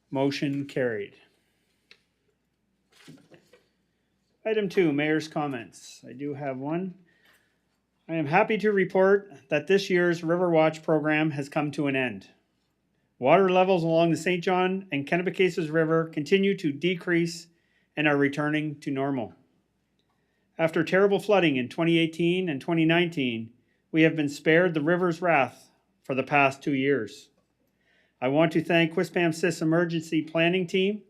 Motion carried. Item 2, Mayor's comments. I do have one. I am happy to report that this year's River Watch program has come to an end. Water levels along the St. John and Kennebecasis River continue to decrease and are returning to normal. After terrible flooding in 2018 and 2019, we have been spared the river's wrath for the past 2 years. I want to thank Quispamsis Emergency Planning Team,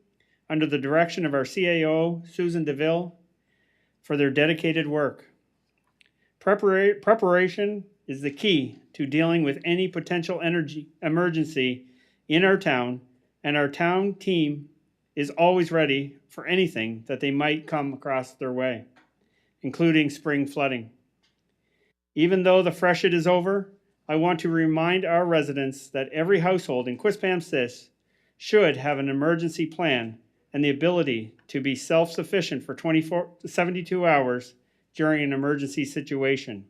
under the direction of our CAO, Susan DeVille, for their dedicated work. Preparation is the key to dealing with any potential energy emergency in our town, and our town team is always ready for anything that they might come across their way, including spring flooding. Even though the freshet is over, I want to remind our residents that every household in Quispamsis should have an emergency plan and the ability to be self-sufficient for 72 hours during an emergency situation.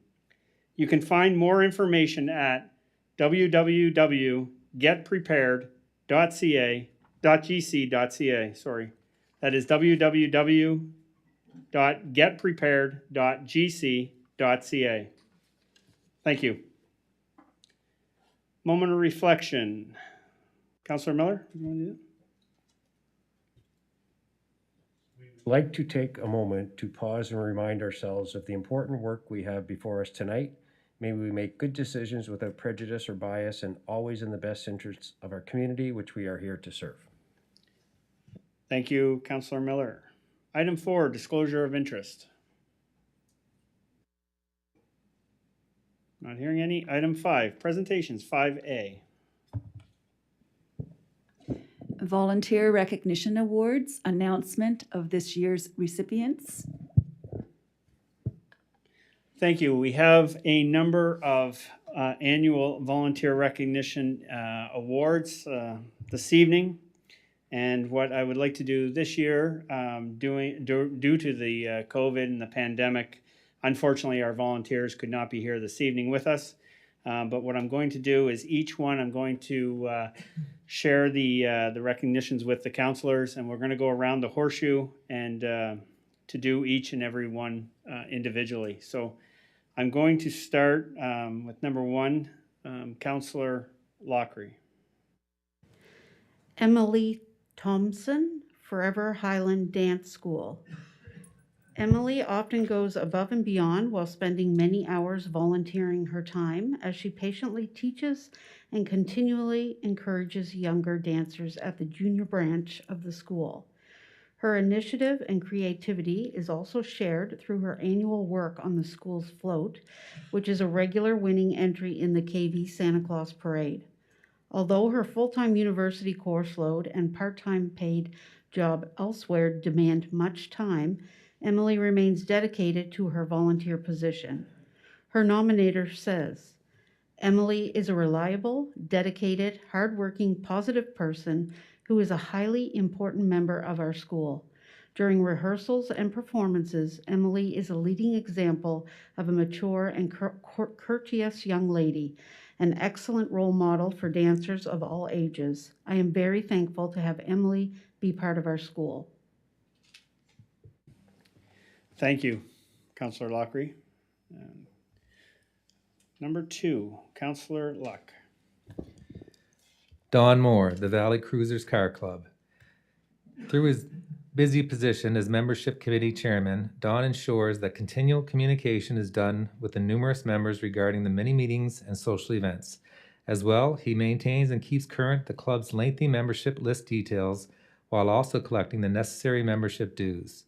You can find more information at www.getprepared.gc.ca. Sorry, that is www.getprepared.gc.ca. Thank you. Moment of reflection. Councillor Miller, you want to do it? We'd like to take a moment to pause and remind ourselves of the important work we have before us tonight. May we make good decisions without prejudice or bias, and always in the best interests of our community, which we are here to serve. Thank you, Councillor Miller. Item 4, disclosure of interest. Not hearing any. Item 5, presentations, 5A. Volunteer Recognition Awards, announcement of this year's recipients. Thank you. We have a number of annual volunteer recognition awards this evening. And what I would like to do this year, due to the COVID and the pandemic, unfortunately our volunteers could not be here this evening with us. But what I'm going to do is each one I'm going to share the recognitions with the councillors, and we're going to go around the horseshoe and to do each and every one individually. So I'm going to start with number 1, Councillor Lockery. Emily Thompson, Forever Highland Dance School. Emily often goes above and beyond while spending many hours volunteering her time as she patiently teaches and continually encourages younger dancers at the junior branch of the school. Her initiative and creativity is also shared through her annual work on the school's float, which is a regular winning entry in the KV Santa Claus Parade. Although her full-time university course load and part-time paid job elsewhere demand much time, Emily remains dedicated to her volunteer position. Her nominator says, Emily is a reliable, dedicated, hardworking, positive person who is a highly important member of our school. During rehearsals and performances, Emily is a leading example of a mature and courteous young lady, an excellent role model for dancers of all ages. I am very thankful to have Emily be part of our school. Thank you, Councillor Lockery. Number 2, Councillor Luck. Don Moore, the Valley Cruisers Car Club. Through his busy position as membership committee chairman, Don ensures that continual communication is done with the numerous members regarding the many meetings and social events. As well, he maintains and keeps current the club's lengthy membership list details while also collecting the necessary membership dues.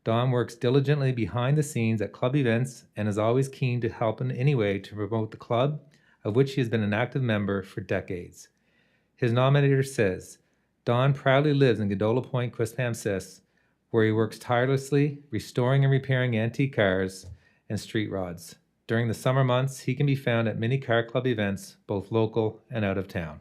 Don works diligently behind the scenes at club events and is always keen to help in any way to promote the club, of which he has been an active member for decades. His nominator says, Don proudly lives in Godola Point, Quispamsis, where he works tirelessly, restoring and repairing antique cars and street rods. During the summer months, he can be found at many car club events, both local and out of town.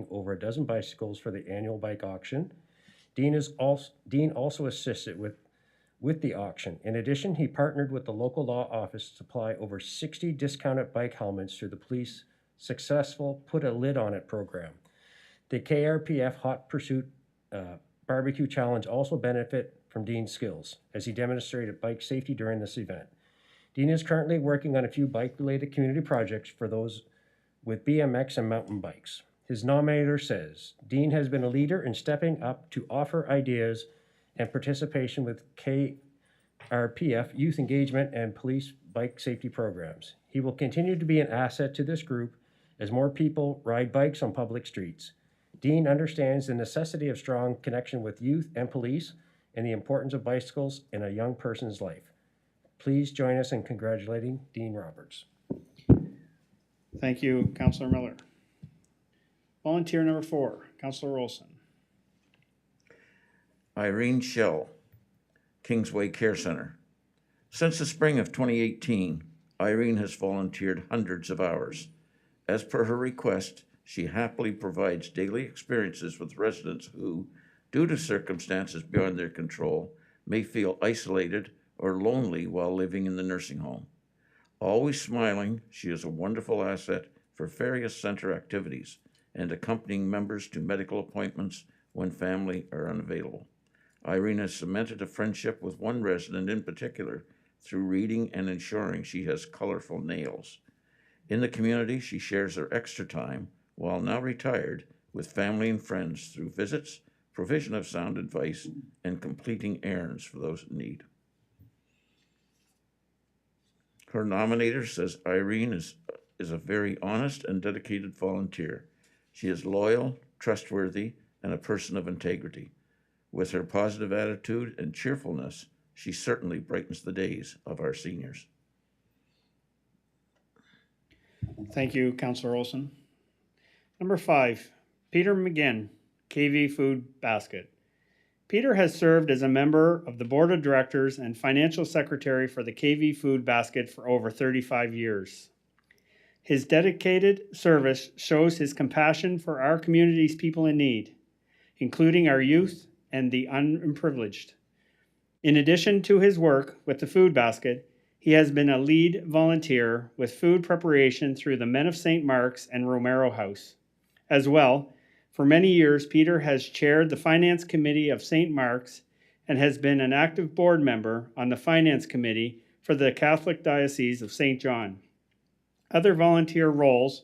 over a dozen bicycles for the annual bike auction. Dean also assisted with the auction. In addition, he partnered with the local law office to supply over 60 discounted bike helmets through the police successful Put a Lid on It program. The KRPF Hot Pursuit Barbecue Challenge also benefit from Dean's skills as he demonstrated bike safety during this event. Dean is currently working on a few bike-related community projects for those with BMX and mountain bikes. His nominator says, Dean has been a leader in stepping up to offer ideas and participation with KRPF youth engagement and police bike safety programs. He will continue to be an asset to this group as more people ride bikes on public streets. Dean understands the necessity of strong connection with youth and police and the importance of bicycles in a young person's life. Please join us in congratulating Dean Roberts. Thank you, Councillor Miller. Volunteer number 4, Councillor Olson. Irene Shell, Kingsway Care Center. Since the spring of 2018, Irene has volunteered hundreds of hours. As per her request, she happily provides daily experiences with residents who, due to circumstances beyond their control, may feel isolated or lonely while living in the nursing home. Always smiling, she is a wonderful asset for various center activities and accompanying members to medical appointments when family are unavailable. Irene has cemented a friendship with one resident in particular through reading and ensuring she has colorful nails. In the community, she shares her extra time, while now retired, with family and friends through visits, provision of sound advice, and completing errands for those in need. Her nominator says Irene is a very honest and dedicated volunteer. She is loyal, trustworthy, and a person of integrity. With her positive attitude and cheerfulness, she certainly brightens the days of our seniors. Thank you, Councillor Olson. Number 5, Peter McGinn, KV Food Basket. Peter has served as a member of the Board of Directors and Financial Secretary for the KV Food Basket for over 35 years. His dedicated service shows his compassion for our community's people in need, including our youth and the unprivileged. In addition to his work with the Food Basket, he has been a lead volunteer with food preparation through the Men of St. Mark's and Romero House. As well, for many years, Peter has chaired the Finance Committee of St. Mark's and has been an active board member on the Finance Committee for the Catholic Diocese of St. John. Other volunteer roles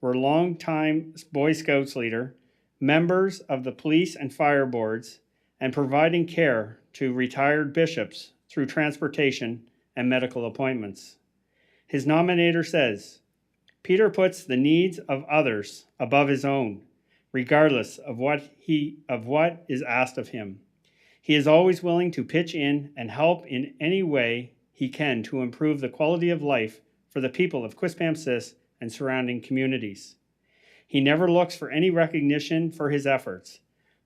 were longtime Boy Scouts leader, members of the police and fire boards, and providing care to retired bishops through transportation and medical appointments. His nominator says, Peter puts the needs of others above his own, regardless of what is asked of him. He is always willing to pitch in and help in any way he can to improve the quality of life for the people of Quispamsis and surrounding communities. He never looks for any recognition for his efforts.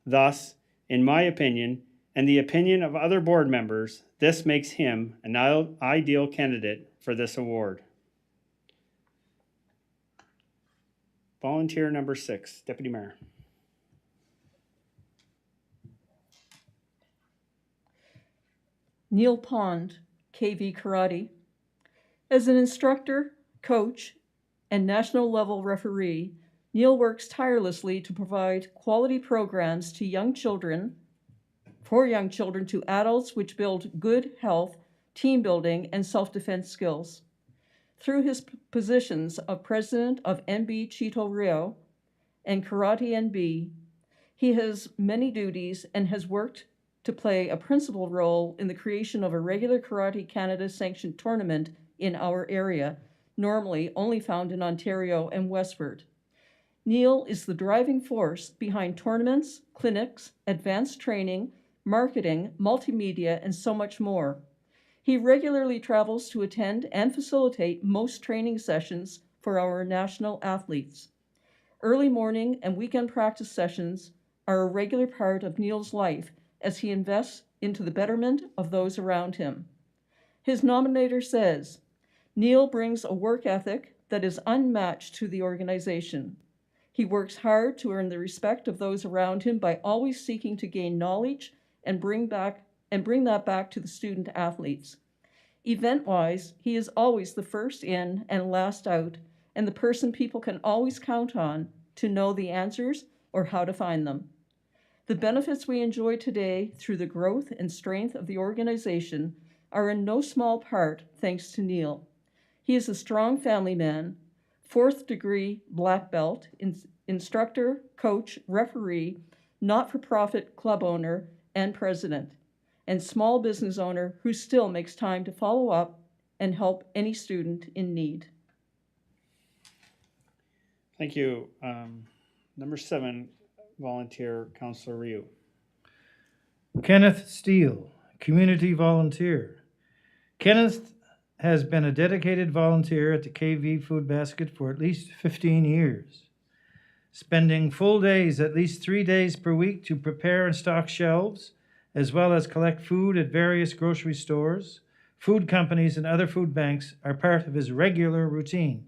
Thus, in my opinion, and the opinion of other board members, this makes him an ideal candidate for this award. Volunteer number 6, Deputy Mayor. Neil Pond, KV Karate. As an instructor, coach, and national level referee, Neil works tirelessly to provide quality programs to for young children to adults which build good health, team building, and self-defense skills. Through his positions of president of NB Chito Rio and Karate NB, he has many duties and has worked to play a principal role in the creation of a regular Karate Canada sanctioned tournament in our area, normally only found in Ontario and westward. Neil is the driving force behind tournaments, clinics, advanced training, marketing, multimedia, and so much more. He regularly travels to attend and facilitate most training sessions for our national athletes. Early morning and weekend practice sessions are a regular part of Neil's life as he invests into the betterment of those around him. His nominator says, Neil brings a work ethic that is unmatched to the organization. He works hard to earn the respect of those around him by always seeking to gain knowledge and bring that back to the student athletes. Event-wise, he is always the first in and last out, and the person people can always count on to know the answers or how to find them. The benefits we enjoy today through the growth and strength of the organization are in no small part thanks to Neil. He is a strong family man, 4th degree black belt, instructor, coach, referee, not-for-profit club owner, and president, and small business owner who still makes time to follow up and help any student in need. Thank you. Number 7, volunteer, Councillor Ryu. Kenneth Steele, community volunteer. Kenneth has been a dedicated volunteer at the KV Food Basket for at least 15 years, spending full days, at least 3 days per week, to prepare and stock shelves, as well as collect food at various grocery stores. Food companies and other food banks are part of his regular routine.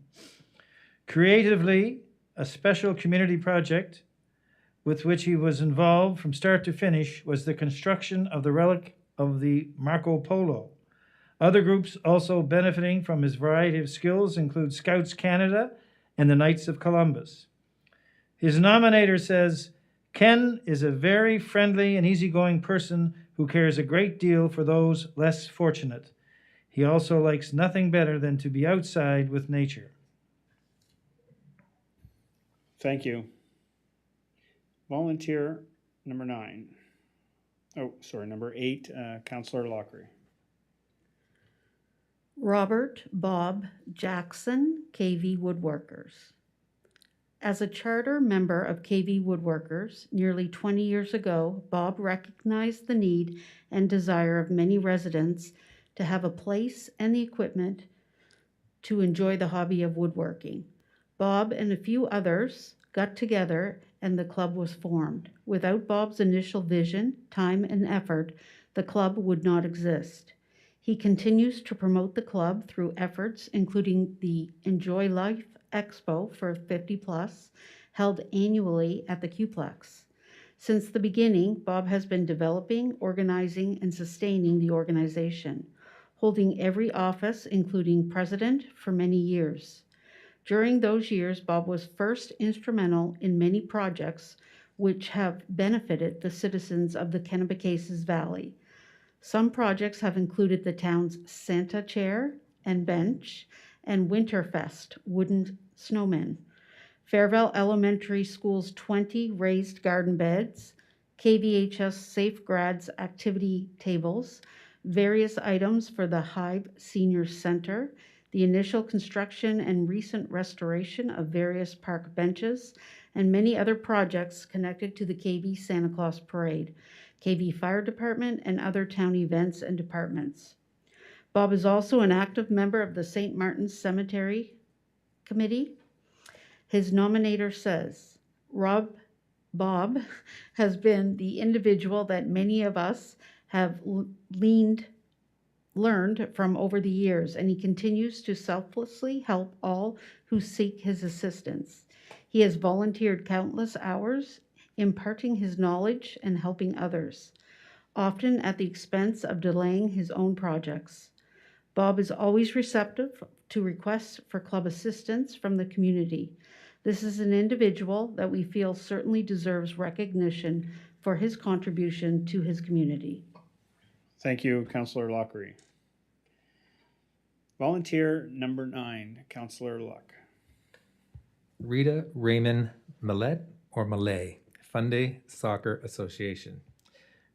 Creatively, a special community project with which he was involved from start to finish was the construction of the relic of the Marco Polo. Other groups also benefiting from his variety of skills include Scouts Canada and the Knights of Columbus. His nominator says, Ken is a very friendly and easygoing person who cares a great deal for those less fortunate. He also likes nothing better than to be outside with nature. Thank you. Volunteer number 9. Number 8, Councillor Lockery. Robert Bob Jackson, KV Woodworkers. As a charter member of KV Woodworkers, nearly 20 years ago, Bob recognized the need and desire of many residents to have a place and the equipment to enjoy the hobby of woodworking. Bob and a few others got together and the club was formed. Without Bob's initial vision, time, and effort, the club would not exist. He continues to promote the club through efforts including the Enjoy Life Expo for 50+, held annually at the Qplex. Since the beginning, Bob has been developing, organizing, and sustaining the organization, holding every office, including president, for many years. During those years, Bob was first instrumental in many projects which have benefited the citizens of the Kennebecasis Valley. Some projects have included the town's Santa chair and bench and Winterfest wooden snowmen, Fairvale Elementary School's 20 raised garden beds, KVHS Safe Grads activity tables, various items for the Hive Senior Center, the initial construction and recent restoration of various park benches, and many other projects connected to the KV Santa Claus Parade, KV Fire Department, and other town events and departments. Bob is also an active member of the St. Martin's Cemetery Committee. His nominator says, Bob has been the individual that many of us have learned from over the years, and he continues to selflessly help all who seek his assistance. He has volunteered countless hours, imparting his knowledge and helping others, often at the expense of delaying his own projects. Bob is always receptive to requests for club assistance from the community. This is an individual that we feel certainly deserves recognition for his contribution to his community. Thank you, Councillor Lockery. Volunteer number 9, Councillor Luck. Rita Raymond Millet or Malay, Funday Soccer Association.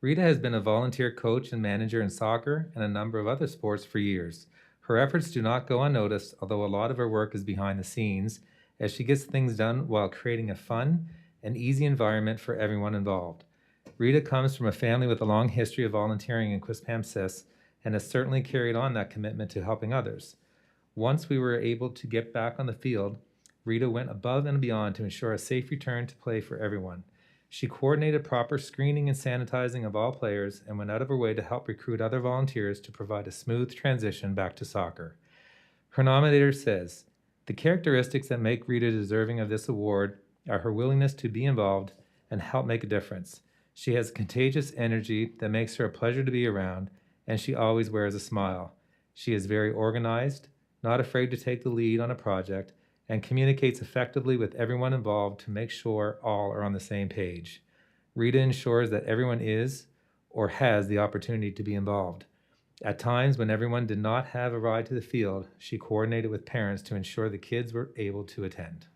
Rita has been a volunteer coach and manager in soccer and a number of other sports for years. Her efforts do not go unnoticed, although a lot of her work is behind the scenes, as she gets things done while creating a fun and easy environment for everyone involved. Rita comes from a family with a long history of volunteering in Quispamsis and has certainly carried on that commitment to helping others. Once we were able to get back on the field, Rita went above and beyond to ensure a safe return to play for everyone. She coordinated proper screening and sanitizing of all players and went out of her way to help recruit other volunteers to provide a smooth transition back to soccer. Her nominator says, the characteristics that make Rita deserving of this award are her willingness to be involved and help make a difference. She has contagious energy that makes her a pleasure to be around, and she always wears a smile. She is very organized, not afraid to take the lead on a project, and communicates effectively with everyone involved to make sure all are on the same page. Rita ensures that everyone is or has the opportunity to be involved. At times when everyone did not have a ride to the field, she coordinated with parents to ensure the kids were able to attend.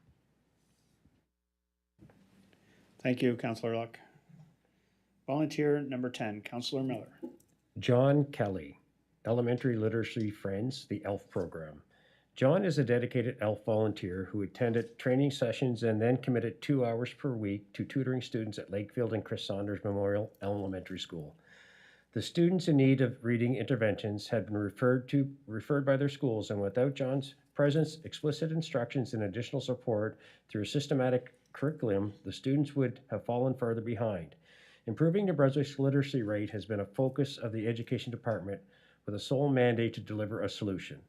Thank you, Councillor Luck. Volunteer number 10, Councillor Miller. John Kelly, Elementary Literacy Friends, the ELF program. John is a dedicated ELF volunteer who attended training sessions and then committed 2 hours per week to tutoring students at Lakefield and Chris Saunders Memorial Elementary School. The students in need of reading interventions had been referred by their schools, and without John's presence, explicit instructions, and additional support through a systematic curriculum, the students would have fallen further behind. Improving New Brunswick's literacy rate has been a focus of the Education Department with a sole mandate to deliver a solution.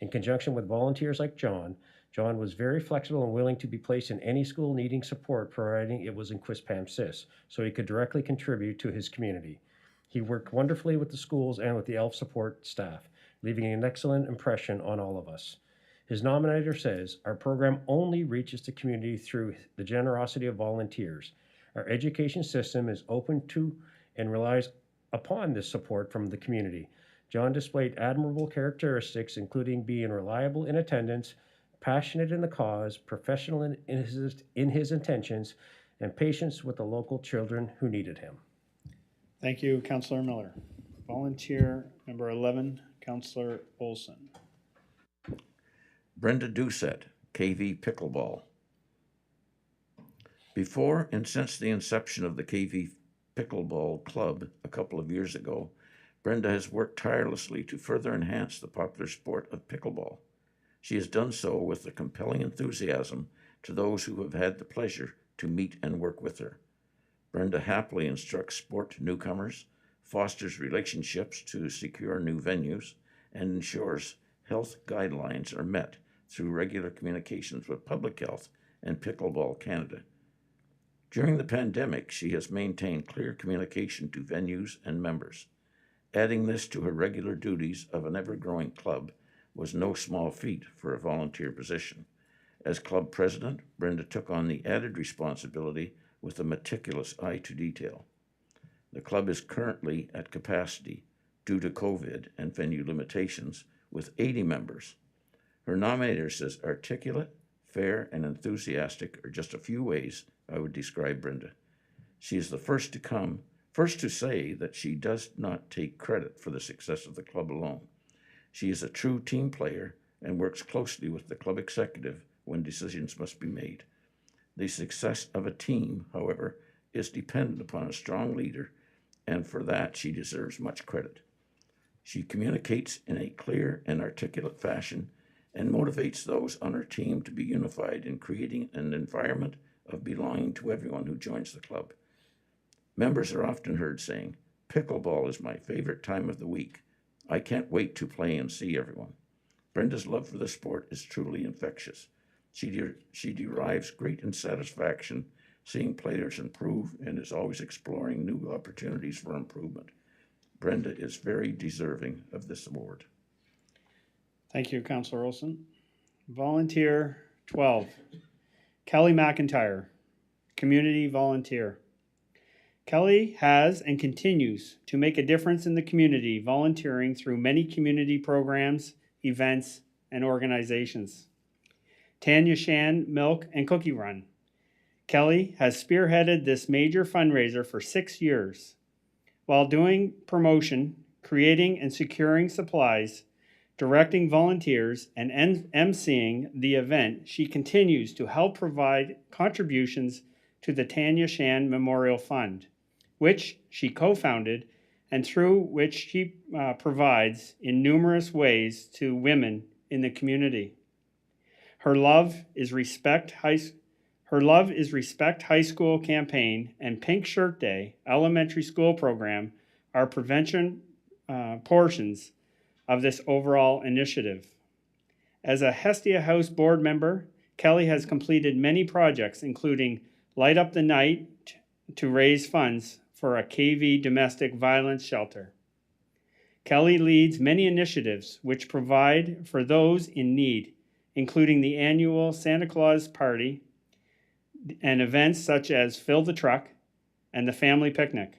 In conjunction with volunteers like John was very flexible and willing to be placed in any school needing support, providing it was in Quispamsis, so he could directly contribute to his community. He worked wonderfully with the schools and with the ELF support staff, leaving an excellent impression on all of us. His nominator says, "Our program only reaches the community through the generosity of volunteers. Our education system is open to and relies upon this support from the community." John displayed admirable characteristics, including being reliable in attendance, passionate in the cause, professional in his intentions, and patience with the local children who needed him. Thank you, Councillor Miller. Volunteer number 11, Councillor Olson. Brenda Doucette, KV Pickleball. Before and since the inception of the KV Pickleball Club a couple of years ago, Brenda has worked tirelessly to further enhance the popular sport of pickleball. She has done so with a compelling enthusiasm to those who have had the pleasure to meet and work with her. Brenda happily instructs sport newcomers, fosters relationships to secure new venues, and ensures health guidelines are met through regular communications with Public Health and Pickleball Canada. During the pandemic, she has maintained clear communication to venues and members. Adding this to her regular duties of an ever-growing club was no small feat for a volunteer position. As club president, Brenda took on the added responsibility with a meticulous eye to detail. The club is currently at capacity due to COVID and venue limitations with 80 members. Her nominator says articulate, fair, and enthusiastic are just a few ways I would describe Brenda. She is the first to say that she does not take credit for the success of the club alone. She is a true team player and works closely with the club executive when decisions must be made. The success of a team, however, is dependent upon a strong leader, and for that she deserves much credit. She communicates in a clear and articulate fashion and motivates those on her team to be unified in creating an environment of belonging to everyone who joins the club. Members are often heard saying, "Pickleball is my favorite time of the week. I can't wait to play and see everyone." Brenda's love for the sport is truly infectious. She derives great satisfaction seeing players improve and is always exploring new opportunities for improvement. Brenda is very deserving of this award. Thank you, Councillor Olson. Volunteer 12, Kelly McIntyre, Community Volunteer. Kelly has and continues to make a difference in the community, volunteering through many community programs, events, and organizations. Tanya Shan Milk and Cookie Run. Kelly has spearheaded this major fundraiser for 6 years. While doing promotion, creating and securing supplies, directing volunteers, and emceeing the event, she continues to help provide contributions to the Tanya Shan Memorial Fund, which she co-founded and through which she provides in numerous ways to women in the community. Her Love is Respect High School campaign and Pink Shirt Day elementary school program are prevention portions of this overall initiative. As a Hestia House board member Kelly has completed many projects, including Light Up the Night to raise funds for a KV domestic violence shelter. Kelly leads many initiatives which provide for those in need, including the annual Santa Claus party and events such as Fill the Truck and the Family Picnic.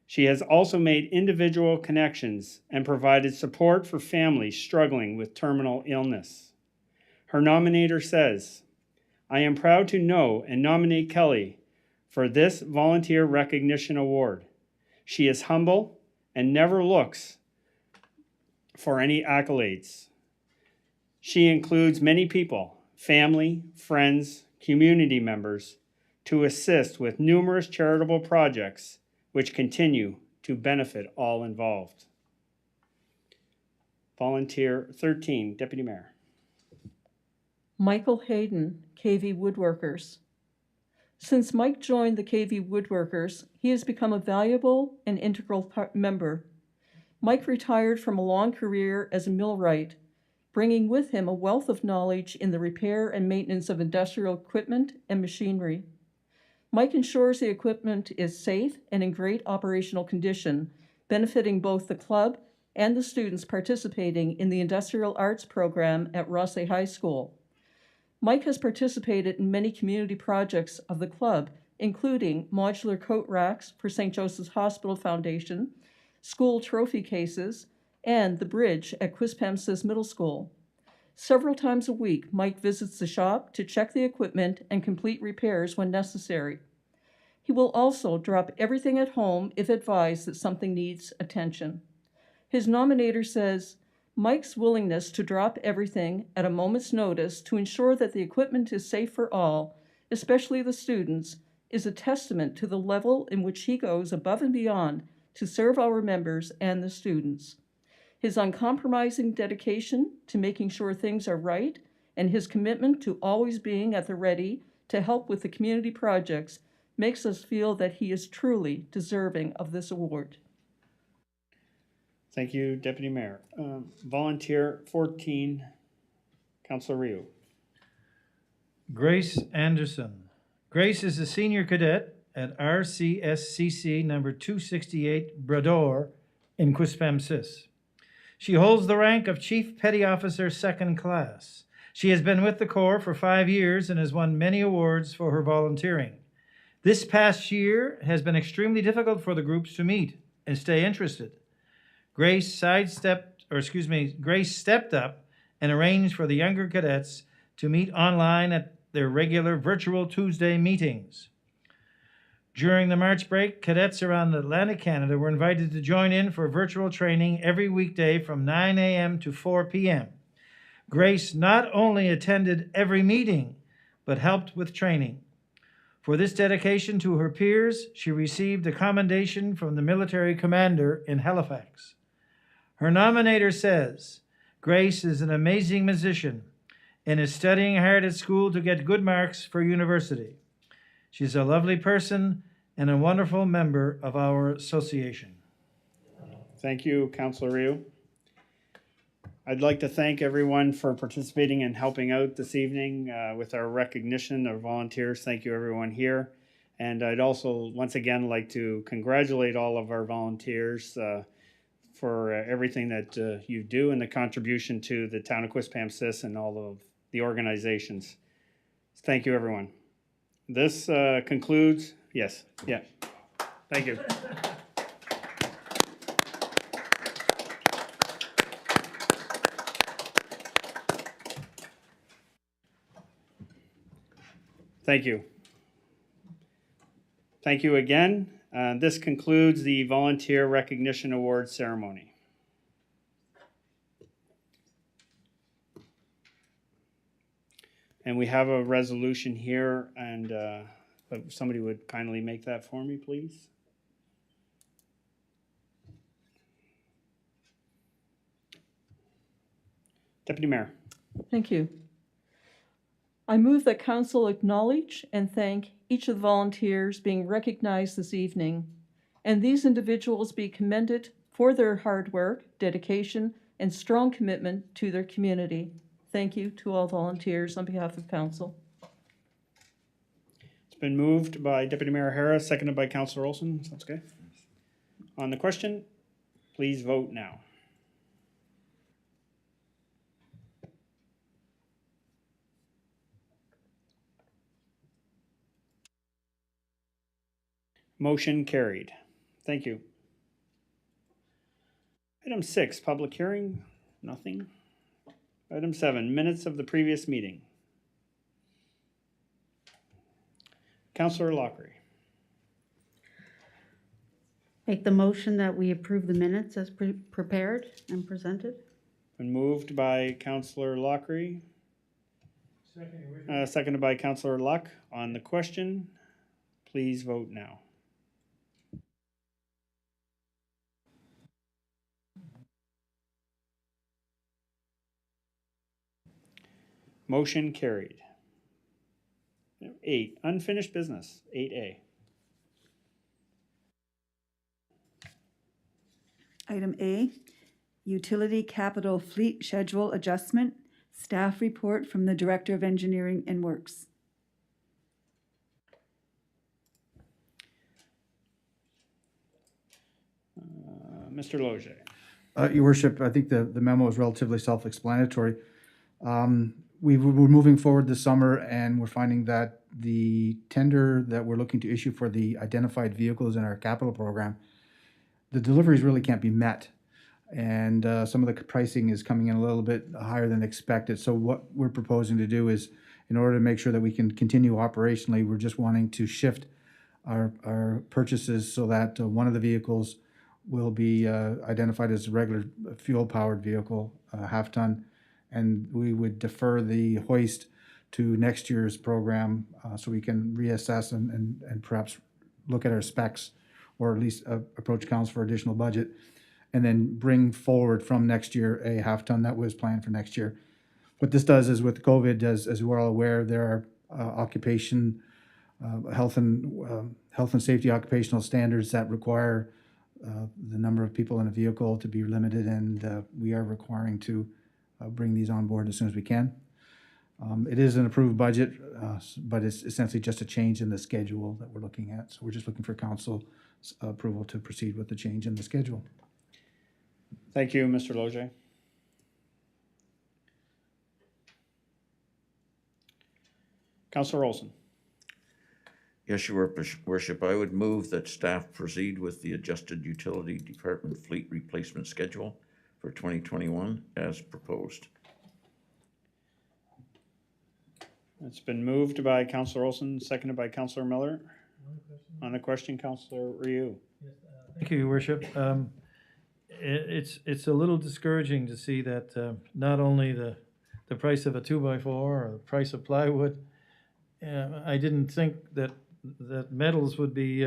She has also made individual connections and provided support for families struggling with terminal illness. Her nominator says, "I am proud to know and nominate Kelly for this Volunteer Recognition Award. She is humble and never looks for any accolades. She includes many people, family, friends, community members, to assist with numerous charitable projects which continue to benefit all involved." Volunteer 13, Deputy Mayor. Michael Hayden, KV Woodworkers. Since Mike joined the KV Woodworkers, he has become a valuable and integral member. Mike retired from a long career as a millwright, bringing with him a wealth of knowledge in the repair and maintenance of industrial equipment and machinery. Mike ensures the equipment is safe and in great operational condition, benefiting both the club and the students participating in the Industrial Arts program at Rossay High School. Mike has participated in many community projects of the club, including modular coat racks for St. Joseph's Hospital Foundation, school trophy cases, and the bridge at Quispamsis Middle School. Several times a week, Mike visits the shop to check the equipment and complete repairs when necessary. He will also drop everything at home if advised that something needs attention. His nominator says, "Mike's willingness to drop everything at a moment's notice to ensure that the equipment is safe for all, especially the students, is a testament to the level in which he goes above and beyond to serve our members and the students. His uncompromising dedication to making sure things are right and his commitment to always being at the ready to help with the community projects makes us feel that he is truly deserving of this award." Thank you, Deputy Mayor. Volunteer 14, Councilor Rio. Grace Anderson. Grace is a senior cadet at RCSCC number 268 Brador in Quispamsis. She holds the rank of Chief Petty Officer Second Class. She has been with the Corps for 5 years and has won many awards for her volunteering. This past year has been extremely difficult for the groups to meet and stay interested. Grace stepped up and arranged for the younger cadets to meet online at their regular virtual Tuesday meetings. During the March break, cadets around Atlantic Canada were invited to join in for virtual training every weekday from 9 a.m. to 4 p.m. Grace not only attended every meeting, but helped with training. For this dedication to her peers, she received a commendation from the military commander in Halifax. Her nominator says, "Grace is an amazing musician and is studying hard at school to get good marks for university. She's a lovely person and a wonderful member of our association." Thank you, Councilor Rio. I'd like to thank everyone for participating and helping out this evening with our recognition of volunteers. Thank you, everyone here. And I'd also, once again, like to congratulate all of our volunteers for everything that you do and the contribution to the town of Quispamsis and all of the organizations. Thank you, everyone. This concludes, yes, yeah, thank you. Thank you. Thank you again. This concludes the Volunteer Recognition Award ceremony. And we have a resolution here, and if somebody would kindly make that for me, please. Deputy Mayor. Thank you. I move that Council acknowledge and thank each of the volunteers being recognized this evening, and these individuals be commended for their hard work, dedication, and strong commitment to their community. thank you to all volunteers on behalf of council. It's been moved by Deputy Mayor Harris, seconded by Councillor Olson. Sounds okay. On the question, please vote now. Motion carried. Thank you. Item 6, public hearing. Nothing. Item 7, minutes of the previous meeting. Councillor Lockery. Make the motion that we approve the minutes as prepared and presented. Been moved by Councillor Lockery. Seconded by Councillor Luck. On the question, please vote now. Motion carried. 8, unfinished business, 8A. Item A, utility capital fleet schedule adjustment, staff report from the Director of Engineering and Works. Mr. Loge. Your Worship, I think the memo is relatively self-explanatory. We're moving forward this summer, and we're finding that the tender that we're looking to issue for the identified vehicles in our capital program, the deliveries really can't be met. And some of the pricing is coming in a little bit higher than expected. So what we're proposing to do is, in order to make sure that we can continue operationally, we're just wanting to shift our purchases so that one of the vehicles will be identified as a regular fuel-powered vehicle, half-ton, and we would defer the hoist to next year's program so we can reassess and perhaps look at our specs, or at least approach council for additional budget, and then bring forward from next year a half-ton that was planned for next year. What this does is, with COVID, as we're all aware, there are occupation, health and safety occupational standards that require the number of people in a vehicle to be limited, and we are requiring to bring these on board as soon as we can. It is an approved budget, but it's essentially just a change in the schedule that we're looking at. So we're just looking for council approval to proceed with the change in the schedule. Thank you, Mr. Loge. Councillor Olson. Yes, Your Worship, I would move that staff proceed with the adjusted utility department fleet replacement schedule for 2021 as proposed. It's been moved by Councillor Olson, seconded by Councillor Miller. On the question, Councillor Ryu. Thank you, Your Worship. It's a little discouraging to see that not only the price of a 2x4 or the price of plywood, I didn't think that metals would be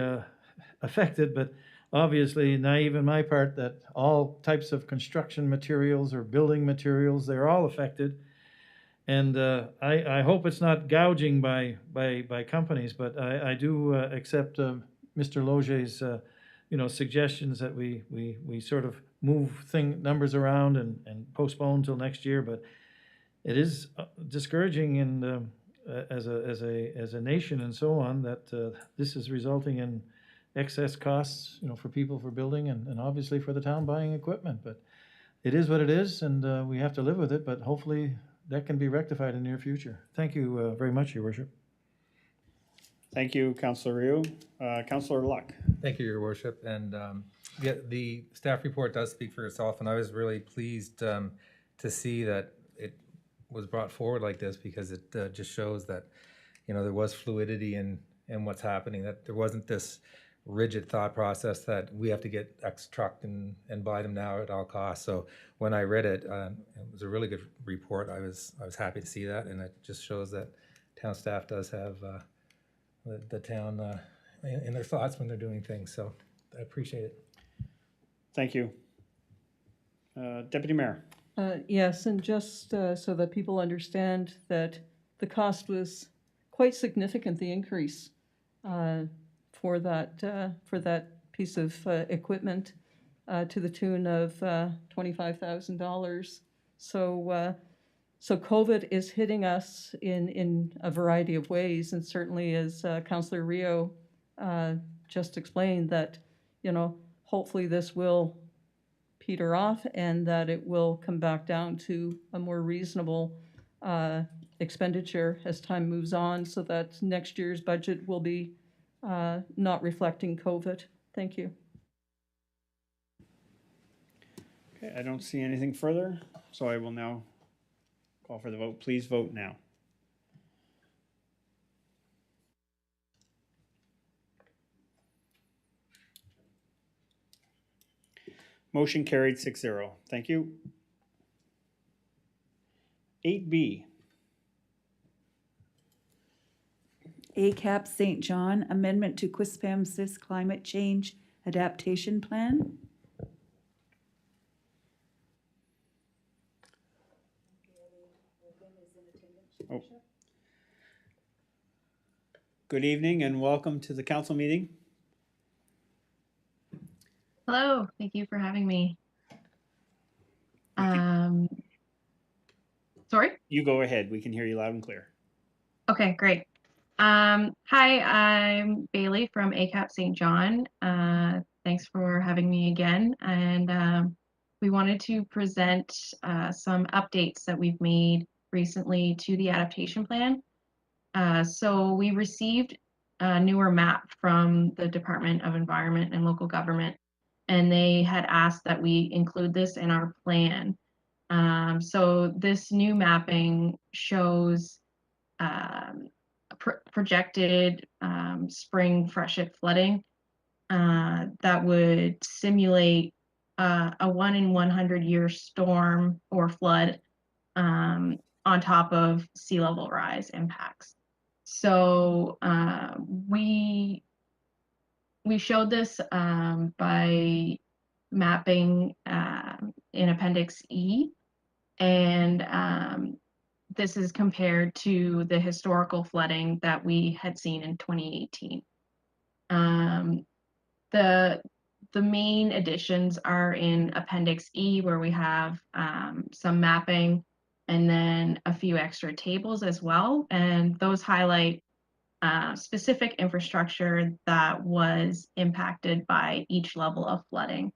affected, but obviously naive in my part that all types of construction materials or building materials, they're all affected. And I hope it's not gouging by companies, but I do accept Mr. Loge's suggestions that we sort of move numbers around and postpone till next year. But it is discouraging, and as a nation and so on, that this is resulting in excess costs, for people for building, and obviously for the town buying equipment. But it is what it is, and we have to live with it. But hopefully that can be rectified in the near future. Thank you very much, Your Worship. Thank you, Councillor Ryu. Councillor Luck. Thank you, Your Worship. And the staff report does speak for itself, and I was really pleased to see that it was brought forward like this, because it just shows that there was fluidity in what's happening, that there wasn't this rigid thought process that we have to get X truck and buy them now at all costs. So when I read it, it was a really good report. I was happy to see that, and it just shows that town staff does have the town in their thoughts when they're doing things. So I appreciate it. Thank you. Deputy Mayor. Yes, and just so that people understand that the cost was quite significant, the increase for that piece of equipment to the tune of $25,000. So So COVID is hitting us in a variety of ways, and certainly as Councillor Rio just explained that, hopefully this will peter off and that it will come back down to a more reasonable expenditure as time moves on, so that next year's budget will be not reflecting COVID. Thank you. Okay, I don't see anything further, so I will now call for the vote. Please vote now. Motion carried 6-0. Thank you. 8B. ACAP St. John, Amendment to Quispamsis Climate Change Adaptation Plan. Oh. Good evening and welcome to the council meeting. Hello, thank you for having me. Sorry? You go ahead. We can hear you loud and clear. Okay, great. Hi, I'm Bailey from ACAP St. John. Thanks for having me again. And we wanted to present some updates that we've made recently to the adaptation plan. So we received a newer map from the Department of Environment and Local Government, and they had asked that we include this in our plan. So this new mapping shows projected spring freshet flooding that would simulate a 1 in 100 year storm or flood on top of sea level rise impacts. So we showed this by mapping in Appendix E, and this is compared to the historical flooding that we had seen in 2018. The main additions are in Appendix E, where we have some mapping and then a few extra tables as well, and those highlight specific infrastructure that was impacted by each level of flooding.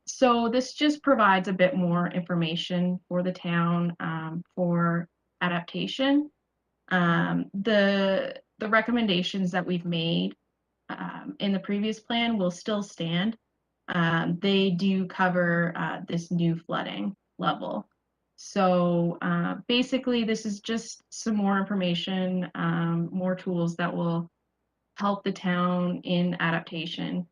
So this just provides a bit more information for the town for adaptation. The recommendations that we've made in the previous plan will still stand. They do cover this new flooding level. So basically, this is just some more information, more tools that will help the town in adaptation.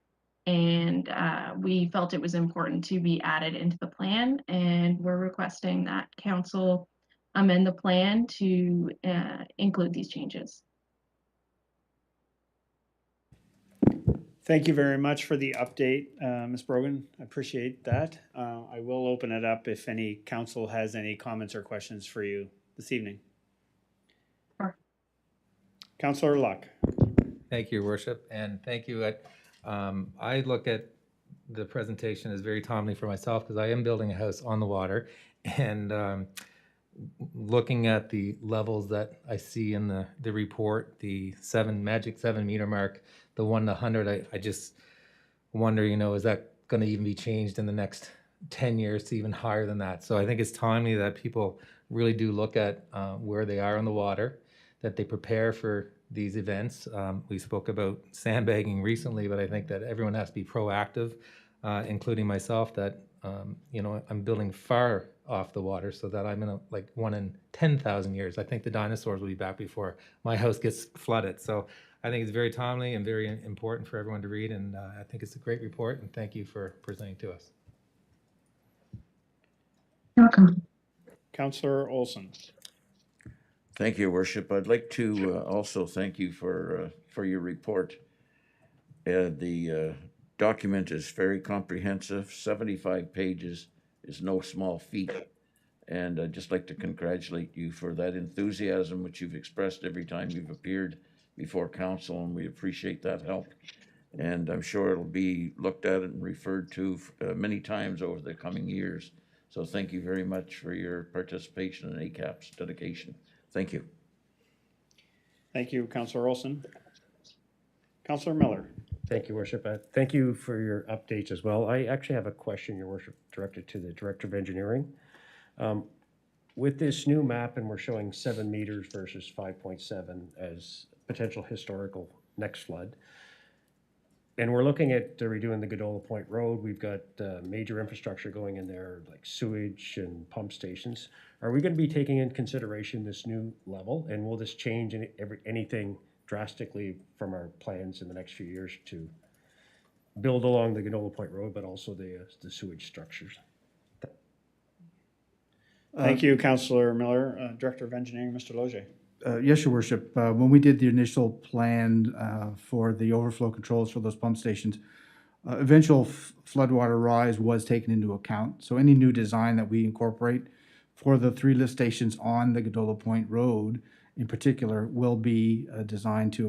And we felt it was important to be added into the plan, and we're requesting that council amend the plan to include these changes. Thank you very much for the update, Ms. Brogan. I appreciate that. I will open it up if any council has any comments or questions for you this evening. Sure. Councillor Luck. Thank you, Your Worship, and thank you. I look at the presentation as very timely for myself because I am building a house on the water, and looking at the levels that I see in the report, the magic 7 meter mark, the 1 to 100, I just wonder, is that going to even be changed in the next 10 years to even higher than that? So I think it's timely that people really do look at where they are on the water, that they prepare for these events. We spoke about sandbagging recently, but I think that everyone has to be proactive, including myself, that I'm building far off the water so that I'm in 1 in 10,000 years. I think the dinosaurs will be back before my house gets flooded. So I think it's very timely and very important for everyone to read, and I think it's a great report, and thank you for presenting to us. You're welcome. Councillor Olson. Thank you, Your Worship. I'd like to also thank you for your report. The document is very comprehensive. 75 pages is no small feat. And I'd just like to congratulate you for that enthusiasm which you've expressed every time you've appeared before council, and we appreciate that help. And I'm sure it'll be looked at and referred to many times over the coming years. So thank you very much for your participation in ACAP's dedication. Thank you. Thank you, Councillor Olson. Councillor Miller. Thank you, Worship. Thank you for your updates as well. I actually have a question, Your Worship, directed to the Director of Engineering. With this new map, and we're showing 7 meters versus 5.7 as potential historical next flood, and we're looking at redoing the Godola Point Road. We've got major infrastructure going in there, like sewage and pump stations. Are we going to be taking in consideration this new level, and will this change anything drastically from our plans in the next few years to build along the Godola Point Road, but also the sewage structures? Thank you, Councillor Miller. Director of Engineering, Mr. Loge. Yes, Your Worship. When we did the initial plan for the overflow controls for those pump stations, eventual floodwater rise was taken into account. So any new design that we incorporate for the 3 lift stations on the Godola Point Road in particular will be designed to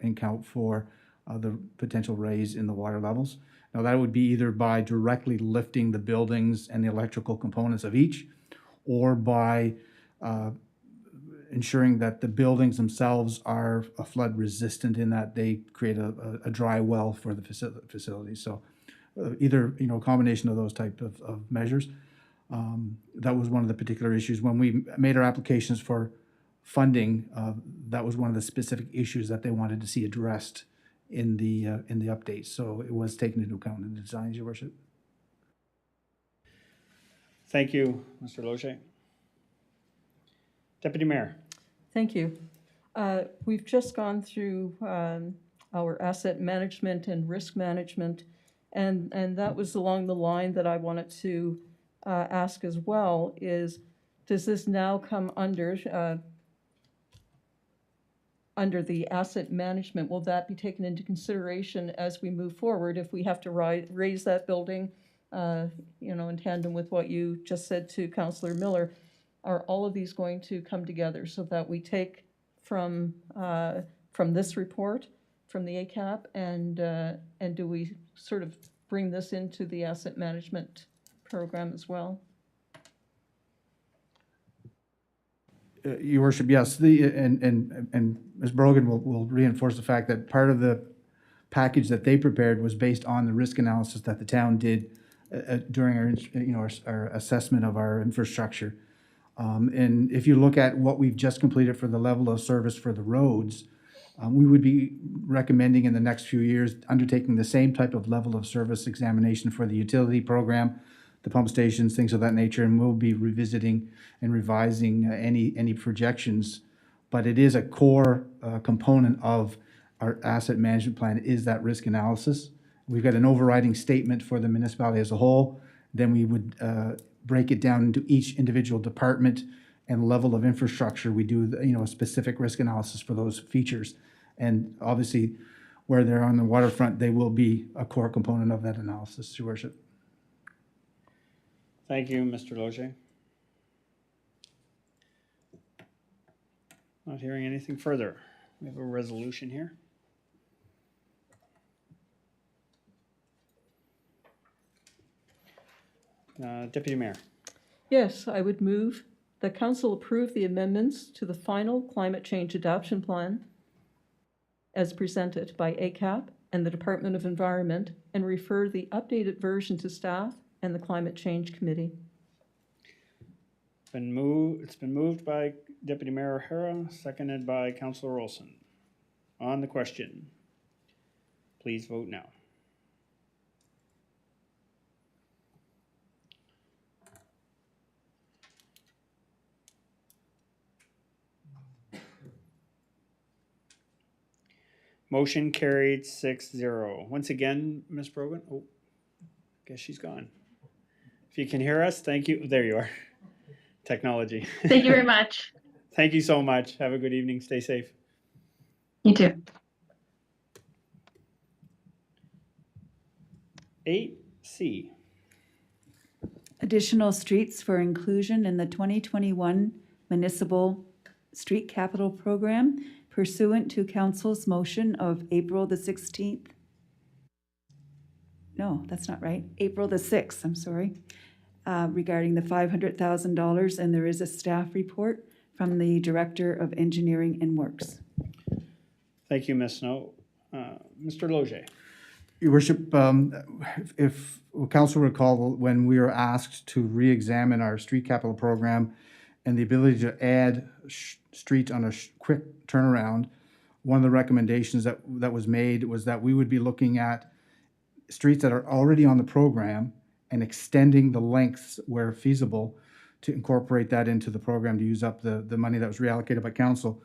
account for the potential raise in the water levels. Now that would be either by directly lifting the buildings and the electrical components of each, or by ensuring that the buildings themselves are flood resistant in that they create a dry well for the facility. So either, a combination of those type of measures. That was one of the particular issues. When we made our applications for funding, that was one of the specific issues that they wanted to see addressed in the updates. So it was taken into account in the designs, Your Worship. Thank you, Mr. Loge. Deputy Mayor. Thank you. We've just gone through our asset management and risk management, and that was along the line that I wanted to ask as well is, does this now come under the asset management? Will that be taken into consideration as we move forward if we have to raise that building, in tandem with what you just said to Councillor Miller? Are all of these going to come together so that we take from this report, from the ACAP, and do we sort of bring this into the asset management program as well? Your Worship, yes. And Ms. Brogan will reinforce the fact that part of the package that they prepared was based on the risk analysis that the town did during our assessment of our infrastructure. And if you look at what we've just completed for the level of service for the roads, we would be recommending in the next few years undertaking the same type of level of service examination for the utility program, the pump stations, things of that nature, and we'll be revisiting and revising any projections. But it is a core component of our asset management plan is that risk analysis. We've got an overriding statement for the municipality as a whole. Then we would break it down into each individual department and level of infrastructure. We do a specific risk analysis for those features. And obviously, where they're on the waterfront, they will be a core component of that analysis, Your Worship. Thank you, Mr. Loge. Not hearing anything further. We have a resolution here. Deputy Mayor. Yes, I would move that Council approve the amendments to the final climate change adoption plan as presented by ACAP and the Department of Environment, and refer the updated version to staff and the Climate Change Committee. It's been moved by Deputy Mayor O'Hara, seconded by Councillor Olson. On the question, please vote now. Motion carried 6-0. Once again, Ms. Brogan. Oh, guess she's gone. If you can hear us, thank you. There you are. Technology. Thank you very much. Thank you so much. Have a good evening. Stay safe. You too. 8C. Additional streets for inclusion in the 2021 Municipal Street Capital Program pursuant to Council's motion of April the 16th. No, that's not right. April the 6th, I'm sorry. regarding the $500,000, and there is a staff report from the Director of Engineering and Works. Thank you, Ms. Snow. Mr. Loge. Your Worship, if council recall, when we were asked to re-examine our street capital program and the ability to add streets on a quick turnaround, one of the recommendations that was made was that we would be looking at streets that are already on the program and extending the lengths where feasible to incorporate that into the program to use up the money that was reallocated by council.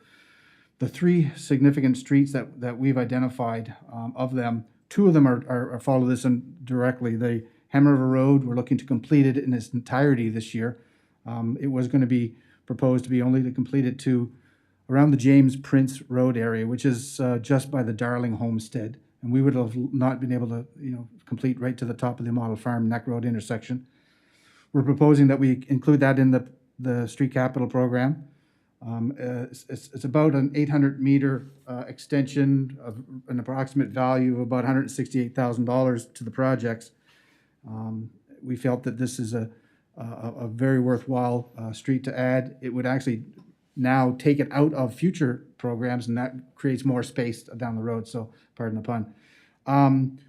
The three significant streets that we've identified, of them, two of them are follow this in directly. The Ham River Road, we're looking to complete it in its entirety this year. It was going to be proposed to be only to complete it to around the James Prince Road area, which is just by the Darling Homestead. And we would have not been able to, complete right to the top of the Model Farm Neck Road intersection. We're proposing that we include that in the street capital program. It's about an 800-meter extension of an approximate value of about $168,000 to the projects. We felt that this is a very worthwhile street to add. It would actually now take it out of future programs, and that creates more space down the road, so pardon the pun.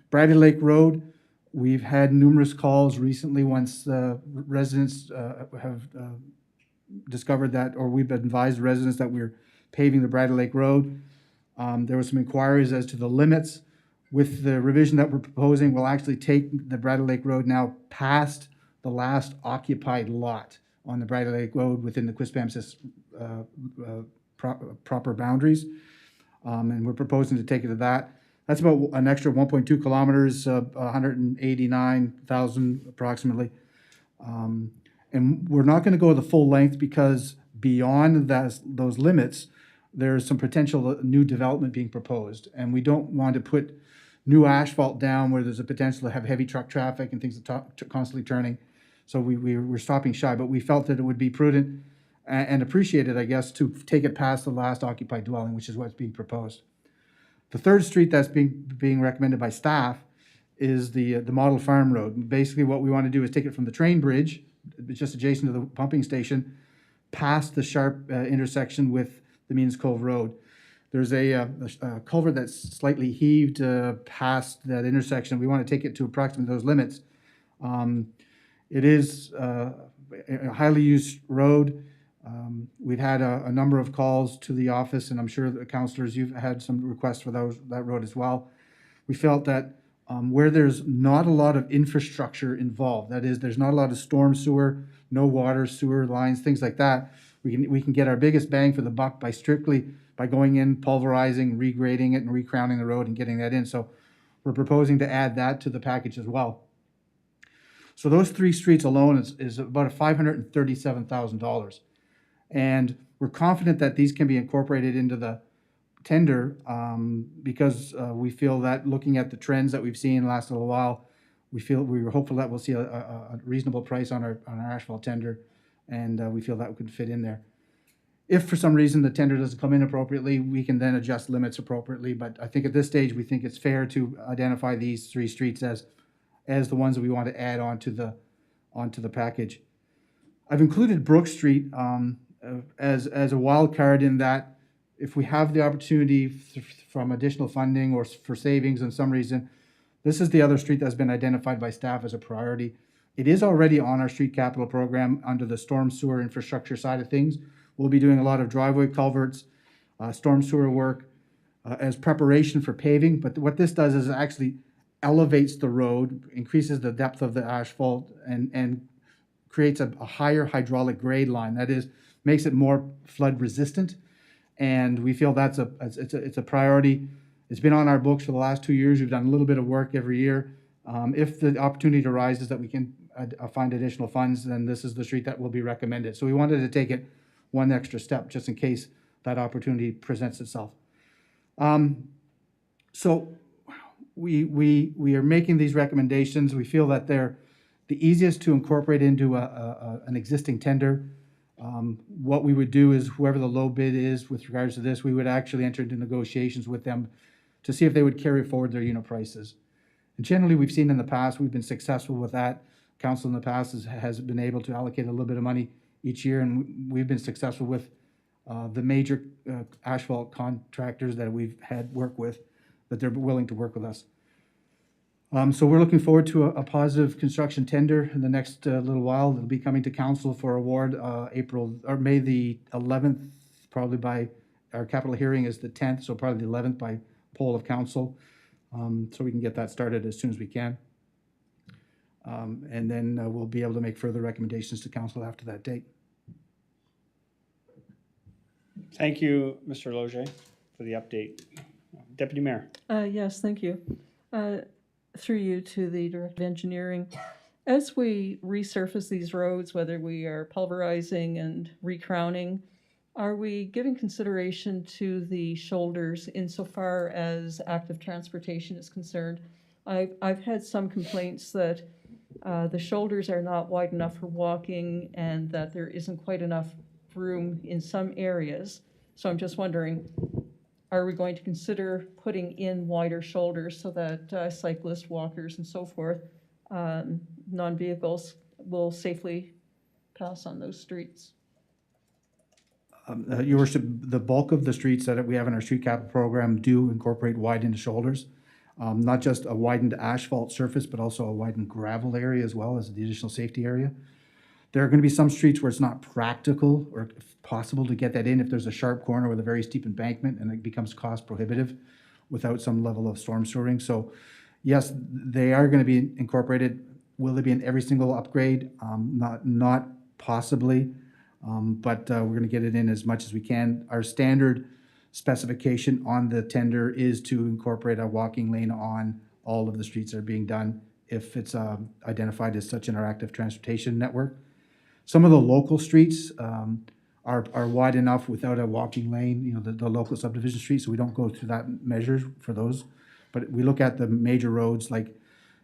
Bradley Lake Road, we've had numerous calls recently once residents have discovered that, or we've advised residents that we're paving the Bradley Lake Road. There were some inquiries as to the limits. With the revision that we're proposing, we'll actually take the Bradley Lake Road now past the last occupied lot on the Bradley Lake Road within the Quispamsis proper boundaries. And we're proposing to take it to that. That's about an extra 1.2 kilometers, 189,000 approximately. And we're not going to go the full length because beyond those limits, there's some potential new development being proposed. And we don't want to put new asphalt down where there's a potential to have heavy truck traffic and things constantly turning. So we're stopping shy, but we felt that it would be prudent and appreciated, I guess, to take it past the last occupied dwelling, which is what's being proposed. The third street that's being recommended by staff is the Model Farm Road. Basically, what we want to do is take it from the train bridge, just adjacent to the pumping station, past the sharp intersection with the Means Cove Road. There's a culvert that's slightly heaved past that intersection. We want to take it to approximately those limits. It is a highly used road. We've had a number of calls to the office, and I'm sure the councillors, you've had some requests for that road as well. We felt that where there's not a lot of infrastructure involved, that is, there's not a lot of storm sewer, no water, sewer lines, things like that, we can get our biggest bang for the buck by going in, pulverizing, regrading it, and recrowning the road and getting that in. So we're proposing to add that to the package as well. So those three streets alone is about $537,000. And we're confident that these can be incorporated into the tender because we feel that looking at the trends that we've seen in the last little while, we were hopeful that we'll see a reasonable price on our asphalt tender, and we feel that could fit in there. If for some reason the tender doesn't come in appropriately, we can then adjust limits appropriately. But I think at this stage, we think it's fair to identify these three streets as the ones that we want to add onto the package. I've included Brook Street as a wild card in that if we have the opportunity from additional funding or for savings in some reason, this is the other street that's been identified by staff as a priority. It is already on our street capital program under the storm sewer infrastructure side of things. We'll be doing a lot of driveway culverts, storm sewer work as preparation for paving. But what this does is it actually elevates the road, increases the depth of the asphalt, and creates a higher hydraulic grade line. That is, makes it more flood resistant. And we feel it's a priority. It's been on our books for the last 2 years. We've done a little bit of work every year. If the opportunity arises that we can find additional funds, then this is the street that will be recommended. So we wanted to take it one extra step just in case that opportunity presents itself. So we are making these recommendations. We feel that they're the easiest to incorporate into an existing tender. What we would do is whoever the low bid is with regards to this, we would actually enter into negotiations with them to see if they would carry forward their unit prices. And generally, we've seen in the past, we've been successful with that. council in the past has been able to allocate a little bit of money each year, and we've been successful with the major asphalt contractors that we've had work with, that they're willing to work with us. So we're looking forward to a positive construction tender in the next little while. It'll be coming to council for award May the 11th, probably by, our capital hearing is the 10th, so probably the 11th by poll of council. So we can get that started as soon as we can. And then we'll be able to make further recommendations to council after that date. Thank you, Mr. Loge, for the update. Deputy Mayor. Yes, thank you. Through you to the Director of Engineering. As we resurface these roads, whether we are pulverizing and recrowning, are we giving consideration to the shoulders insofar as active transportation is concerned? I've had some complaints that the shoulders are not wide enough for walking and that there isn't quite enough room in some areas. So I'm just wondering, are we going to consider putting in wider shoulders so that cyclists, walkers, and so forth, non-vehicles, will safely pass on those streets? Your worship, the bulk of the streets that we have in our street capital program do incorporate widened shoulders. Not just a widened asphalt surface, but also a widened gravel area as well as the additional safety area. There are going to be some streets where it's not practical or possible to get that in if there's a sharp corner with a very steep embankment and it becomes cost prohibitive without some level of storm sewering. So yes, they are going to be incorporated. Will they be in every single upgrade? Not possibly, but we're going to get it in as much as we can. Our standard specification on the tender is to incorporate a walking lane on all of the streets that are being done if it's identified as such in our active transportation network. Some of the local streets are wide enough without a walking lane, the local subdivision streets, so we don't go through that measure for those. But we look at the major roads, like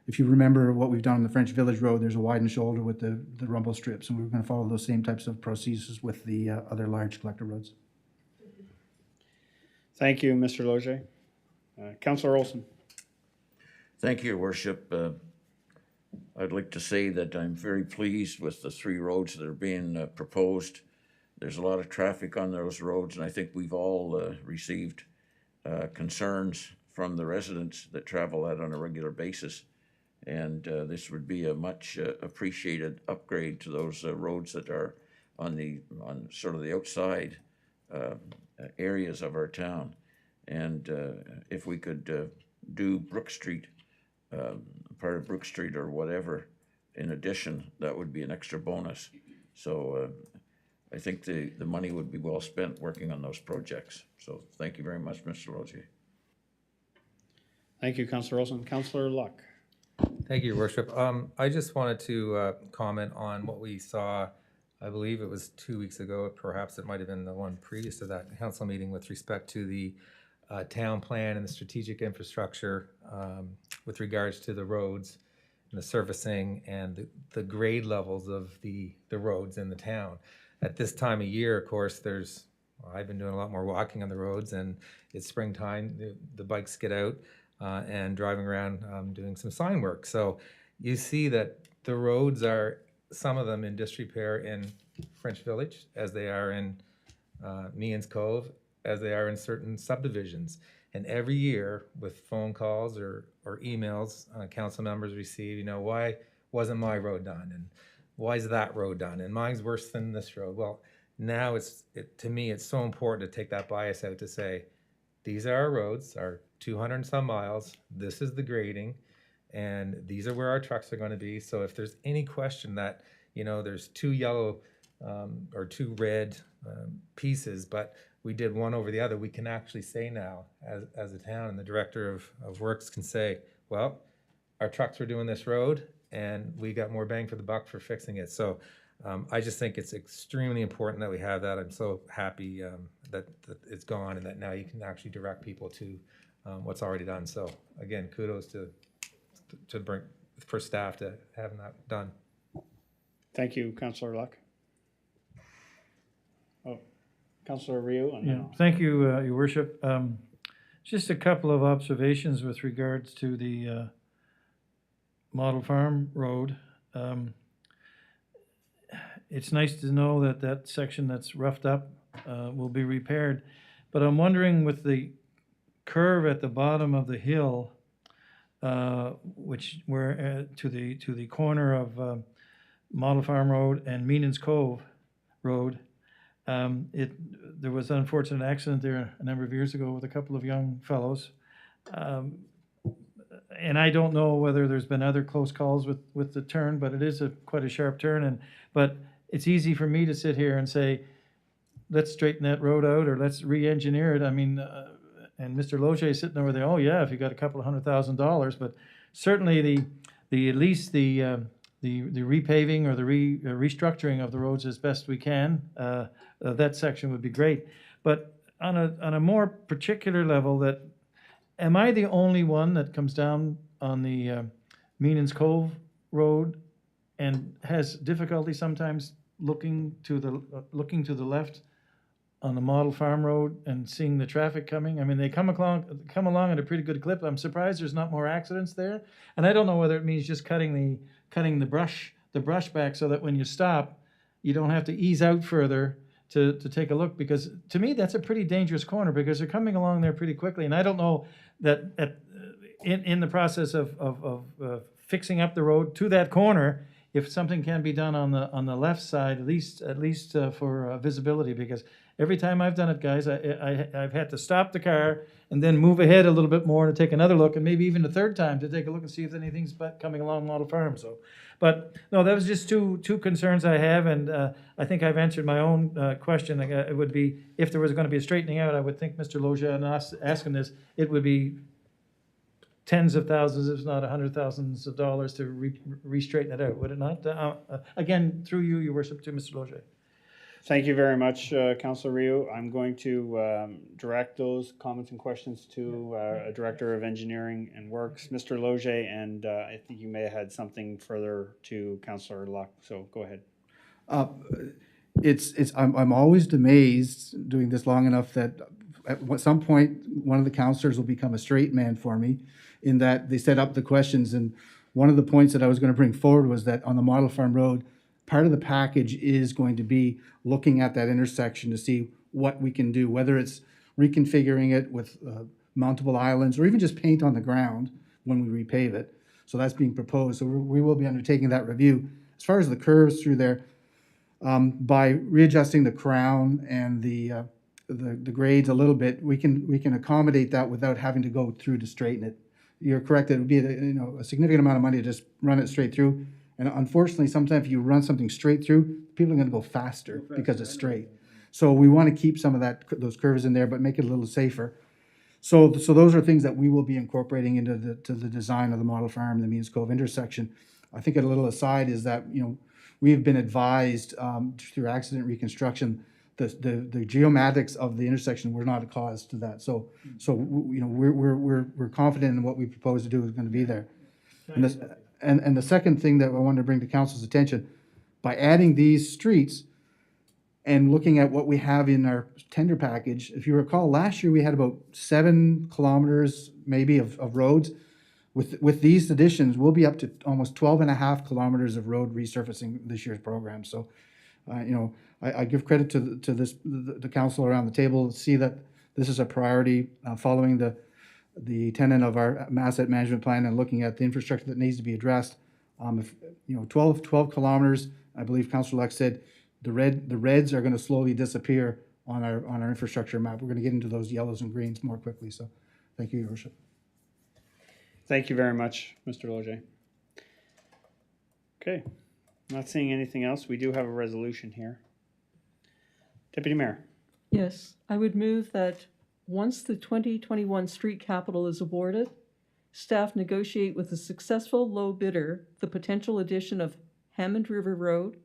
if you remember what we've done on the French Village Road, there's a widened shoulder with the rumble strips, and we're going to follow those same types of procedures with the other large collector roads. Thank you, Mr. Loge. Councillor Olson. Thank you, Your Worship. I'd like to say that I'm very pleased with the 3 roads that are being proposed. There's a lot of traffic on those roads, and I think we've all received concerns from the residents that travel that on a regular basis. And this would be a much appreciated upgrade to those roads that are on sort of the outside areas of our town. And if we could do Brook Street, part of Brook Street or whatever, in addition, that would be an extra bonus. So I think the money would be well spent working on those projects. So thank you very much, Mr. Loge. Thank you, Councillor Olson. Councillor Luck. Thank you, Your Worship. I just wanted to comment on what we saw, I believe it was 2 weeks ago, perhaps it might have been the one previous to that council meeting with respect to the town plan and the strategic infrastructure with regards to the roads and the surfacing and the grade levels of the roads in the town. At this time of year, of course, I've been doing a lot more walking on the roads, and it's springtime, the bikes get out and driving around doing some sign work. So you see that the roads are, some of them in disrepair in French Village, as they are in Meehan's Cove, as they are in certain subdivisions. And every year with phone calls or emails council members receive, why wasn't my road done? And why is that road done? And mine's worse than this road. Well, now to me, it's so important to take that bias out to say, these are our roads, our 200 and some miles, this is the grading, and these are where our trucks are going to be. So if there's any question that, there's 2 yellow or 2 red pieces, but we did one over the other, we can actually say now as a town, and the director of works can say, well, our trucks were doing this road and we got more bang for the buck for fixing it. So I just think it's extremely important that we have that. I'm so happy that it's gone and that now you can actually direct people to what's already done. So again, kudos for staff to having that done. Thank you, Councillor Luck. Councillor Ryu. Yeah, thank you, Your Worship. Just a couple of observations with regards to the Model Farm Road. It's nice to know that that section that's roughed up will be repaired. But I'm wondering with the curve at the bottom of the hill, which where to the corner of Model Farm Road and Meenan's Cove Road, there was an unfortunate accident there a number of years ago with a couple of young fellows. And I don't know whether there's been other close calls with the turn, but it is quite a sharp turn. But it's easy for me to sit here and say, let's straighten that road out or let's re-engineer it. I mean, and Mr. Loge is sitting over there, oh yeah, if you got a couple of $100,000, but certainly at least the repaving or the restructuring of the roads as best we can, that section would be great. But on a more particular level, am I the only one that comes down on the Meenan's Cove Road and has difficulty sometimes looking to the left on the Model Farm Road and seeing the traffic coming? I mean, they come along at a pretty good clip. I'm surprised there's not more accidents there. And I don't know whether it means just cutting the brush back so that when you stop, you don't have to ease out further to take a look, because to me that's a pretty dangerous corner because they're coming along there pretty quickly. And I don't know that in the process of fixing up the road to that corner, if something can be done on the left side, at least for visibility, because every time I've done it, guys, I've had to stop the car and then move ahead a little bit more to take another look, and maybe even a third time to take a look and see if anything's coming along Model Farm. So, but no, that was just two concerns I have, and I think I've answered my own question. It would be, if there was going to be a straightening out, I would think Mr. Loja and us asking this, it would be tens of thousands, if not $100,000s of dollars to re-straighten it out, would it not? Again, through you, Your Worship, to Mr. Loja. Thank you very much, Councillor Ryu. I'm going to direct those comments and questions to Director of Engineering and Works, Mr. Loge, and I think you may have had something further to Councillor Luck, so go ahead. I'm always amazed doing this long enough that at some point one of the councillors will become a straight man for me, in that they set up the questions. And one of the points that I was going to bring forward was that on the Model Farm Road, part of the package is going to be looking at that intersection to see what we can do, whether it's reconfiguring it with mountable islands or even just paint on the ground when we repave it. So that's being proposed. So we will be undertaking that review. As far as the curves through there, by readjusting the crown and the grades a little bit, we can accommodate that without having to go through to straighten it. You're correct. It would be a significant amount of money to just run it straight through. And unfortunately, sometimes if you run something straight through, people are going to go faster because it's straight. So we want to keep some of those curves in there, but make it a little safer. So those are things that we will be incorporating into the design of the Model Farm, the Meenan's Cove intersection. I think a little aside is that we have been advised through accident reconstruction the geomatics of the intersection were not a cause to that. So we're confident in what we propose to do is going to be there. And the second thing that I wanted to bring to council's attention, by adding these streets and looking at what we have in our tender package, if you recall, last year we had about 7 kilometers maybe of roads. With these additions, we'll be up to almost 12.5 kilometers of road resurfacing this year's program. So, I give credit to the council around the table to see that this is a priority, following the tenet of our asset management plan and looking at the infrastructure that needs to be addressed. 12 kilometers, I believe Councillor Lex said, the reds are going to slowly disappear on our infrastructure map. We're going to get into those yellows and greens more quickly. So, thank you, Your Worship. Thank you very much, Mr. Loge. Okay, not seeing anything else. We do have a resolution here. Deputy Mayor. Yes, I would move that once the 2021 street capital is awarded, staff negotiate with a successful low bidder the potential addition of Hammond River Road,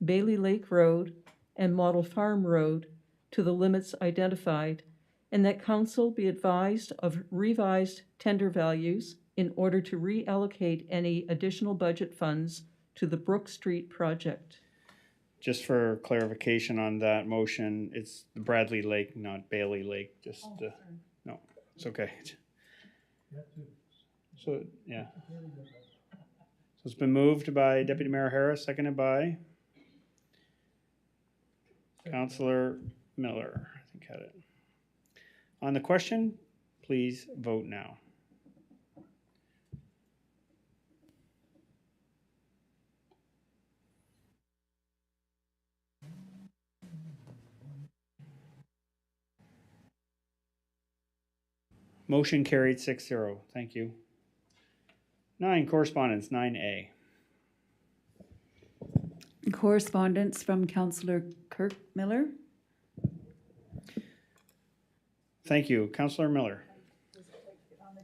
Bailey Lake Road, and Model Farm Road to the limits identified, and that council be advised of revised tender values in order to reallocate any additional budget funds to the Brook Street project. Just for clarification on that motion, it's the Bradley Lake, not Bailey Lake. No, it's okay. So yeah. It's been moved by Deputy Mayor Harris, seconded by Councillor Miller. I think had it. On the question, please vote now. Motion carried 6-0. Thank you. 9, correspondence, 9A. Correspondence from Councillor Kirk Miller. Thank you. Councillor Miller.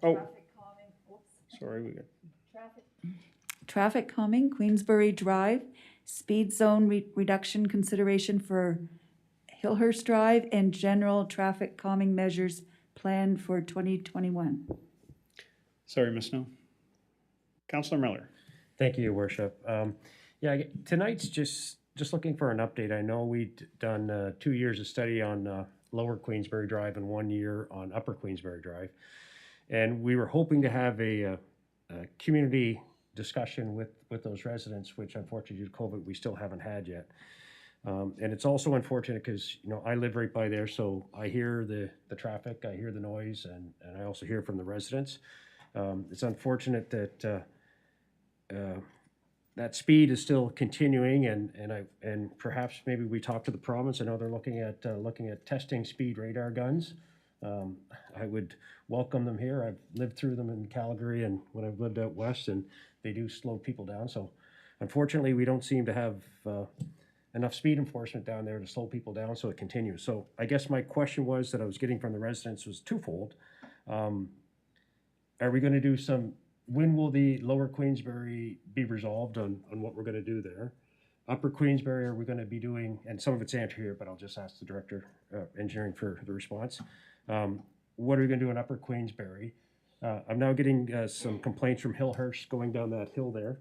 Oh, sorry, we got. Traffic calming, Queensbury Drive, speed zone reduction consideration for Hillhurst Drive, and general traffic calming measures planned for 2021. Sorry, Ms. Snow. Councillor Miller. Thank you, Your Worship. Tonight's just looking for an update. I know we'd done 2 years of study on Lower Queensbury Drive and 1 year on Upper Queensbury Drive. And we were hoping to have a community discussion with those residents, which unfortunately due to COVID, we still haven't had yet. And it's also unfortunate because, I live right by there, so I hear the traffic, I hear the noise, and I also hear from the residents. It's unfortunate that that speed is still continuing, and perhaps maybe we talk to the province. I know they're looking at testing speed radar guns. I would welcome them here. I've lived through them in Calgary and when I've lived out west, and they do slow people down. So unfortunately, we don't seem to have enough speed enforcement down there to slow people down, so it continues. So I guess my question was that I was getting from the residents was twofold. Are we going to do when will the Lower Queensbury be resolved on what we're going to do there? Upper Queensbury, are we going to be doing, and some of it's answered here, but I'll just ask the Director of Engineering for the response. What are we going to do in Upper Queensbury? I'm now getting some complaints from Hillhurst going down that hill there,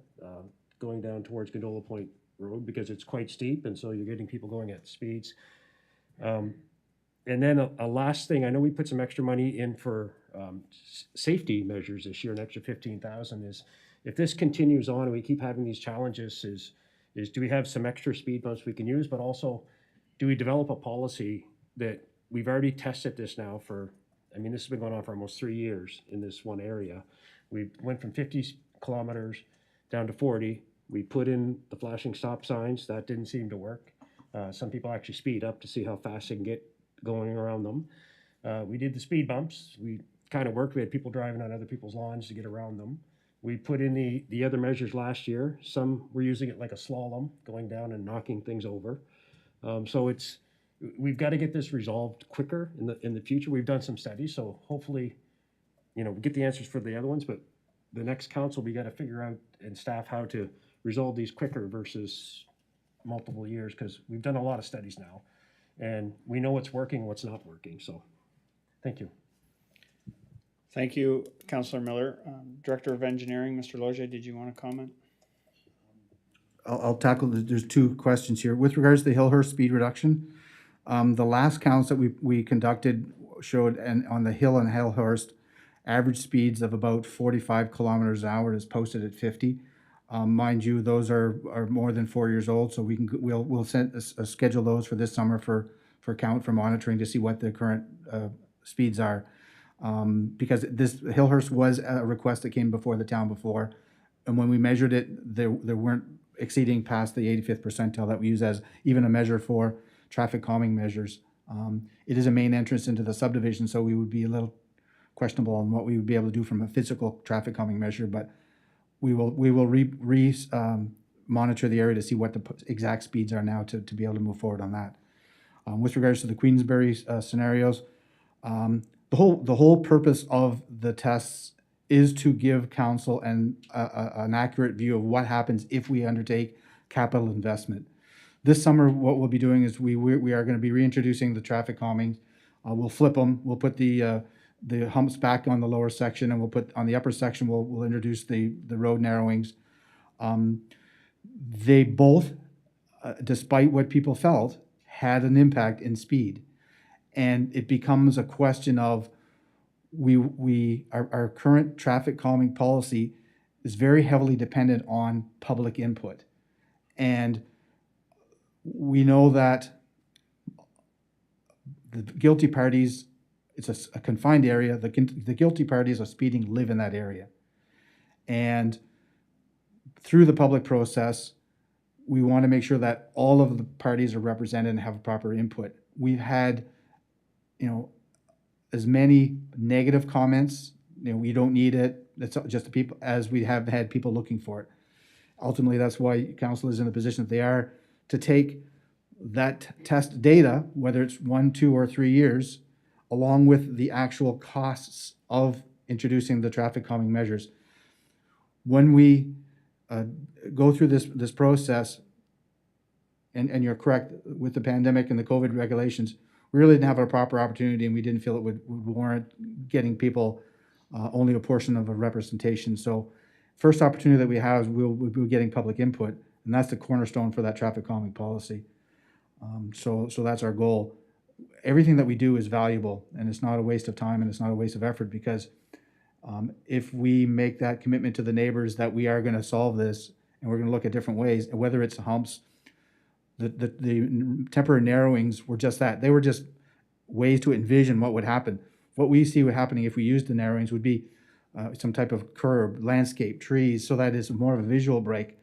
going down towards Gondola Point Road, because it's quite steep, and so you're getting people going at speeds. And then a last thing, I know we put some extra money in for safety measures this year, an extra 15,000. Is if this continues on and we keep having these challenges, is do we have some extra speed bumps we can use, but also do we develop a policy that we've already tested this now for, this has been going on for almost 3 years in this one area. We went from 50 kilometers down to 40. We put in the flashing stop signs. That didn't seem to work. Some people actually speed up to see how fast they can get going around them. We did the speed bumps. We kind of worked. We had people driving on other people's lawns to get around them. We put in the other measures last year. Some were using it like a slalom, going down and knocking things over. So we've got to get this resolved quicker in the future. We've done some studies, so hopefully, we get the answers for the other ones. But the next council, we got to figure out and staff how to resolve these quicker versus multiple years, because we've done a lot of studies now, and we know what's working, what's not working. So, thank you. Thank you, Councillor Miller. Director of Engineering, Mr. Loge, did you want to comment? I'll tackle, there's two questions here. With regards to the Hillhurst speed reduction, the last counts that we conducted showed, and on the hill and Hillhurst, average speeds of about 45 kilometers an hour is posted at 50. Mind you, those are more than 4 years old, so we'll schedule those for this summer for count, for monitoring to see what the current speeds are. Because this Hillhurst was a request that came before the town before, and when we measured it, there weren't exceeding past the 85th percentile that we use as even a measure for traffic calming measures. It is a main entrance into the subdivision, so we would be a little questionable on what we would be able to do from a physical traffic calming measure, but we will monitor the area to see what the exact speeds are now to be able to move forward on that. With regards to the Queensbury scenarios, the whole purpose of the tests is to give council an accurate view of what happens if we undertake capital investment. This summer, what we'll be doing is we are going to be reintroducing the traffic calming. We'll flip them. We'll put the humps back on the lower section, and we'll put on the upper section. We'll introduce the road narrowings. They both, despite what people felt, had an impact in speed, and it becomes a question of our current traffic calming policy is very heavily dependent on public input. And we know that the guilty parties, it's a confined area, the guilty parties of speeding live in that area. And through the public process, we want to make sure that all of the parties are represented and have proper input. We've had, as many negative comments, we don't need it, that's just the people, as we have had people looking for it. Ultimately, that's why council is in the position that they are, to take that test data, whether it's 1, 2, or 3 years, along with the actual costs of introducing the traffic calming measures. When we go through this process, and you're correct, with the pandemic and the COVID regulations, we really didn't have a proper opportunity, and we didn't feel it would warrant getting people only a portion of a representation. So first opportunity that we have is we'll be getting public input, and that's the cornerstone for that traffic calming policy. So that's our goal. Everything that we do is valuable, and it's not a waste of time, and it's not a waste of effort, because if we make that commitment to the neighbors that we are going to solve this, and we're going to look at different ways, and whether it's humps, the temporary narrowings were just that. They were just ways to envision what would happen. What we see happening if we used the narrowings would be some type of curb, landscape, trees, so that it's more of a visual break.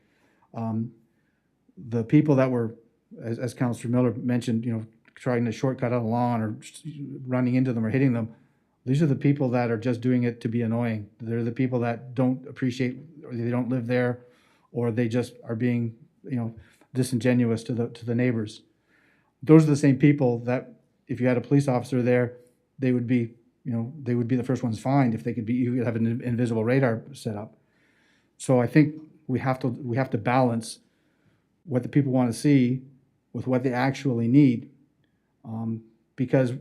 The people that were, as Councillor Miller mentioned, trying to shortcut on a lawn or running into them or hitting them, these are the people that are just doing it to be annoying. They're the people that don't appreciate, or they don't live there, or they just are being, disingenuous to the neighbors. Those are the same people that, if you had a police officer there, they would be the first ones fined if you could have an invisible radar set up. So I think we have to balance what the people want to see with what they actually need, because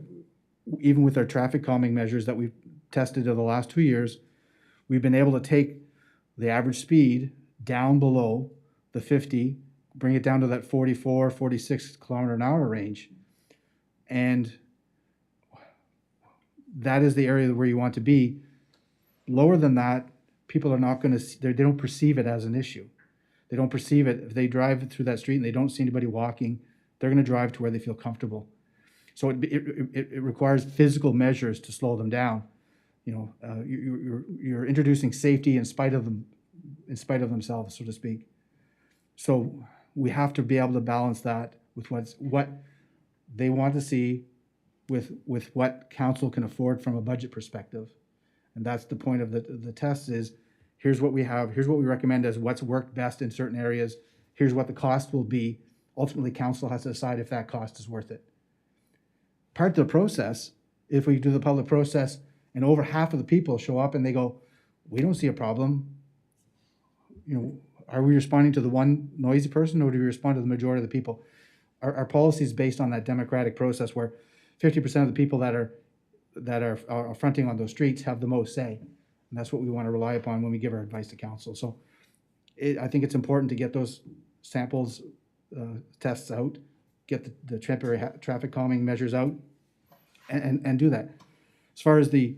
even with our traffic calming measures that we've tested over the last 2 years, we've been able to take the average speed down below the 50, bring it down to that 44, 46 kilometer an hour range. And that is the area where you want to be. Lower than that, people are not going to, they don't perceive it as an issue. They don't perceive it. If they drive through that street and they don't see anybody walking, they're going to drive to where they feel comfortable. So it requires physical measures to slow them down. You're introducing safety in spite of themselves, so to speak. So we have to be able to balance that with what they want to see with what council can afford from a budget perspective. And that's the point of the test is, here's what we have, here's what we recommend as what's worked best in certain areas, here's what the cost will be. Ultimately, council has to decide if that cost is worth it. Part of the process, if we do the public process and over half of the people show up and they go, we don't see a problem, are we responding to the one noisy person, or do we respond to the majority of the people? Our policy is based on that democratic process where 50% of the people that are fronting on those streets have the most say. And that's what we want to rely upon when we give our advice to council. So I think it's important to get those samples, tests out, get the temporary traffic calming measures out, and do that. As far as the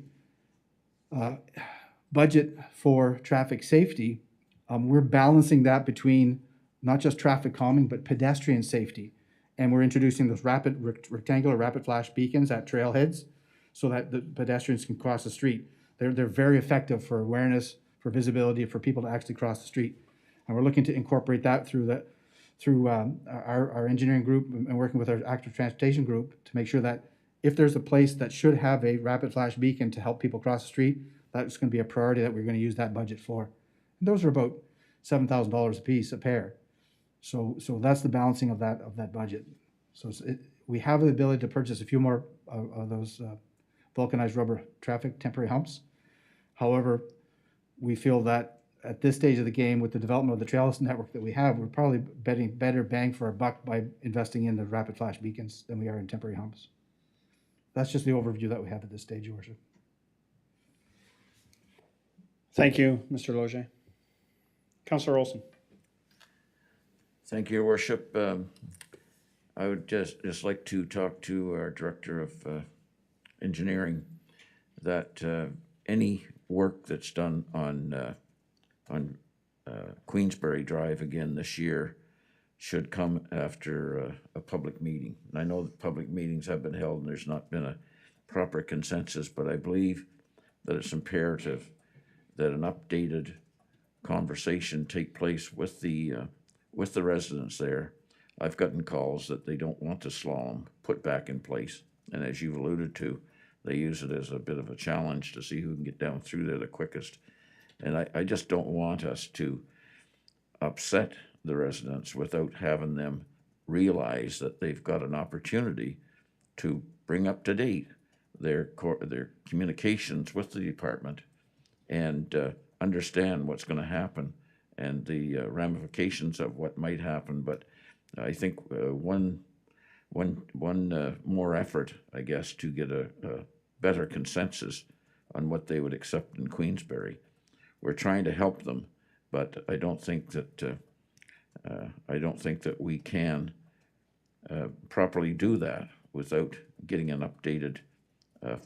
budget for traffic safety, we're balancing that between not just traffic calming, but pedestrian safety. And we're introducing those rectangular rapid flash beacons at trailheads so that the pedestrians can cross the street. They're very effective for awareness, for visibility, for people to actually cross the street. And we're looking to incorporate that through our engineering group and working with our active transportation group to make sure that if there's a place that should have a rapid flash beacon to help people cross the street, that's going to be a priority that we're going to use that budget for. And those are about $7,000 a piece, a pair. So that's the balancing of that budget. So we have the ability to purchase a few more of those vulcanized rubber traffic temporary humps. However, we feel that at this stage of the game, with the development of the trails network that we have, we're probably betting better bang for our buck by investing in the rapid flash beacons than we are in temporary humps. That's just the overview that we have at this stage, Your Worship. Thank you, Mr. Loge. Councillor Olson. Thank you, Your Worship. I would just like to talk to our Director of Engineering that any work that's done on on Queensbury Drive again this year should come after a public meeting. And I know that public meetings have been held and there's not been a proper consensus, but I believe that it's imperative that an updated conversation take place with the residents there. I've gotten calls that they don't want the slalom put back in place, and as you've alluded to, they use it as a bit of a challenge to see who can get down through there the quickest. And I just don't want us to upset the residents without having them realize that they've got an opportunity to bring up to date their communications with the department and understand what's going to happen and the ramifications of what might happen. But I think one more effort, I guess, to get a better consensus on what they would accept in Queensbury. We're trying to help them, but I don't think that we can properly do that without getting an updated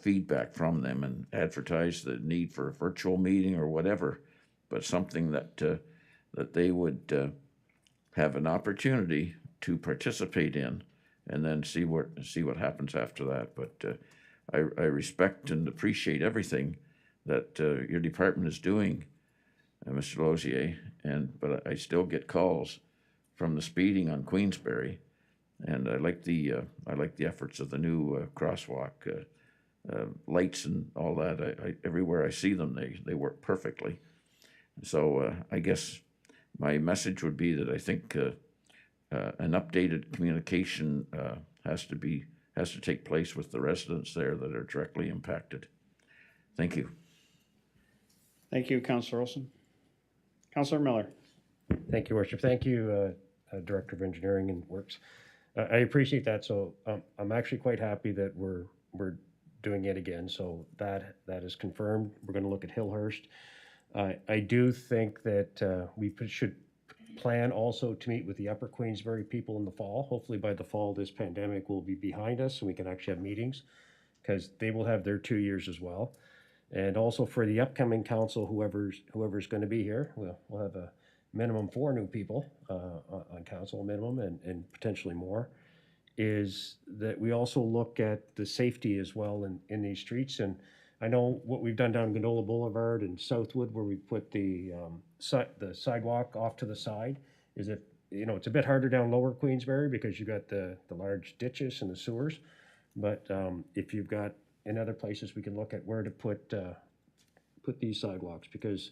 feedback from them and advertise the need for a virtual meeting or whatever, but something that they would have an opportunity to participate in, and then see what happens after that. But I respect and appreciate everything that your department is doing, Mr. Lozier, but I still get calls from the speeding on Queensbury, and I like the efforts of the new crosswalk lights and all that. I everywhere I see them, they work perfectly. So I guess my message would be that I think an updated communication has to take place with the residents there that are directly impacted. Thank you. Thank you, Councillor Olson. Councillor Miller. Thank you, Worship. Thank you, Director of Engineering and Works. I appreciate that. So I'm actually quite happy that we're doing it again. So that is confirmed. We're going to look at Hillhurst. I do think that we should plan also to meet with the Upper Queensbury people in the fall. Hopefully by the fall, this pandemic will be behind us and we can actually have meetings, because they will have their 2 years as well. And also for the upcoming council, whoever's going to be here, we'll have a minimum 4 new people on council, minimum, and potentially more, is that we also look at the safety as well in these streets. And I know what we've done down Gondola Boulevard and Southwood, where we put the sidewalk off to the side, is that, it's a bit harder down Lower Queensbury because you've got the large ditches and the sewers. But if you've got in other places, we can look at where to put these sidewalks, because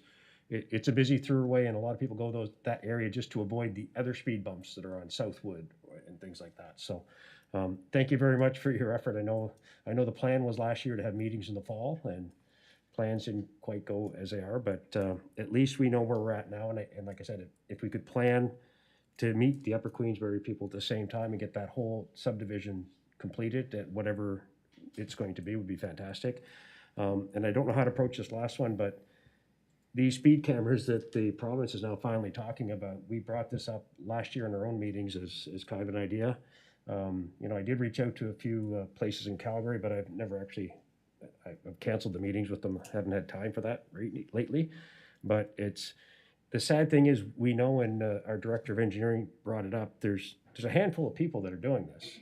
it's a busy throughway and a lot of people go that area just to avoid the other speed bumps that are on Southwood and things like that. So thank you very much for your effort. I know the plan was last year to have meetings in the fall, and plans didn't quite go as they are, but at least we know where we're at now. And like I said, if we could plan to meet the Upper Queensbury people at the same time and get that whole subdivision completed at whatever it's going to be, would be fantastic. And I don't know how to approach this last one, but these speed cameras that the province is now finally talking about, we brought this up last year in our own meetings as kind of an idea. I did reach out to a few places in Calgary, but I've never actually, I've canceled the meetings with them. Haven't had time for that lately. But the sad thing is, we know, and our Director of Engineering brought it up, there's a handful of people that are doing this.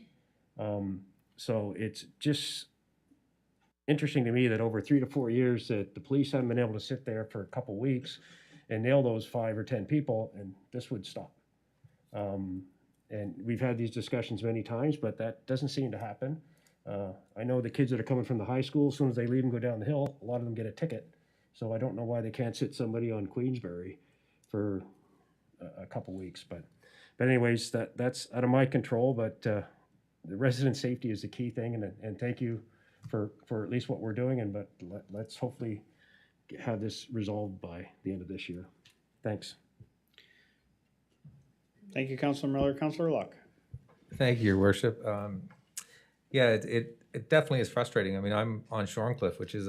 So it's just interesting to me that over 3 to 4 years that the police haven't been able to sit there for a couple weeks and nail those 5 or 10 people, and this would stop. And we've had these discussions many times, but that doesn't seem to happen. I know the kids that are coming from the high school, as soon as they leave and go down the hill, a lot of them get a ticket. So I don't know why they can't sit somebody on Queensbury for a couple weeks. But anyways, that's out of my control. But the resident safety is the key thing, and thank you for at least what we're doing. But let's hopefully have this resolved by the end of this year. Thanks. Thank you, Councillor Miller. Councillor Luck. Thank you, Your Worship. Yeah, it definitely is frustrating. I mean, I'm on Shorncliffe, which is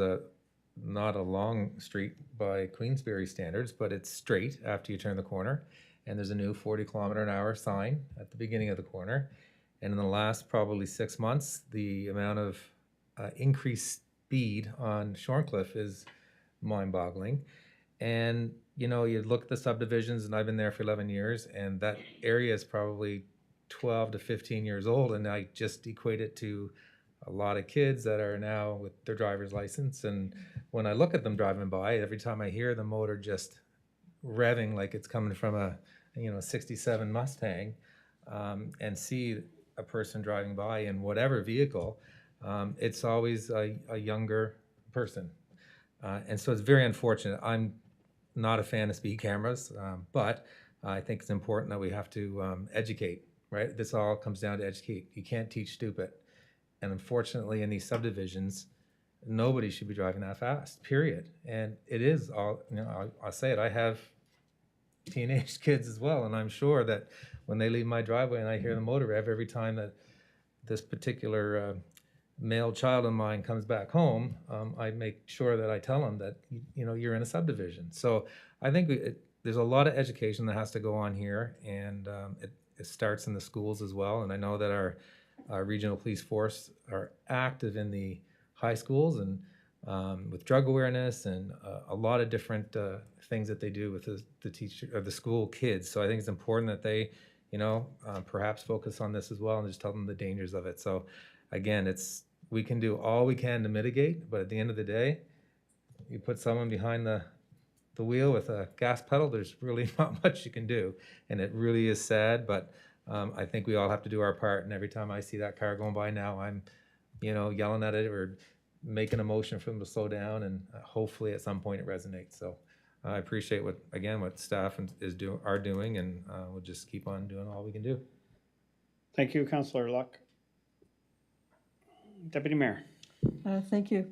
not a long street by Queensbury standards, but it's straight after you turn the corner. And there's a new 40-kilometer-an-hour sign at the beginning of the corner. And in the last probably 6 months, the amount of increased speed on Shorncliffe is mind-boggling. And, you know, you look at the subdivisions, and I've been there for 11 years, and that area is probably 12 to 15 years old. And I just equate it to a lot of kids that are now with their driver's license. And when I look at them driving by, every time I hear the motor just revving like it's coming from a, 67 Mustang, and see a person driving by in whatever vehicle, it's always a younger person. And so it's very unfortunate. I'm not a fan of speed cameras, but I think it's important that we have to educate, right? This all comes down to educate. You can't teach stupid. And unfortunately, in these subdivisions, nobody should be driving that fast, period. And it is all, I'll say it, I have teenage kids as well, and I'm sure that when they leave my driveway and I hear the motor rev every time that this particular male child of mine comes back home, I make sure that I tell them that, you're in a subdivision. So I think there's a lot of education that has to go on here, and it starts in the schools as well. And I know that our regional police force are active in the high schools and with drug awareness and a lot of different things that they do with the teacher or the school kids. So I think it's important that they, perhaps focus on this as well and just tell them the dangers of it. So again, we can do all we can to mitigate, but at the end of the day, you put someone behind the wheel with a gas pedal, there's really not much you can do. And it really is sad, but I think we all have to do our part. And every time I see that car going by now, I'm, yelling at it or making a motion for them to slow down, and hopefully at some point it resonates. So I appreciate what staff are doing, and we'll just keep on doing all we can do. Thank you, Councillor Luck. Deputy Mayor. Thank you.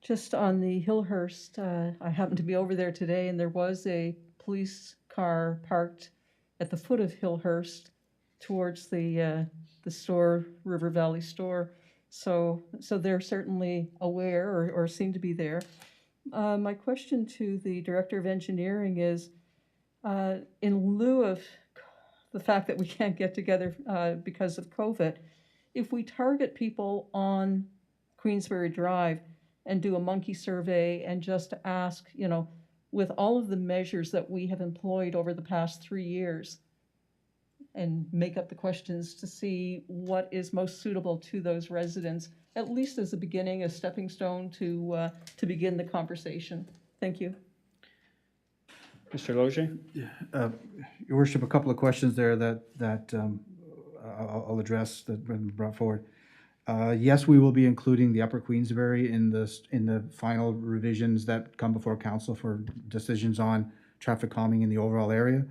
Just on the Hillhurst, I happened to be over there today, and there was a police car parked at the foot of Hillhurst towards the store, River Valley store. So they're certainly aware or seem to be there. My question to the Director of Engineering is, in lieu of the fact that we can't get together because of COVID, if we target people on Queensbury Drive and do a monkey survey and just ask, with all of the measures that we have employed over the past 3 years, and make up the questions to see what is most suitable to those residents, at least as a beginning, a stepping stone to begin the conversation. Thank you. Mr. Loge? Your Worship, a couple of questions there that I'll address that have been brought forward. Yes, we will be including the Upper Queensbury in the final revisions that come before council for decisions on traffic calming in the overall area.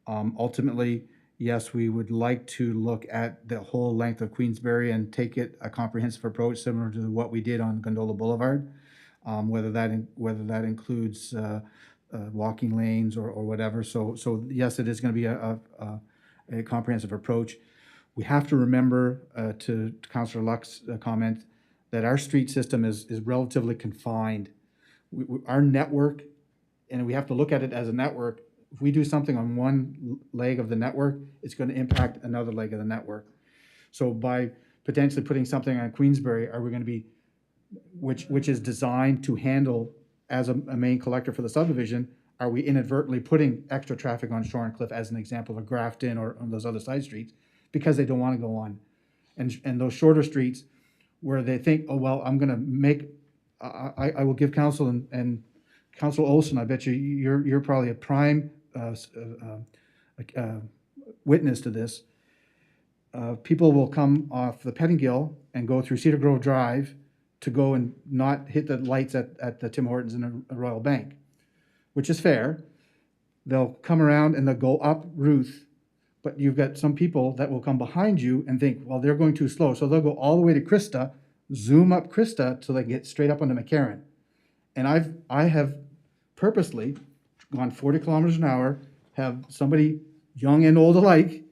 Ultimately, yes, we would like to look at the whole length of Queensbury and take it a comprehensive approach similar to what we did on Gondola Boulevard, whether that includes walking lanes or whatever. So yes, it is going to be a comprehensive approach. We have to remember, to Councillor Luck's comment, that our street system is relatively confined. Our network, and we have to look at it as a network. If we do something on one leg of the network, it's going to impact another leg of the network. So by potentially putting something on Queensbury, are we going to be, which is designed to handle as a main collector for the subdivision, are we inadvertently putting extra traffic on Shore and Cliff as an example of Grafton or on those other side streets because they don't want to go on? And those shorter streets where they think, oh, well, I'm going to make, I will give council and Council Olson, I bet you're probably a prime witness to this. People will come off the Pettingill and go through Cedar Grove Drive to go and not hit the lights at the Tim Hortons and the Royal Bank, which is fair. They'll come around and they'll go up Ruth, but you've got some people that will come behind you and think, well, they're going too slow. So they'll go all the way to Krista, zoom up Krista till they get straight up onto McCarran. And I have purposely gone 40 kilometers an hour, have somebody young and old alike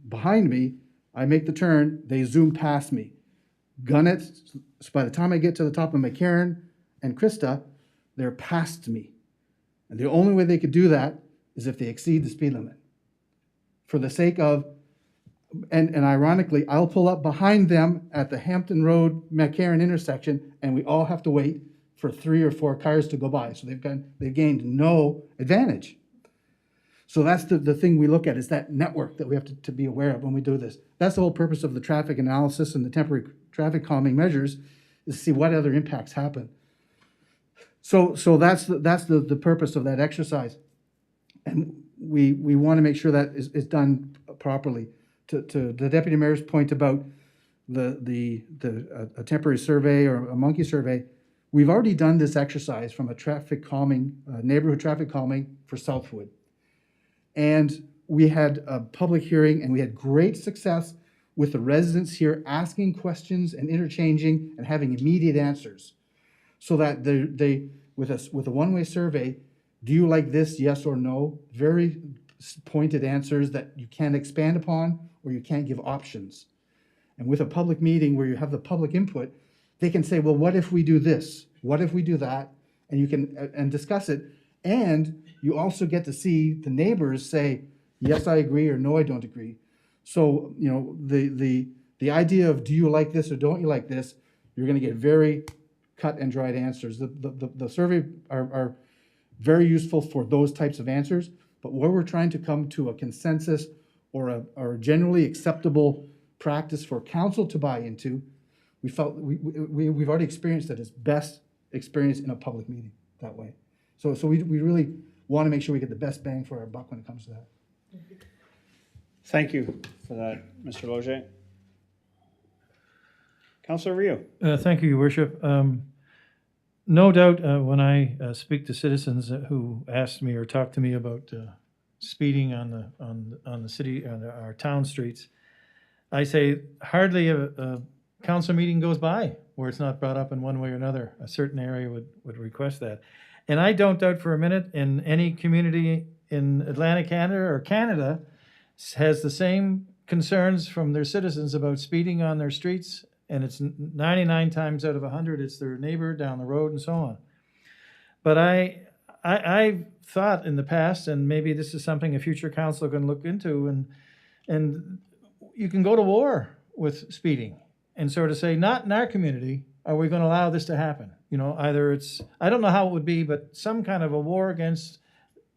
behind me. I make the turn, they zoom past me, gun it. So by the time I get to the top of McCarran and Krista, they're past me. And the only way they could do that is if they exceed the speed limit. For the sake of, and ironically, I'll pull up behind them at the Hampton Road McCarran intersection, and we all have to wait for 3 or 4 cars to go by. So they've gained no advantage. So that's the thing we look at, is that network that we have to be aware of when we do this. That's the whole purpose of the traffic analysis and the temporary traffic calming measures, is to see what other impacts happen. So that's the purpose of that exercise. And we want to make sure that is done properly. To the deputy mayor's point about a temporary survey or a monkey survey, we've already done this exercise from a traffic calming, neighborhood traffic calming for Southwood. And we had a public hearing, and we had great success with the residents here asking questions and interchanging and having immediate answers. So that they with a one-way survey, do you like this, yes or no? Very pointed answers that you can't expand upon or you can't give options. And with a public meeting where you have the public input, they can say, well, what if we do this? What if we do that? And you can and discuss it. And you also get to see the neighbors say, yes, I agree, or no, I don't agree. So, you know, the idea of do you like this or don't you like this, you're going to get very cut and dried answers. The survey are very useful for those types of answers, but where we're trying to come to a consensus or a generally acceptable practice for council to buy into, we felt we've already experienced it as best experience in a public meeting that way. So we really want to make sure we get the best bang for our buck when it comes to that. Thank you for that, Mr. Loge. Councillor Rio. Thank you, Your Worship. No doubt, when I speak to citizens who ask me or talk to me about speeding on the city, on our town streets, I say hardly a council meeting goes by where it's not brought up in one way or another. A certain area would request that. And I don't doubt for a minute in any community in Atlantic Canada or Canada has the same concerns from their citizens about speeding on their streets, and it's 99 times out of 100, it's their neighbor down the road and so on. But I've thought in the past, and maybe this is something a future council can look into, and you can go to war with speeding and sort of say, not in our community are we going to allow this to happen. You know, either it's, I don't know how it would be, but some kind of a war against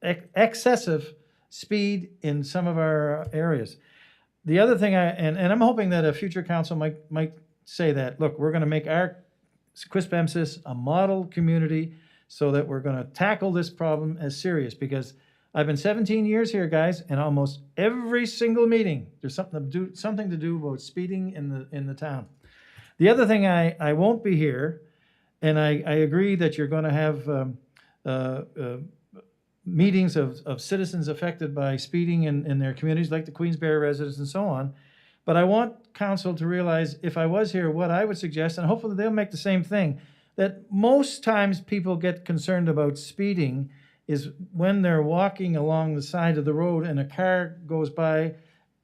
excessive speed in some of our areas. The other thing, and I'm hoping that a future council might say that, look, we're going to make our Quispamsis a model community so that we're going to tackle this problem as serious, because I've been 17 years here, guys, and almost every single meeting there's something to do about speeding in the town. The other thing, I won't be here, and I agree that you're going to have meetings of citizens affected by speeding in their communities, like the Queensberry residents and so on. But I want council to realize, if I was here, what I would suggest, and hopefully they'll make the same thing, that most times people get concerned about speeding is when they're walking along the side of the road and a car goes by,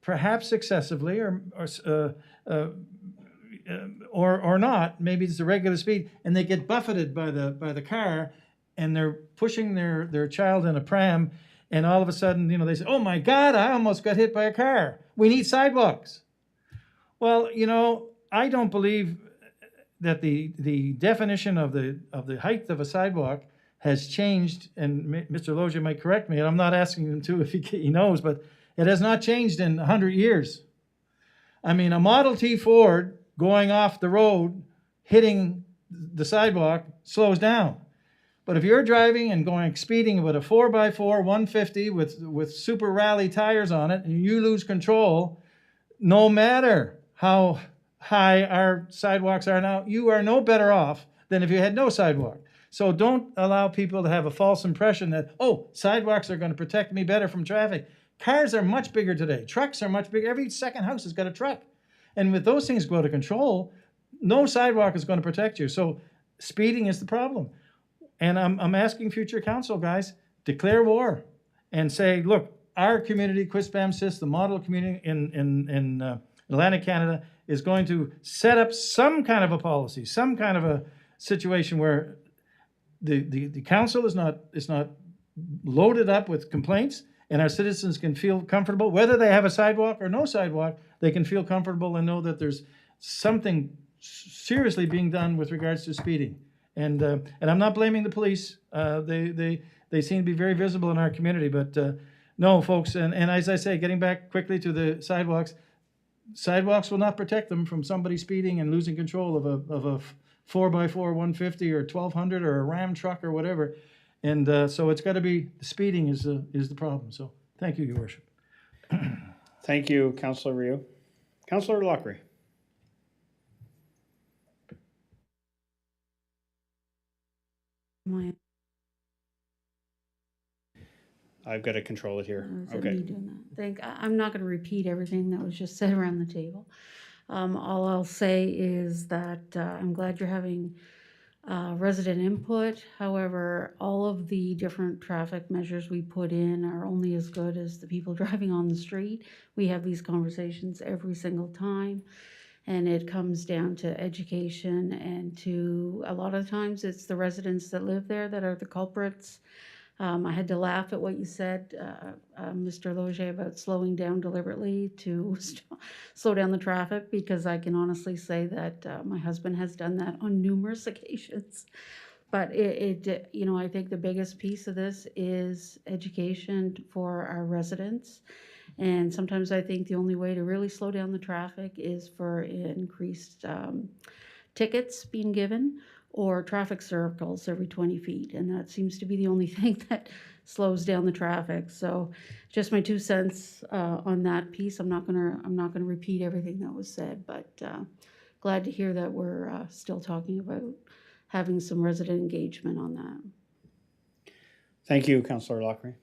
perhaps excessively or not. Maybe it's the regular speed, and they get buffeted by the car, and they're pushing their child in a pram, and all of a sudden, you know, they say, "Oh my God, I almost got hit by a car. We need sidewalks." Well, you know, I don't believe that the definition of the height of a sidewalk has changed, and Mr. Loja might correct me, and I'm not asking him to if he knows, but it has not changed in 100 years. I mean, a Model T Ford going off the road, hitting the sidewalk, slows down. But if you're driving and going speeding with a 4x4 150 with super rally tires on it, and you lose control, no matter how high our sidewalks are now, you are no better off than if you had no sidewalk. So don't allow people to have a false impression that, oh, sidewalks are going to protect me better from traffic. Cars are much bigger today. Trucks are much bigger. Every second house has got a truck. And with those things go out of control, no sidewalk is going to protect you. So speeding is the problem. And I'm asking future council, guys, declare war and say, look, our community, Quispamsis, the model community in Atlantic Canada, is going to set up some kind of a policy, some kind of a situation where the council is not loaded up with complaints, and our citizens can feel comfortable, whether they have a sidewalk or no sidewalk, they can feel comfortable and know that there's something seriously being done with regards to speeding. And I'm not blaming the police. They seem to be very visible in our community, but no, folks, and as I say, getting back quickly to the sidewalks will not protect them from somebody speeding and losing control of a 4x4 150 or 1200 or a Ram truck or whatever. And so it's got to be, speeding is the problem. So thank you, Your Worship. Thank you, Councillor Rio. Councillor Lockery. I've got to control it here. Is it Okay. me doing that? I'm not going to repeat everything that was just said around the table. All I'll say is that I'm glad you're having resident input. However, all of the different traffic measures we put in are only as good as the people driving on the street. We have these conversations every single time, and it comes down to education, and to a lot of times it's the residents that live there that are the culprits. I had to laugh at what you said, Mr. Loge, about slowing down deliberately to slow down the traffic, because I can honestly say that my husband has done that on numerous occasions. But I think the biggest piece of this is education for our residents. And sometimes I think the only way to really slow down the traffic is for increased tickets being given, or traffic circles every 20 feet. And that seems to be the only thing that slows down the traffic. So just my 2 cents on that piece. I'm not gonna repeat everything that was said, but glad to hear that we're still talking about having some resident engagement on that. Thank you, Councillor Lockery.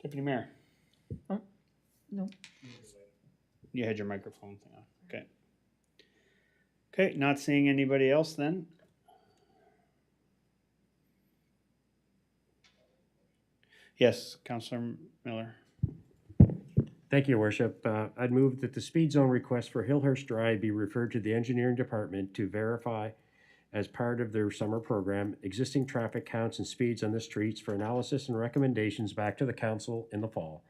Deputy Mayor. No. You had your microphone thing on. Okay. Okay, not seeing anybody else then. Yes, Councillor Miller. Thank you, Your Worship. I'd move that the speed zone request for Hillhurst Drive be referred to the engineering department to verify, as part of their summer program, existing traffic counts and speeds on the streets for analysis and recommendations back to the council in the fall.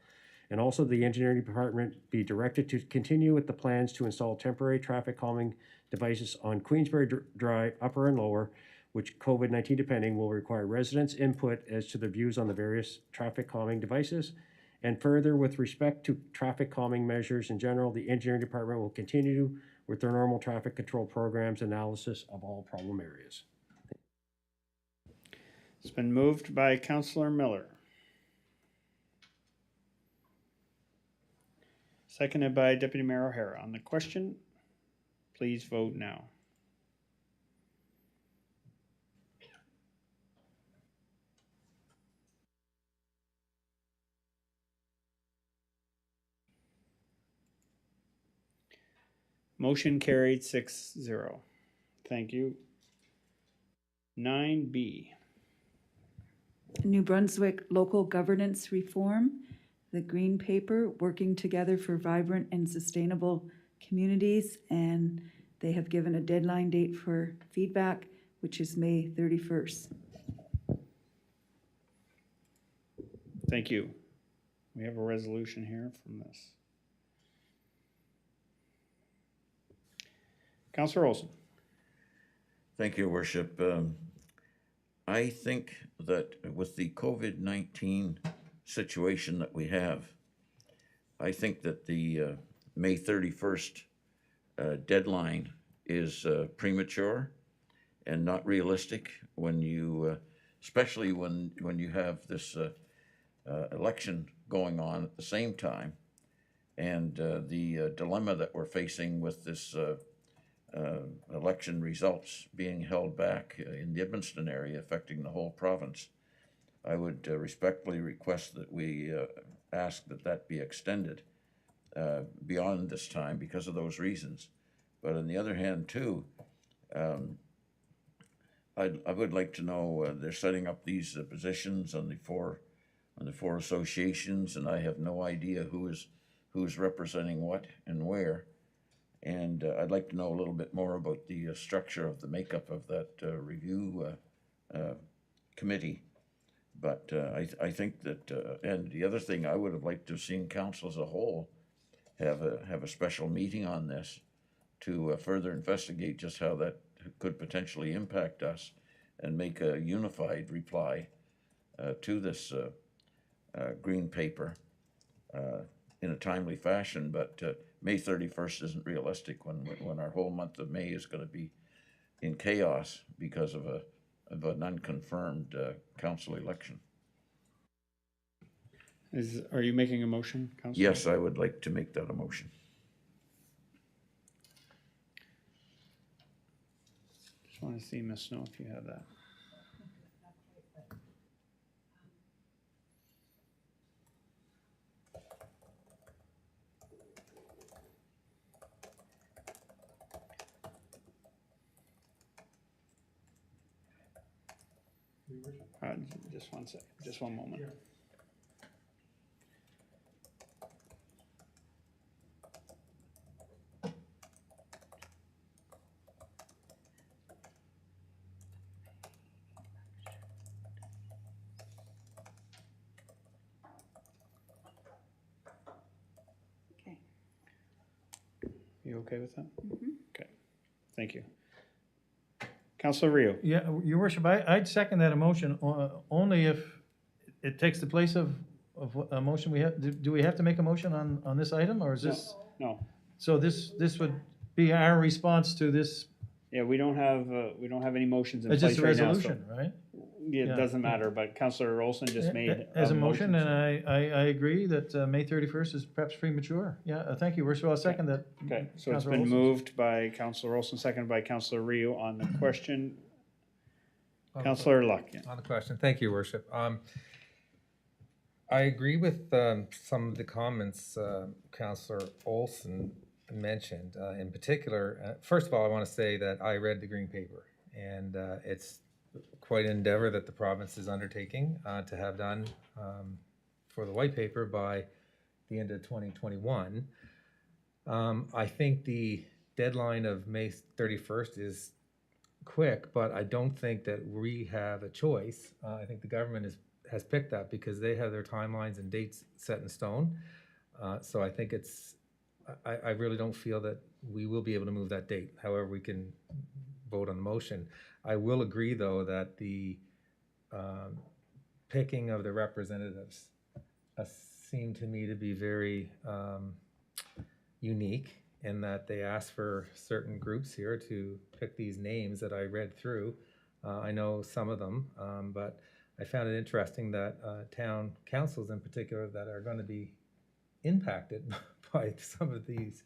And also the engineering department be directed to continue with the plans to install temporary traffic calming devices on Queensbury Drive, upper and lower, which COVID-19 depending will require residents' input as to their views on the various traffic calming devices. And further, with respect to traffic calming measures in general, the engineering department will continue with their normal traffic control programs analysis of all problem areas. It's been moved by Councillor Miller. Seconded by Deputy Mayor O'Hara. On the question, please vote now. Motion carried 6-0. Thank you. 9B. New Brunswick local governance reform, the green paper, working together for vibrant and sustainable communities. And they have given a deadline date for feedback, which is May 31st. Thank you. We have a resolution here from this. Councillor Olson. Thank you, Worship. I think that with the COVID-19 situation that we have, I think that the May 31st deadline is premature and not realistic when you, especially when you have this election going on at the same time, and the dilemma that we're facing with this election results being held back in the Edmundston area, affecting the whole province. I would respectfully request that we ask that that be extended beyond this time because of those reasons. But on the other hand, too, I would like to know, they're setting up these positions on the four associations, and I have no idea who's representing what and where. And I'd like to know a little bit more about the structure of the makeup of that review committee. But I think that, and the other thing I would have liked to have seen council as a whole have a special meeting on this to further investigate just how that could potentially impact us and make a unified reply to this green paper in a timely fashion, but May 31st isn't realistic when our whole month of May is going to be in chaos because of an unconfirmed council election. Are you making a motion, Councillor? Yes, I would like to make that a motion. Just want to see, Ms. Snow, if you have that. Just one second, just one moment. Okay. You okay with that? Okay, thank you. Councillor Rio. Yeah, Your Worship, I'd second that motion only if it takes the place of a motion we have. Do we have to make a motion on this item, or is this? No, So this would be our response to this, yeah, we don't have any motions in it's place just a right now. resolution, right? It Yeah. doesn't matter, but Councillor Olson just made. As a motion, and I agree that May 31st is perhaps premature. Yeah, thank you, Worship, I'll second that. Okay, so it's Councillor been Olson. moved by Councillor Olson, seconded by Councillor Rio on the question. Councillor Luck, yeah. On the question, thank you, Worship. I agree with some of the comments Councillor Olson mentioned. In particular, first of all, I want to say that I read the green paper, and it's quite an endeavor that the province is undertaking to have done for the white paper by the end of 2021. I think the deadline of May 31st is quick, but I don't think that we have a choice. I think the government has picked that because they have their timelines and dates set in stone. So I think I really don't feel that we will be able to move that date. However, we can vote on the motion. I will agree, though, that the picking of the representatives seemed to me to be very unique in that they asked for certain groups here to pick these names that I read through. I know some of them, but I found it interesting that town councils in particular that are going to be impacted by some of these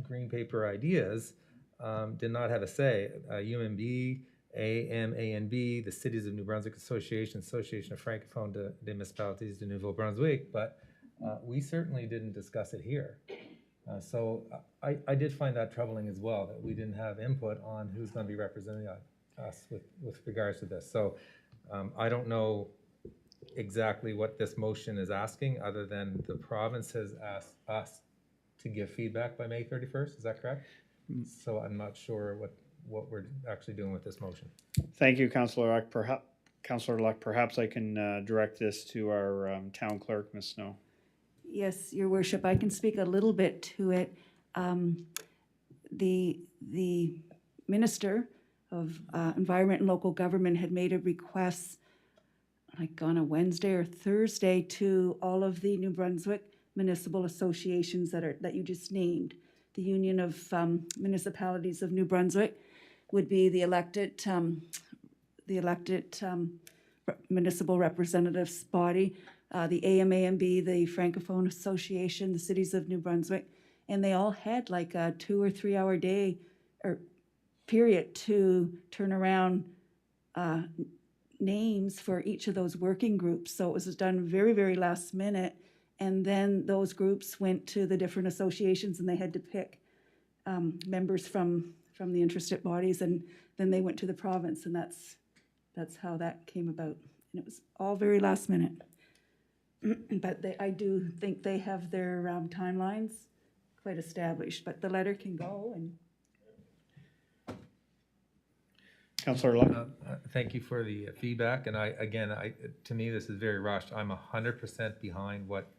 green paper ideas did not have a say. UMB, AMANB, the Cities of New Brunswick Association of Francophone des Municipalités de Nouveau-Brunswick, but we certainly didn't discuss it here. So I did find that troubling as well, that we didn't have input on who's going to be representing us with regards to this. So I don't know exactly what this motion is asking, other than the province has asked us to give feedback by May 31st. Is that correct? So I'm not sure what we're actually doing with this motion. Thank you, Councillor Luck. Councillor Luck, perhaps I can direct this to our town clerk, Ms. Snow. Yes, Your Worship, I can speak a little bit to it. The Minister of Environment and Local Government had made a request like on a Wednesday or Thursday to all of the New Brunswick municipal associations that you just named. The Union of Municipalities of New Brunswick would be the elected municipal representatives body, the AMANB, the Francophone Association, the Cities of New Brunswick, and they all had like a 2 or 3 hour day or period to turn around names for each of those working groups. So it was done very, very last minute. And then those groups went to the different associations and they had to pick members from the interested bodies, and then they went to the province, and that's how that came about. And it was all very last minute. But I do think they have their timelines quite established, but the letter can go and. Councillor Luck. Thank you for the feedback, and to me, this is very rushed. I'm 100% behind what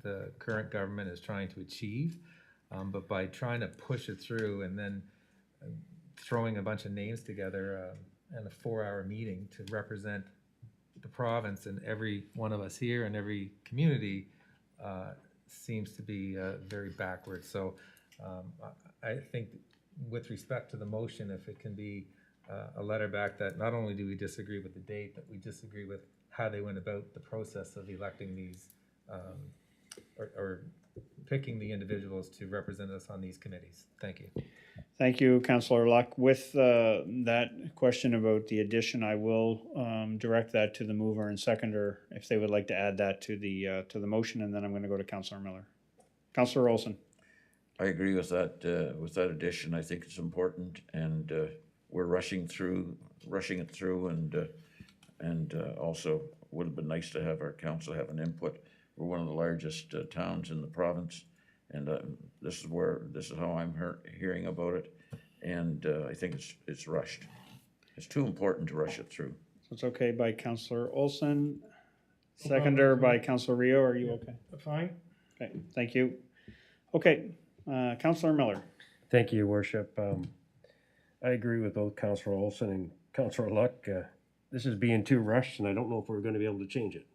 the current government is trying to achieve, but by trying to push it through and then throwing a bunch of names together in a 4-hour meeting to represent the province and every one of us here and every community seems to be very backward. So I think with respect to the motion, if it can be a letter back that not only do we disagree with the date, but we disagree with how they went about the process of electing these or picking the individuals to represent us on these committees. Thank you. Thank you, Councillor Luck. With that question about the addition, I will direct that to the mover and seconder if they would like to add that to the motion, and then I'm going to go to Councillor Miller. Councillor Olson. I agree with that addition. I think it's important, and we're rushing it through, and also would have been nice to have our council have an input. We're one of the largest towns in the province, and this is how I'm hearing about it, and I think it's rushed. It's too important to rush it through. So it's okay by Councillor Olson. Seconder by Councillor Rio. Are you okay? Fine. Okay, thank you. Okay, Councillor Miller. Thank you, Your Worship. I agree with both Councillor Olson and Councillor Luck. This is being too rushed, and I don't know if we're going to be able to change it.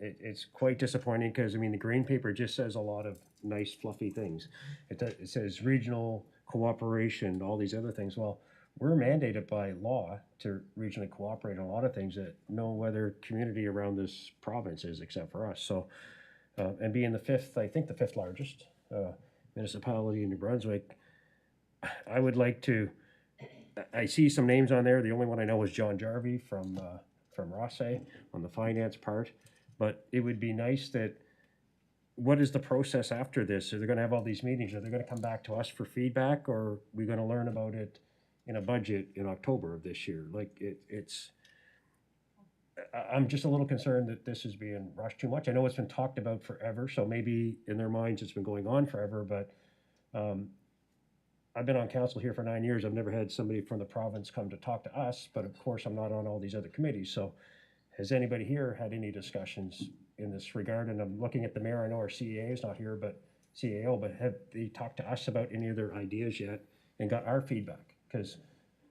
It's quite disappointing because, I mean, the green paper just says a lot of nice, fluffy things. It says regional cooperation, all these other things. Well, we're mandated by law to regionally cooperate on a lot of things that no other community around this province is except for us. So, and being the fifth, I think the fifth largest municipality in New Brunswick, I would like to, I see some names on there. The only one I know is John Jarvie from Rossay on the finance part. But it would be nice that, what is the process after this? Are they gonna have all these meetings? Are they gonna come back to us for feedback, or are we gonna learn about it in a budget in October of this year? Like, I'm just a little concerned that this is being rushed too much. I know it's been talked about forever, so maybe in their minds it's been going on forever, but I've been on council here for 9 years. I've never had somebody from the province come to talk to us, but of course I'm not on all these other committees. So has anybody here had any discussions in this regard? And I'm looking at the mayor. I know our CAA is not here, but CAO, but have they talked to us about any of their ideas yet and got our feedback? Because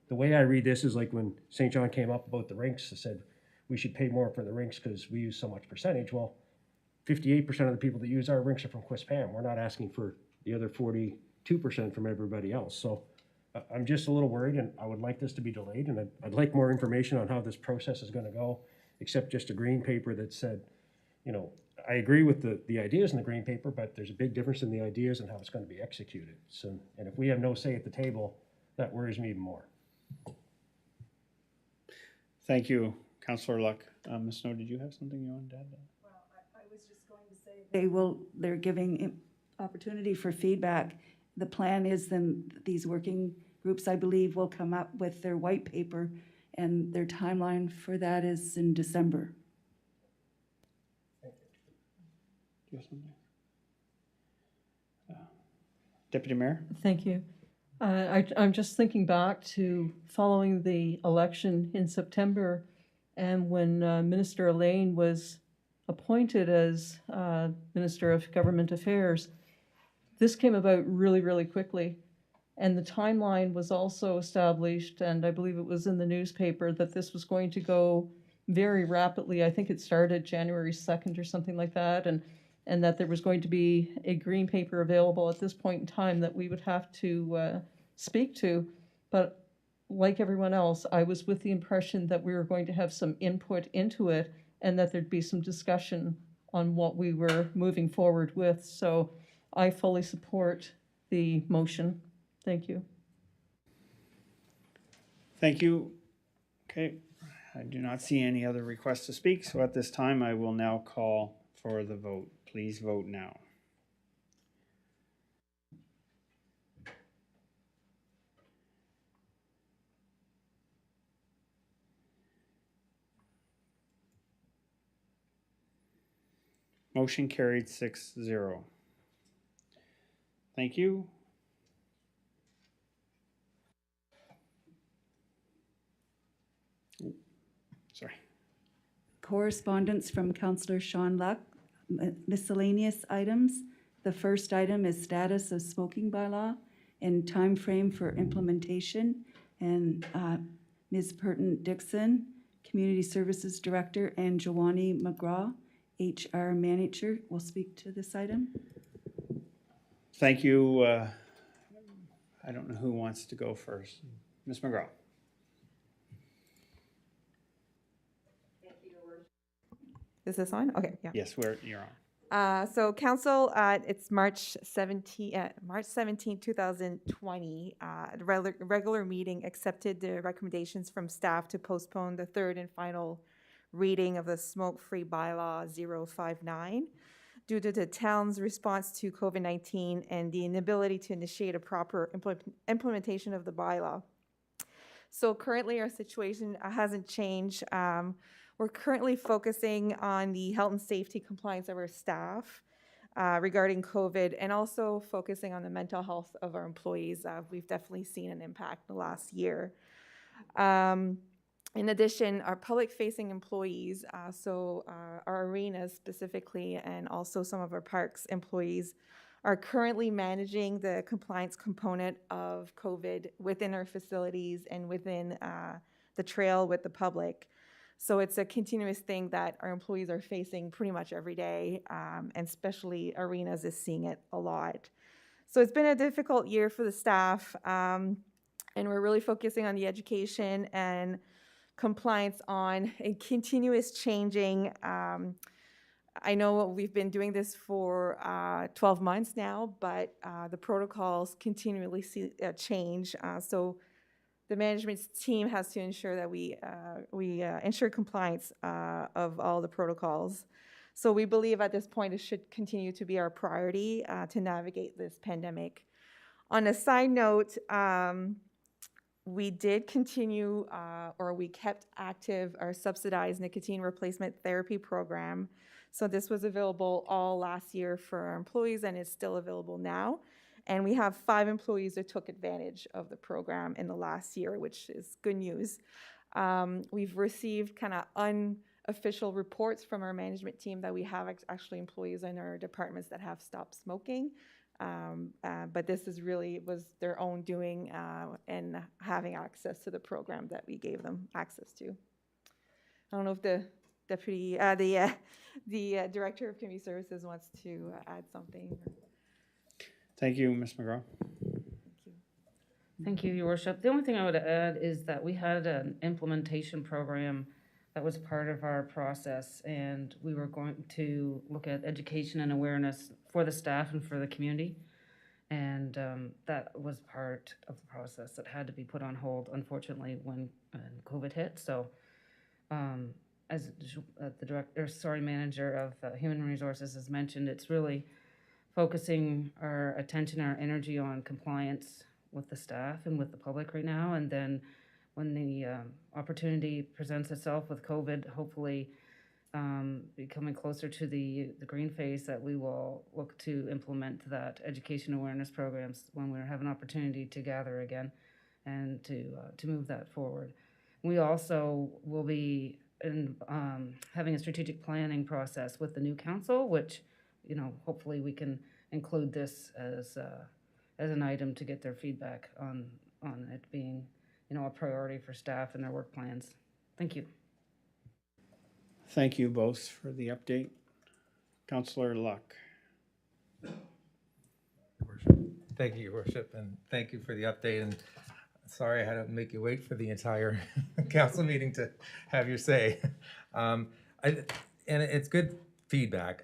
the way I read this is like when St. John came up about the rinks, they said we should pay more for the rinks because we use so much percentage. Well, 58% of the people that use our rinks are from Quispam. We're not asking for the other 42% from everybody else. So I'm just a little worried, and I would like this to be delayed, and I'd like more information on how this process is going to go, except just a green paper that said, you know, I agree with the ideas in the green paper, but there's a big difference in the ideas and how it's going to be executed. So, and if we have no say at the table, that worries me even more. Thank you, Councillor Luck. Ms. Snow, did you have something you wanted to add? Well, I was just going to say they're giving opportunity for feedback. The plan is then these working groups, I believe, will come up with their white paper, and their timeline for that is in December. Do you have something? Deputy Mayor? Thank you. I'm just thinking back to following the election in September, and when Minister Elaine was appointed as Minister of Government Affairs, this came about really, really quickly. And the timeline was also established, and I believe it was in the newspaper, that this was going to go very rapidly. I think it started January 2nd or something like that, and that there was going to be a green paper available at this point in time that we would have to speak to. But like everyone else, I was with the impression that we were going to have some input into it and that there'd be some discussion on what we were moving forward with. So I fully support the motion. Thank you. Thank you. Okay, I do not see any other requests to speak, so at this time I will now call for the vote. Please vote now. Motion carried 6-0. Thank you. Sorry. Correspondence from Councillor Sean Luck, miscellaneous items. The first item is status of smoking bylaw. and time frame for implementation. And Ms. Burton Dixon, Community Services Director, and Joanie McGraw, HR Manager, will speak to this item. Thank you. I don't know who wants to go first. Ms. McGraw. Is this on? Okay, yeah. Yes, you're on. So council, it's March 17, 2020. The regular meeting accepted the recommendations from staff to postpone the third and final reading of the smoke-free bylaw 059 due to the town's response to COVID-19 and the inability to initiate a proper implementation of the bylaw. So currently our situation hasn't changed. We're currently focusing on the health and safety compliance of our staff regarding COVID, and also focusing on the mental health of our employees. We've definitely seen an impact in the last year. In addition, our public-facing employees, our arenas specifically, and also some of our parks employees, are currently managing the compliance component of COVID within our facilities and within the trail with the public. So it's a continuous thing that our employees are facing pretty much every day, and especially arenas is seeing it a lot. So it's been a difficult year for the staff, and we're really focusing on the education and compliance on a continuous changing. I know we've been doing this for 12 months now, but the protocols continually change. So the management team has to ensure that we ensure compliance of all the protocols. So we believe at this point it should continue to be our priority to navigate this pandemic. On a side note, we did continue or we kept active our subsidized nicotine replacement therapy program. So this was available all last year for our employees and is still available now. And we have 5 employees that took advantage of the program in the last year, which is good news. We've received kind of unofficial reports from our management team that we have actually employees in our departments that have stopped smoking. But this is really was their own doing and having access to the program that we gave them access to. I don't know if the deputy, the director of community services wants to add something. Thank you, Ms. McGraw. Thank you, Your Worship. The only thing I would add is that we had an implementation program that was part of our process, and we were going to look at education and awareness for the staff and for the community. And that was part of the process that had to be put on hold, unfortunately, when COVID hit. So as the manager of Human Resources has mentioned, it's really focusing our attention, our energy on compliance with the staff and with the public right now. And then when the opportunity presents itself with COVID, hopefully becoming closer to the green phase, that we will look to implement that education awareness programs when we have an opportunity to gather again and to move that forward. We also will be having a strategic planning process with the new council, which hopefully we can include this as an item to get their feedback on it being, a priority for staff and their work plans. Thank you. Thank you both for the update. Councillor Luck. Thank you, Your Worship, and thank you for the update. And sorry I had to make you wait for the entire council meeting to have your say. And it's good feedback.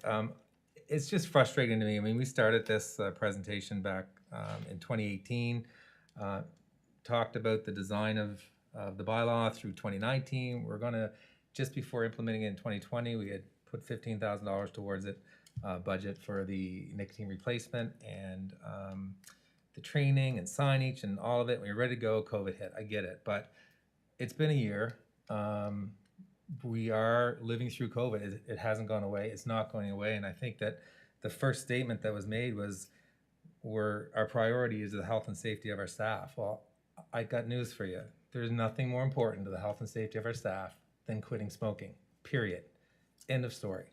It's just frustrating to me. I mean, we started this presentation back in 2018, talked about the design of the bylaw through 2019. We're going to, just before implementing it in 2020, we had put $15,000 towards it, budget for the nicotine replacement and the training and signage and all of it. We were ready to go. COVID hit. I get it. But it's been a year. We are living through COVID. It hasn't gone away. It's not going away. And I think that the first statement that was made was, our priority is the health and safety of our staff. Well, I got news for you. There's nothing more important to the health and safety of our staff than quitting smoking, period. End of story.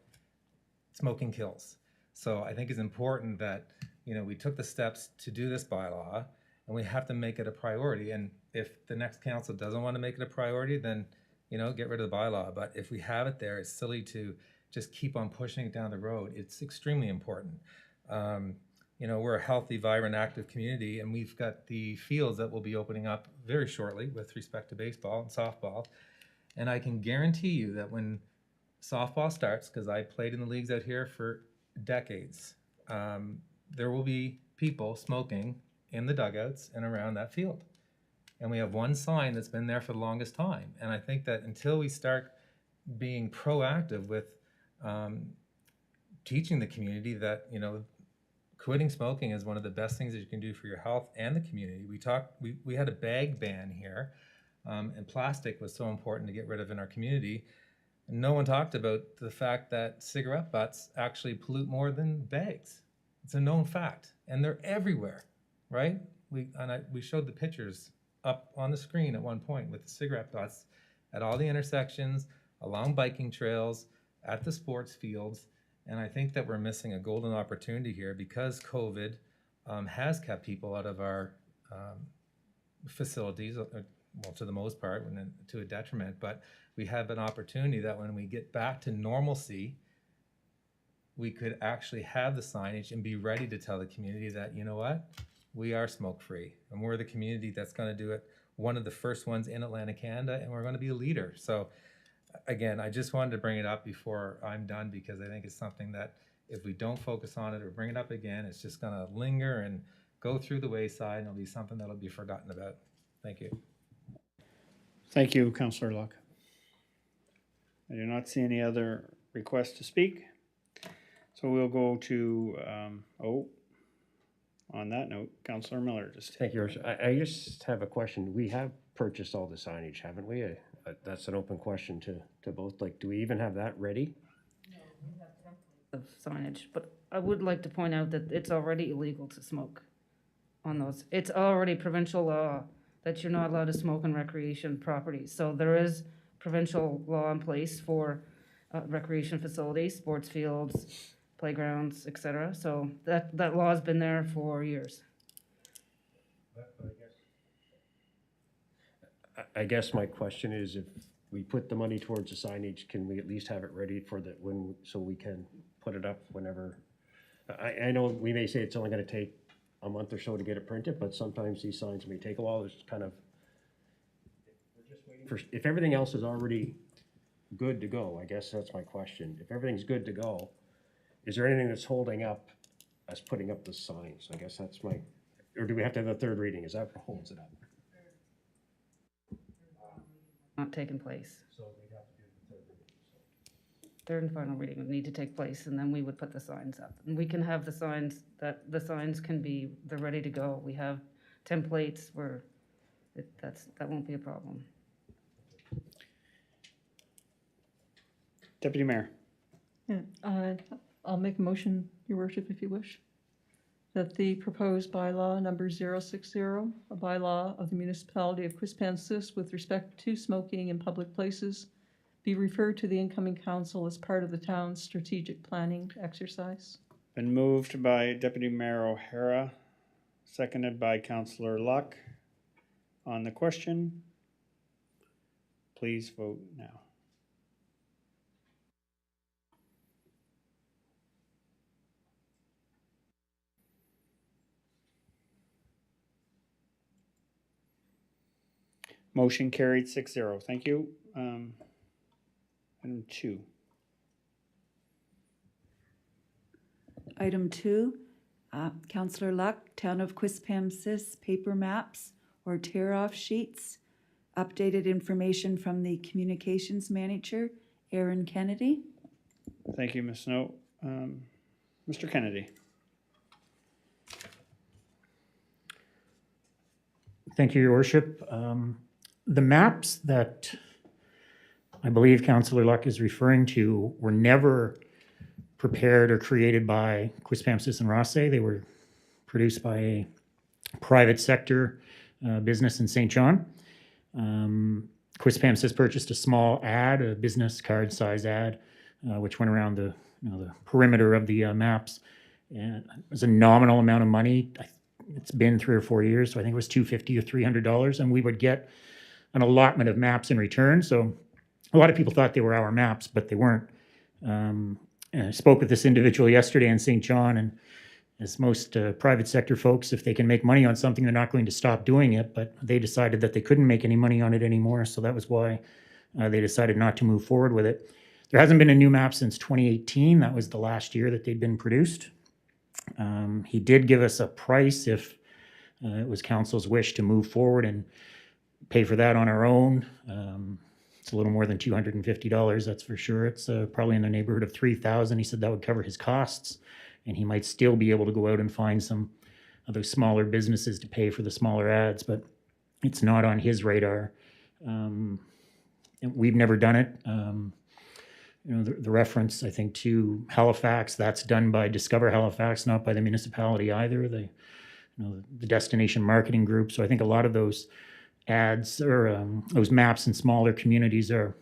Smoking kills. So I think it's important that, we took the steps to do this bylaw and we have to make it a priority. And if the next council doesn't want to make it a priority, then, you know, get rid of the bylaw. But if we have it there, it's silly to just keep on pushing it down the road. It's extremely important. You know, we're a healthy, vibrant, active community, and we've got the fields that will be opening up very shortly with respect to baseball and softball. And I can guarantee you that when softball starts, because I played in the leagues out here for decades, there will be people smoking in the dugouts and around that field. And we have one sign that's been there for the longest time. And I think that until we start being proactive with teaching the community that, you know, quitting smoking is one of the best things that you can do for your health and the community. We had a bag ban here, and plastic was so important to get rid of in our community. And no one talked about the fact that cigarette butts actually pollute more than bags. It's a known fact, and they're everywhere, right? We showed the pictures up on the screen at one point with the cigarette butts at all the intersections, along biking trails, at the sports fields. And I think that we're missing a golden opportunity here because COVID has kept people out of our facilities, well, to the most part, and to a detriment. But we have an opportunity that when we get back to normalcy, we could actually have the signage and be ready to tell the community that, you know what, we are smoke-free. And we're the community that's going to do it, one of the first ones in Atlantic Canada, and we're going to be a leader. So again, I just wanted to bring it up before I'm done because I think it's something that if we don't focus on it or bring it up again, it's just going to linger and go through the wayside, and it'll be something that'll be forgotten about. Thank you. Thank you, Councillor Luck. I do not see any other requests to speak. So we'll go to, on that note, Councillor Miller. Thank you, Your Worship. I just have a question. We have purchased all the signage, haven't we? That's an open question to both. Like, do we even have that ready? No, we have templates of signage, but I would like to point out that it's already illegal to smoke on those. It's already provincial law that you're not allowed to smoke on recreation properties. So there is provincial law in place for recreation facilities, sports fields, playgrounds, etc. So that law has been there for years. I guess my question is, if we put the money towards the signage, can we at least have it ready for so we can put it up whenever? I know we may say it's only going to take a month or so to get it printed, but sometimes these signs may take a while. It's kind of, we're just waiting for, if everything else is already good to go, I guess that's my question. If everything's good to go, is there anything that's holding up us putting up the signs? I guess that's my, or do we have to have a third reading? Is that what holds it up? Not taking place. So we'd have to do the third reading. Third and final reading would need to take place, and then we would put the signs up. And we can have the signs can be, they're ready to go. We have templates where that won't be a problem. Deputy Mayor. Yeah, I'll make a motion, Your Worship, if you wish, that the proposed bylaw number 060, a bylaw of the municipality of Quispamsis with respect to smoking in public places, be referred to the incoming council as part of the town's strategic planning exercise. Been moved by Deputy Mayor O'Hara, seconded by Councillor Luck. On the question, please vote now. Motion carried 6-0. Thank you. Item 2. Item 2, Councillor Luck, Town of Quispamsis paper maps or tear-off sheets. Updated information from the communications manager, Aaron Kennedy. Thank you, Ms. Snow. Mr. Kennedy. Thank you, Your Worship. The maps that I believe Councillor Luck is referring to were never prepared or created by Quispamsis and Rothsay. They were produced by a private sector business in St. John. Quispamsis purchased a small ad, a business card size ad, which went around the perimeter of the maps. And it was a nominal amount of money. it's been 3 or 4 years, so I think it was $250 or $300, and we would get an allotment of maps in return. So a lot of people thought they were our maps, but they weren't. And I spoke with this individual yesterday in St. John, and as most private sector folks, if they can make money on something, they're not going to stop doing it. But they decided that they couldn't make any money on it anymore, so that was why they decided not to move forward with it. There hasn't been a new map since 2018. That was the last year that they'd been produced. He did give us a price if it was council's wish to move forward and pay for that on our own. It's a little more than $250, that's for sure. It's probably in the neighborhood of $3,000. He said that would cover his costs, and he might still be able to go out and find some of those smaller businesses to pay for the smaller ads, but it's not on his radar. We've never done it. The reference, I think, to Halifax, that's done by Discover Halifax, not by the municipality either, the destination marketing group. So I think a lot of those ads or those maps in smaller communities are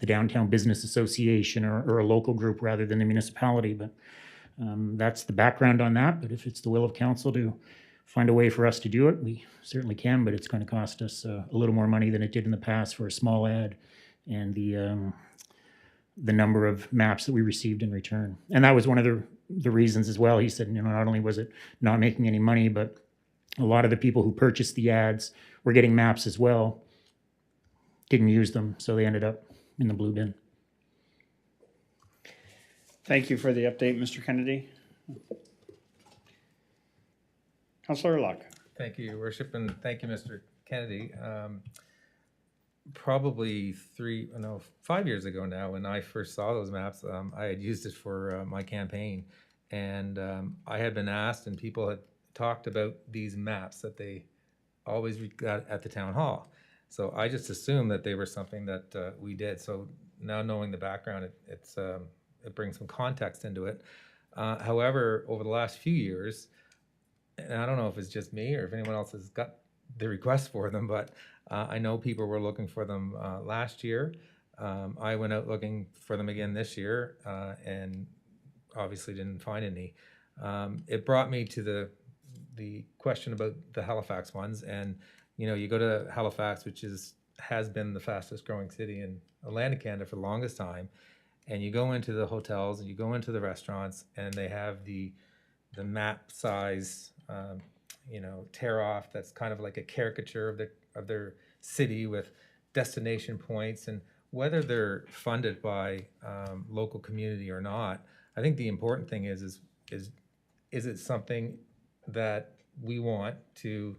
the Downtown Business Association or a local group rather than the municipality. But that's the background on that. But if it's the will of council to find a way for us to do it, we certainly can, but it's going to cost us a little more money than it did in the past for a small ad and the number of maps that we received in return. And that was one of the reasons as well. He said, not only was it not making any money, but a lot of the people who purchased the ads were getting maps as well, didn't use them, so they ended up in the blue bin. Thank you for the update, Mr. Kennedy. Councillor Luck. Thank you, Your Worship, and thank you, Mr. Kennedy. Probably 5 years ago now, when I first saw those maps, I had used it for my campaign, and I had been asked, and people had talked about these maps that they always got at the town hall. So I just assumed that they were something that we did. So now knowing the background, it brings some context into it. However, over the last few years, and I don't know if it's just me or if anyone else has got the request for them, but I know people were looking for them last year. I went out looking for them again this year and obviously didn't find any. It brought me to the question about the Halifax ones, and you go to Halifax, which has been the fastest growing city in Atlantic Canada for the longest time, and you go into the hotels and you go into the restaurants, and they have the map size tear off that's kind of like a caricature of their city with destination points, and whether they're funded by local community or not, I think the important thing is it something that we want to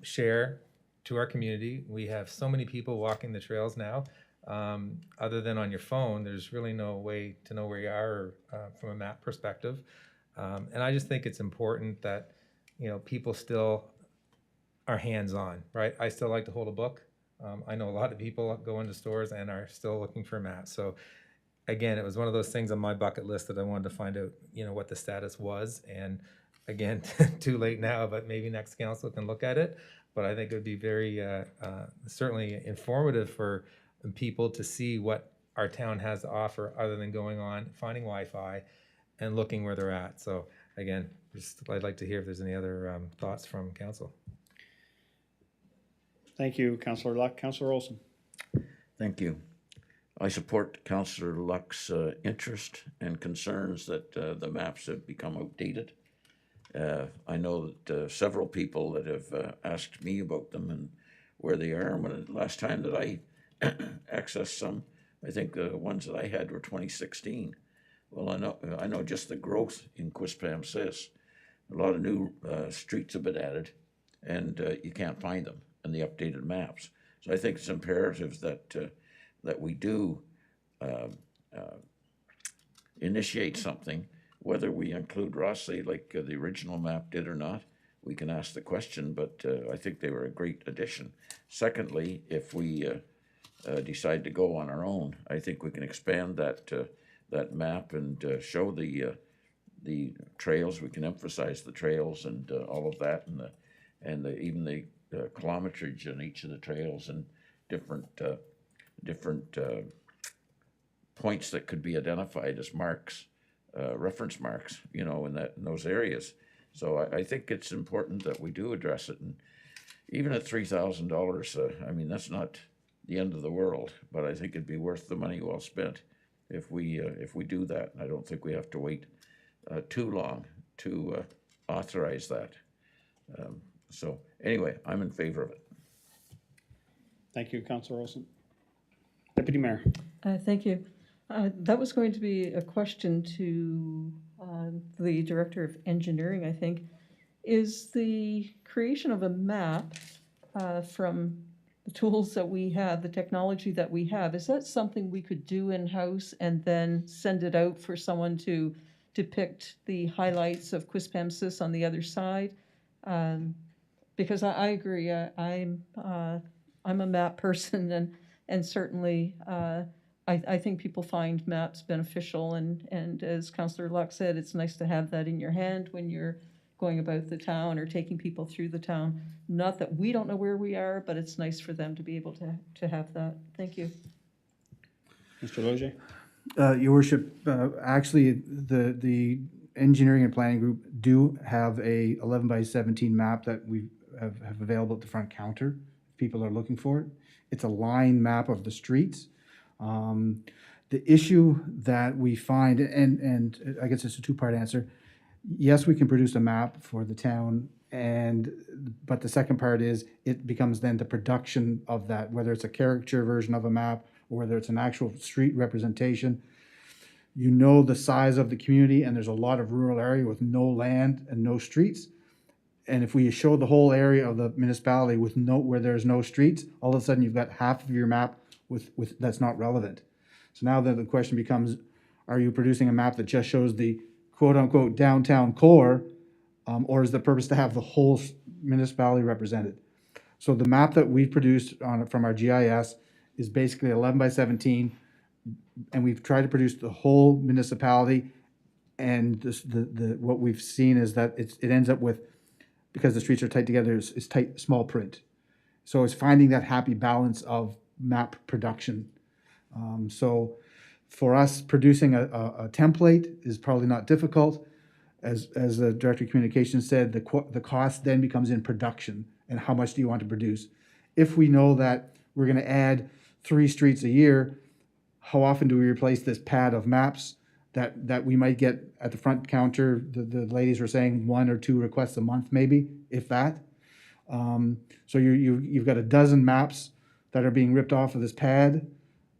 share to our community? We have so many people walking the trails now. Other than on your phone, there's really no way to know where you are from a map perspective. And I just think it's important that people still are hands-on, right? I still like to hold a book. I know a lot of people go into stores and are still looking for maps. So again, it was one of those things on my bucket list that I wanted to find out, what the status was. And again, too late now, but maybe next council can look at it. But I think it would be very certainly informative for people to see what our town has to offer other than going on, finding Wi-Fi and looking where they're at. So again, I'd like to hear if there's any other thoughts from council. Thank you, Councillor Luck. Councillor Olson. Thank you. I support Councillor Luck's interest and concerns that the maps have become outdated. I know that several people that have asked me about them and where they are. And last time that I accessed some, I think the ones that I had were 2016. Well, I know just the growth in Quispamsis. A lot of new streets have been added, and you can't find them in the updated maps. So I think it's imperative that we do initiate something, whether we include Rossley like the original map did or not. We can ask the question, but I think they were a great addition. Secondly, if we decide to go on our own, I think we can expand that map and show the trails. We can emphasize the trails and all of that, and even the kilometrage on each of the trails and different points that could be identified as marks, reference marks, in those areas. So I think it's important that we do address it, and even at $3,000, I mean, that's not the end of the world, but I think it'd be worth the money well spent if we do that. I don't think we have to wait too long to authorize that. So anyway, I'm in favor of it. Thank you, Councilor Olson. Deputy Mayor. Thank you. That was going to be a question to the Director of Engineering, I think. Is the creation of a map from the tools that we have, the technology that we have, is that something we could do in-house and then send it out for someone to depict the highlights of Quispamsis on the other side? Because I agree, I'm a map person, and certainly I think people find maps beneficial, and as Councillor Luck said, it's nice to have that in your hand when you're going about the town or taking people through the town. Not that we don't know where we are, but it's nice for them to be able to have that. Thank you. Mr. Loge. Your worship, actually, the engineering and planning group do have a 11 by 17 map that we have available at the front counter. If people are looking for it. It's a line map of the streets. The issue that we find, and I guess it's a two-part answer. Yes, we can produce a map for the town, but the second part is it becomes then the production of that, whether it's a caricature version of a map or whether it's an actual street representation. You know the size of the community, and there's a lot of rural area with no land and no streets. And if we show the whole area of the municipality with where there's no streets, all of a sudden you've got half of your map with that's not relevant. So now the question becomes, are you producing a map that just shows the quote unquote downtown core, or is the purpose to have the whole municipality represented? So the map that we've produced from our GIS is basically 11 by 17, and we've tried to produce the whole municipality. And what we've seen is that it ends up with, because the streets are tight together, is tight small print. So it's finding that happy balance of map production. So for us, producing a template is probably not difficult. As the Director of Communications said, the cost then becomes in production and how much do you want to produce. If we know that we're going to add 3 streets a year, how often do we replace this pad of maps that we might get at the front counter? The ladies were saying 1 or 2 requests a month, maybe, if that. So you've got a dozen maps that are being ripped off of this pad,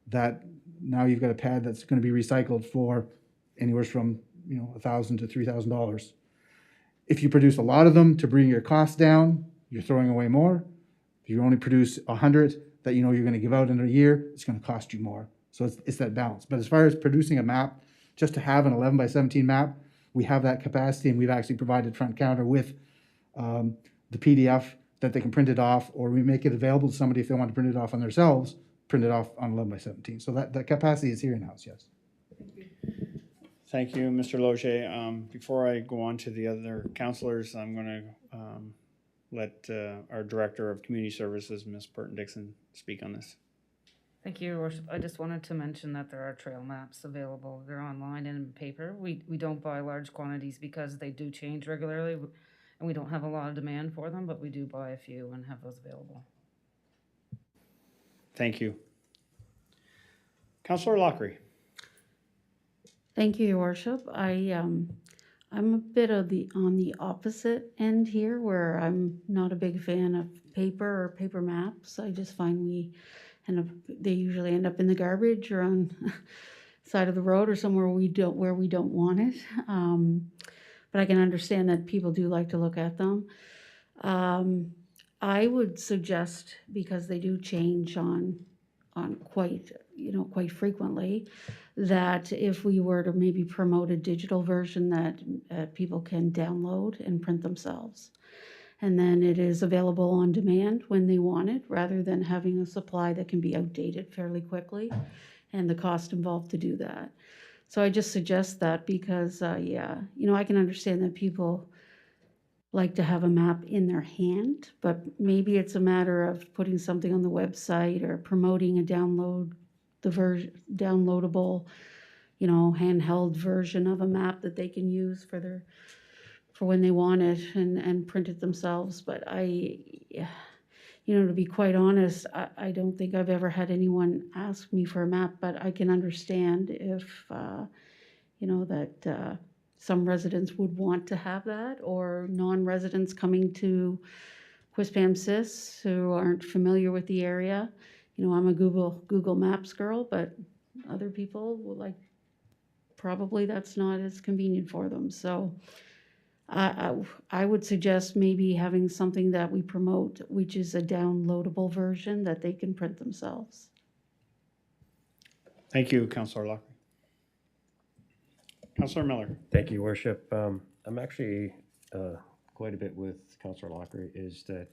that now you've got a pad that's going to be recycled for anywhere from $1,000 to $3,000. If you produce a lot of them to bring your costs down, you're throwing away more. If you only produce 100 that you're going to give out in a year, it's going to cost you more. So it's that balance. But as far as producing a map, just to have an 11 by 17 map, we have that capacity, and we've actually provided front counter with the PDF that they can print it off, or we make it available to somebody if they want to print it off on themselves, print it off on 11 by 17. So that capacity is here in-house, yes. Thank you, Mr. Loge. Before I go on to the other councillors, I'm going to let our Director of Community Services, Ms. Burton-Dixon, speak on this. Thank you, Your Worship. I just wanted to mention that there are trail maps available. They're online and in paper. We don't buy large quantities because they do change regularly, and we don't have a lot of demand for them, but we do buy a few and have those available. Thank you. Councillor Lockery. Thank you, Your Worship. I'm a bit on the opposite end here, where I'm not a big fan of paper or paper maps. I just find they usually end up in the garbage or on side of the road or somewhere where we don't want it. But I can understand that people do like to look at them. I would suggest, because they do change on quite frequently, that if we were to maybe promote a digital version that people can download and print themselves. And then it is available on demand when they want it, rather than having a supply that can be outdated fairly quickly and the cost involved to do that. So I just suggest that because, I can understand that people like to have a map in their hand, but maybe it's a matter of putting something on the website or promoting a downloadable, handheld version of a map that they can use for for when they want it and print it themselves. But to be quite honest, I don't think I've ever had anyone ask me for a map, but I can understand if, that some residents would want to have that, or non-residents coming to Quispamsis who aren't familiar with the area. I'm a Google Maps girl, but other people will probably that's not as convenient for them. So I would suggest maybe having something that we promote, which is a downloadable version that they can print themselves. Thank you, Councillor Lockery. Councillor Miller. Thank you, Worship. I'm actually quite a bit with Councillor Lockery, is that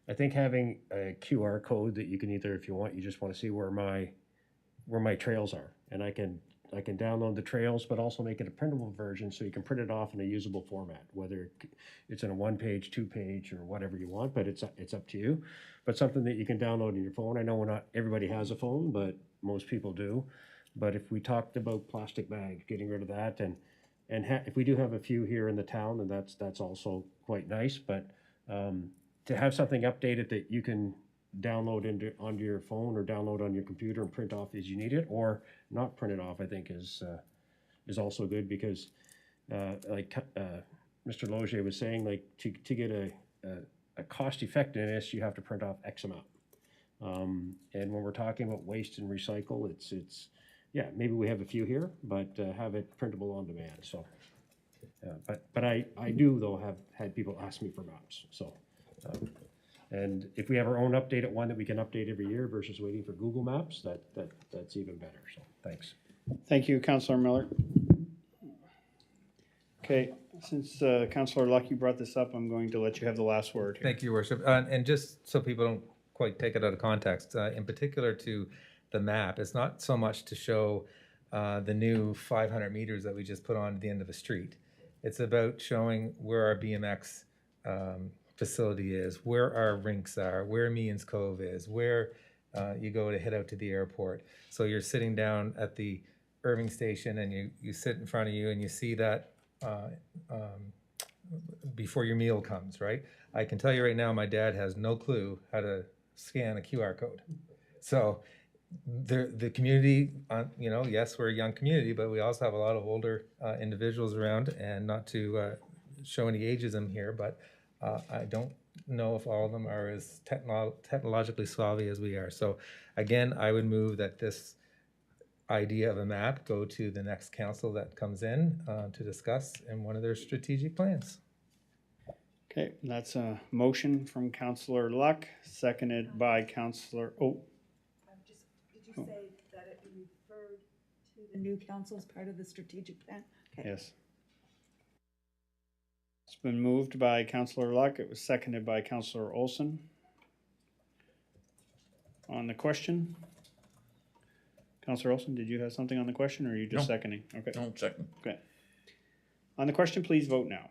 I think having a QR code that you can either, if you want, you just want to see where my trails are, and I can download the trails, but also make it a printable version so you can print it off in a usable format, whether it's in a 1-page, 2-page, or whatever you want, but it's up to you. But something that you can download on your phone. I know not everybody has a phone, but most people do. But if we talked about plastic bags, getting rid of that, and if we do have a few here in the town, then that's also quite nice. But to have something updated that you can download onto your phone or download on your computer and print off as you need it, or not print it off, I think is also good, because Mr. Logier was saying, to get a cost effectiveness, you have to print off X amount. And when we're talking about waste and recycle, it's maybe we have a few here, but have it printable on demand. So, but I do though have had people ask me for maps. So, and if we have our own updated one that we can update every year versus waiting for Google Maps, that's even better. So, thanks. Thank you, Councillor Miller. Okay, since Councillor Lucky brought this up, I'm going to let you have the last word here. Thank you, Worship. And just so people don't quite take it out of context, in particular to the map, it's not so much to show the new 500 meters that we just put on at the end of a street. It's about showing where our BMX facility is, where our rinks are, where Meehan's Cove is, where you go to head out to the airport. So you're sitting down at the Irving station and you sit in front of you and you see that before your meal comes, right? I can tell you right now, my dad has no clue how to scan a QR code. So the community, yes, we're a young community, but we also have a lot of older individuals around, and not to show any ageism here, but I don't know if all of them are as technologically savvy as we are. So again, I would move that this idea of a map go to the next council that comes in to discuss in one of their strategic plans. Okay, that's a motion from Councillor Luck, seconded by Councillor, Did you say that it be referred to the new council as part of the strategic plan? Okay. yes. It's been moved by Councillor Luck. It was seconded by Councillor Olson. On the question, Councillor Olson, did you have something on the question, or are you just No. seconding? Okay. No, second. Okay. On the question, please vote now.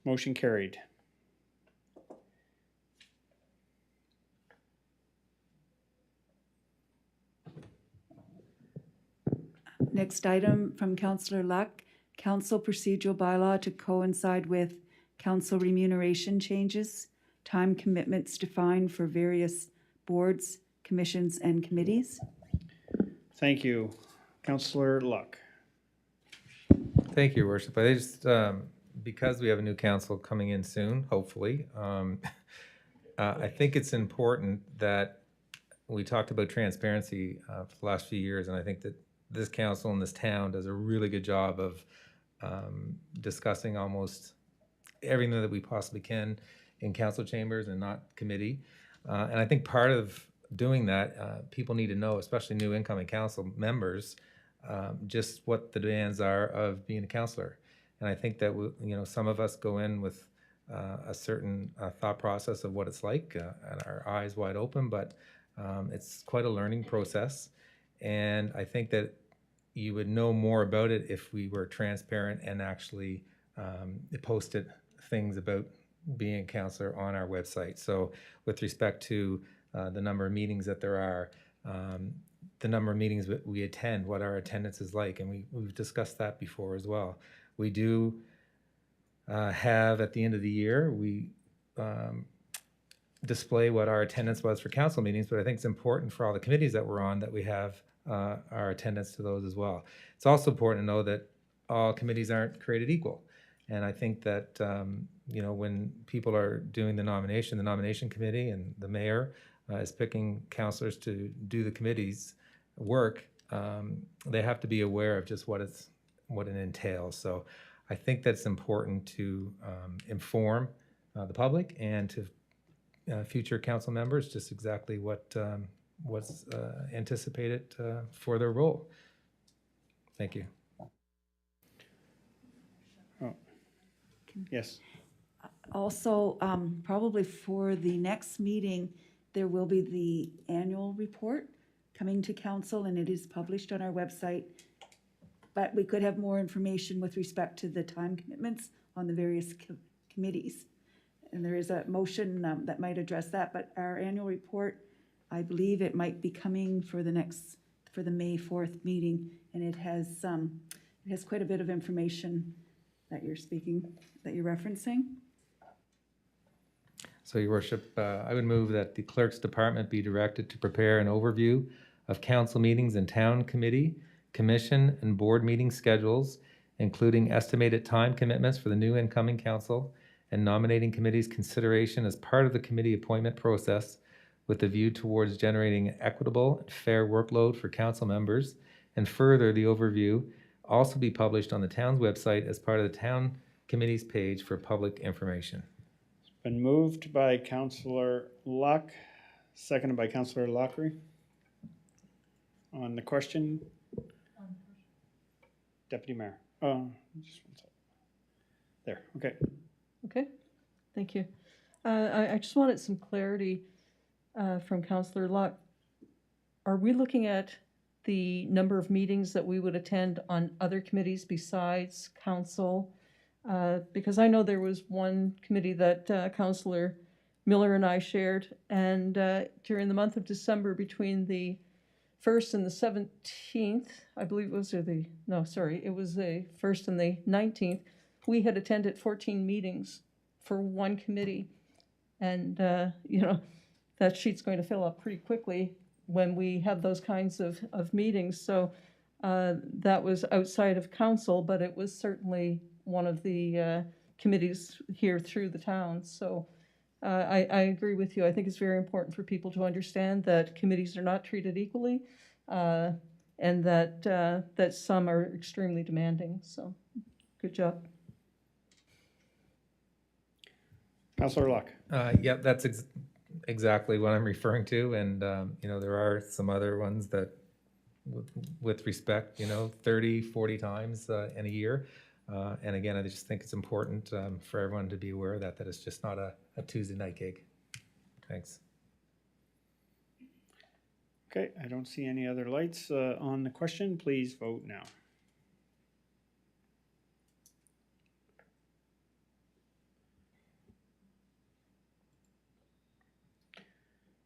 Motion carried. Next item from Councillor Luck, council procedural bylaw to coincide with council remuneration changes, time commitments defined for various boards, commissions, and committees. Thank you. Councillor Luck. Thank you, Worship. I just, because we have a new council coming in soon, hopefully, I think it's important that we talked about transparency for the last few years, and I think that this council in this town does a really good job of discussing almost everything that we possibly can in council chambers and not committee. And I think part of doing that, people need to know, especially new incoming council members, just what the demands are of being a councillor. And I think that some of us go in with a certain thought process of what it's like, and our eyes wide open, but it's quite a learning process. And I think that you would know more about it if we were transparent and actually posted things about being a counselor on our website. So with respect to the number of meetings that there are, the number of meetings that we attend, what our attendance is like, and we've discussed that before as well. We do have, at the end of the year, we display what our attendance was for council meetings, but I think it's important for all the committees that we're on that we have our attendance to those as well. It's also important to know that all committees aren't created equal. And I think that, you know, when people are doing the nomination committee and the mayor is picking councilors to do the committee's work, they have to be aware of just what it entails. So I think that's important to inform the public and to future council members just exactly what's anticipated for their role. Thank you. Oh. Yes. Also, probably for the next meeting, there will be the annual report coming to council, and it is published on our website. But we could have more information with respect to the time commitments on the various committees. And there is a motion that might address that, but our annual report, I believe it might be coming for the May 4th meeting, and it has quite a bit of information that you're referencing. So, Your Worship, I would move that the Clerk's Department be directed to prepare an overview of council meetings and town committee, commission, and board meeting schedules, including estimated time commitments for the new incoming council and nominating committees' consideration as part of the committee appointment process, with a view towards generating equitable and fair workload for council members. And further, the overview also be published on the town's website as part of the town committee's page for public information. It's been moved by Councillor Luck, seconded by Councillor Lockery. On the question, Deputy Mayor. Oh, just one second. There, okay. Okay, thank you. I just wanted some clarity from Councillor Locke. Are we looking at the number of meetings that we would attend on other committees besides council? Because I know there was one committee that Councillor Miller and I shared, and during the month of December, between the 1st and the 17th, I believe it was, it was the 1st and the 19th, we had attended 14 meetings for one committee. And, you know, that sheet's going to fill up pretty quickly when we have those kinds of meetings. So that was outside of council, but it was certainly one of the committees here through the town. So I agree with you. I think it's very important for people to understand that committees are not treated equally, and that some are extremely demanding. So good job. Councillor Luck. Yeah, that's exactly what I'm referring to. And, you know, there are some other ones that, with respect, you know, 30, 40 times in a year. And again, I just think it's important for everyone to be aware of that it's just not a Tuesday night gig. Thanks. Okay, I don't see any other lights on the question. Please vote now.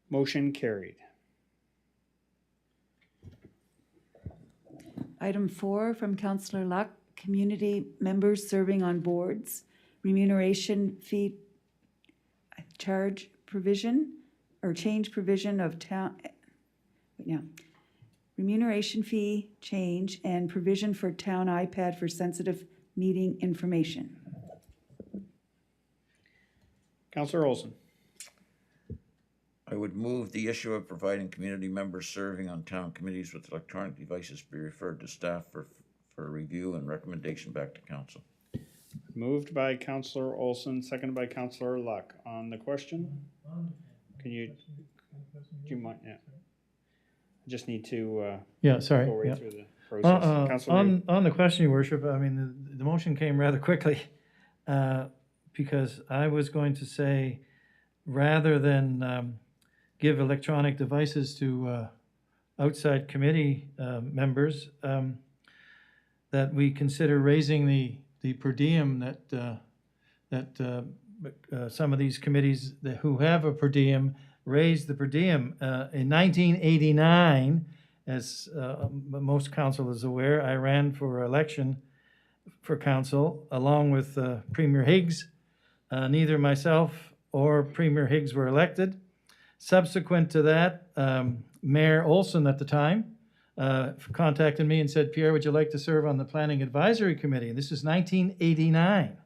Motion carried. Item 4 from Councillor Luck, community members serving on boards, remuneration fee charge provision or change provision of town, remuneration fee change and provision for town iPad for sensitive meeting information. Councillor Olson. I would move the issue of providing community members serving on town committees with electronic devices be referred to staff for review and recommendation back to council. Moved by Councillor Olson, seconded by Councillor Luck. On the question? Do you mind? Yeah. I just need to Yeah, sorry. go right Yeah. through the process. Councillor On the question, Your Worship, I mean, the motion came rather quickly because I was going to say, rather than give electronic devices to outside committee members, that we consider raising the per diem that some of these committees who have a per diem raised the per diem. In 1989, as most council is aware, I ran for election for council along with Premier Higgs. Neither myself or Premier Higgs were elected. Subsequent to that, Mayor Olson at the time contacted me and said, Pierre, would you like to serve on the Planning Advisory Committee? And this is 1989.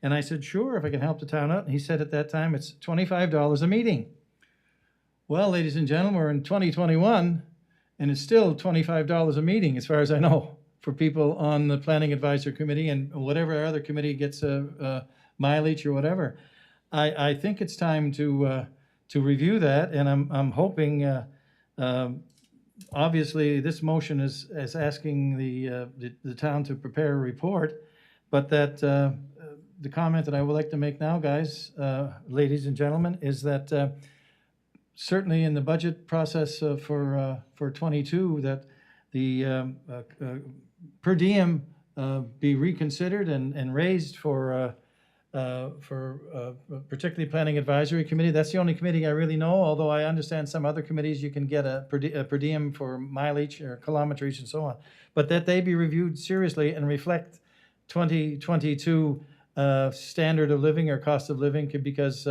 And I said, sure, if I can help the town out. And he said at that time, it's $25 a meeting. Well, ladies and gentlemen, we're in 2021, and it's still $25 a meeting, as far as I know, for people on the Planning Advisory Committee and whatever other committee gets mileage or whatever. I think it's time to review that, and I'm hoping, obviously, this motion is asking the town to prepare a report, but that the comment that I would like to make now, guys, ladies and gentlemen, is that certainly in the budget process for 22, that the per diem be reconsidered and raised for particularly Planning Advisory Committee. That's the only committee I really know, although I understand some other committees you can get a per diem for mileage or kilometerage and so on. But that they be reviewed seriously and reflect 2022 standard of living or cost of living, because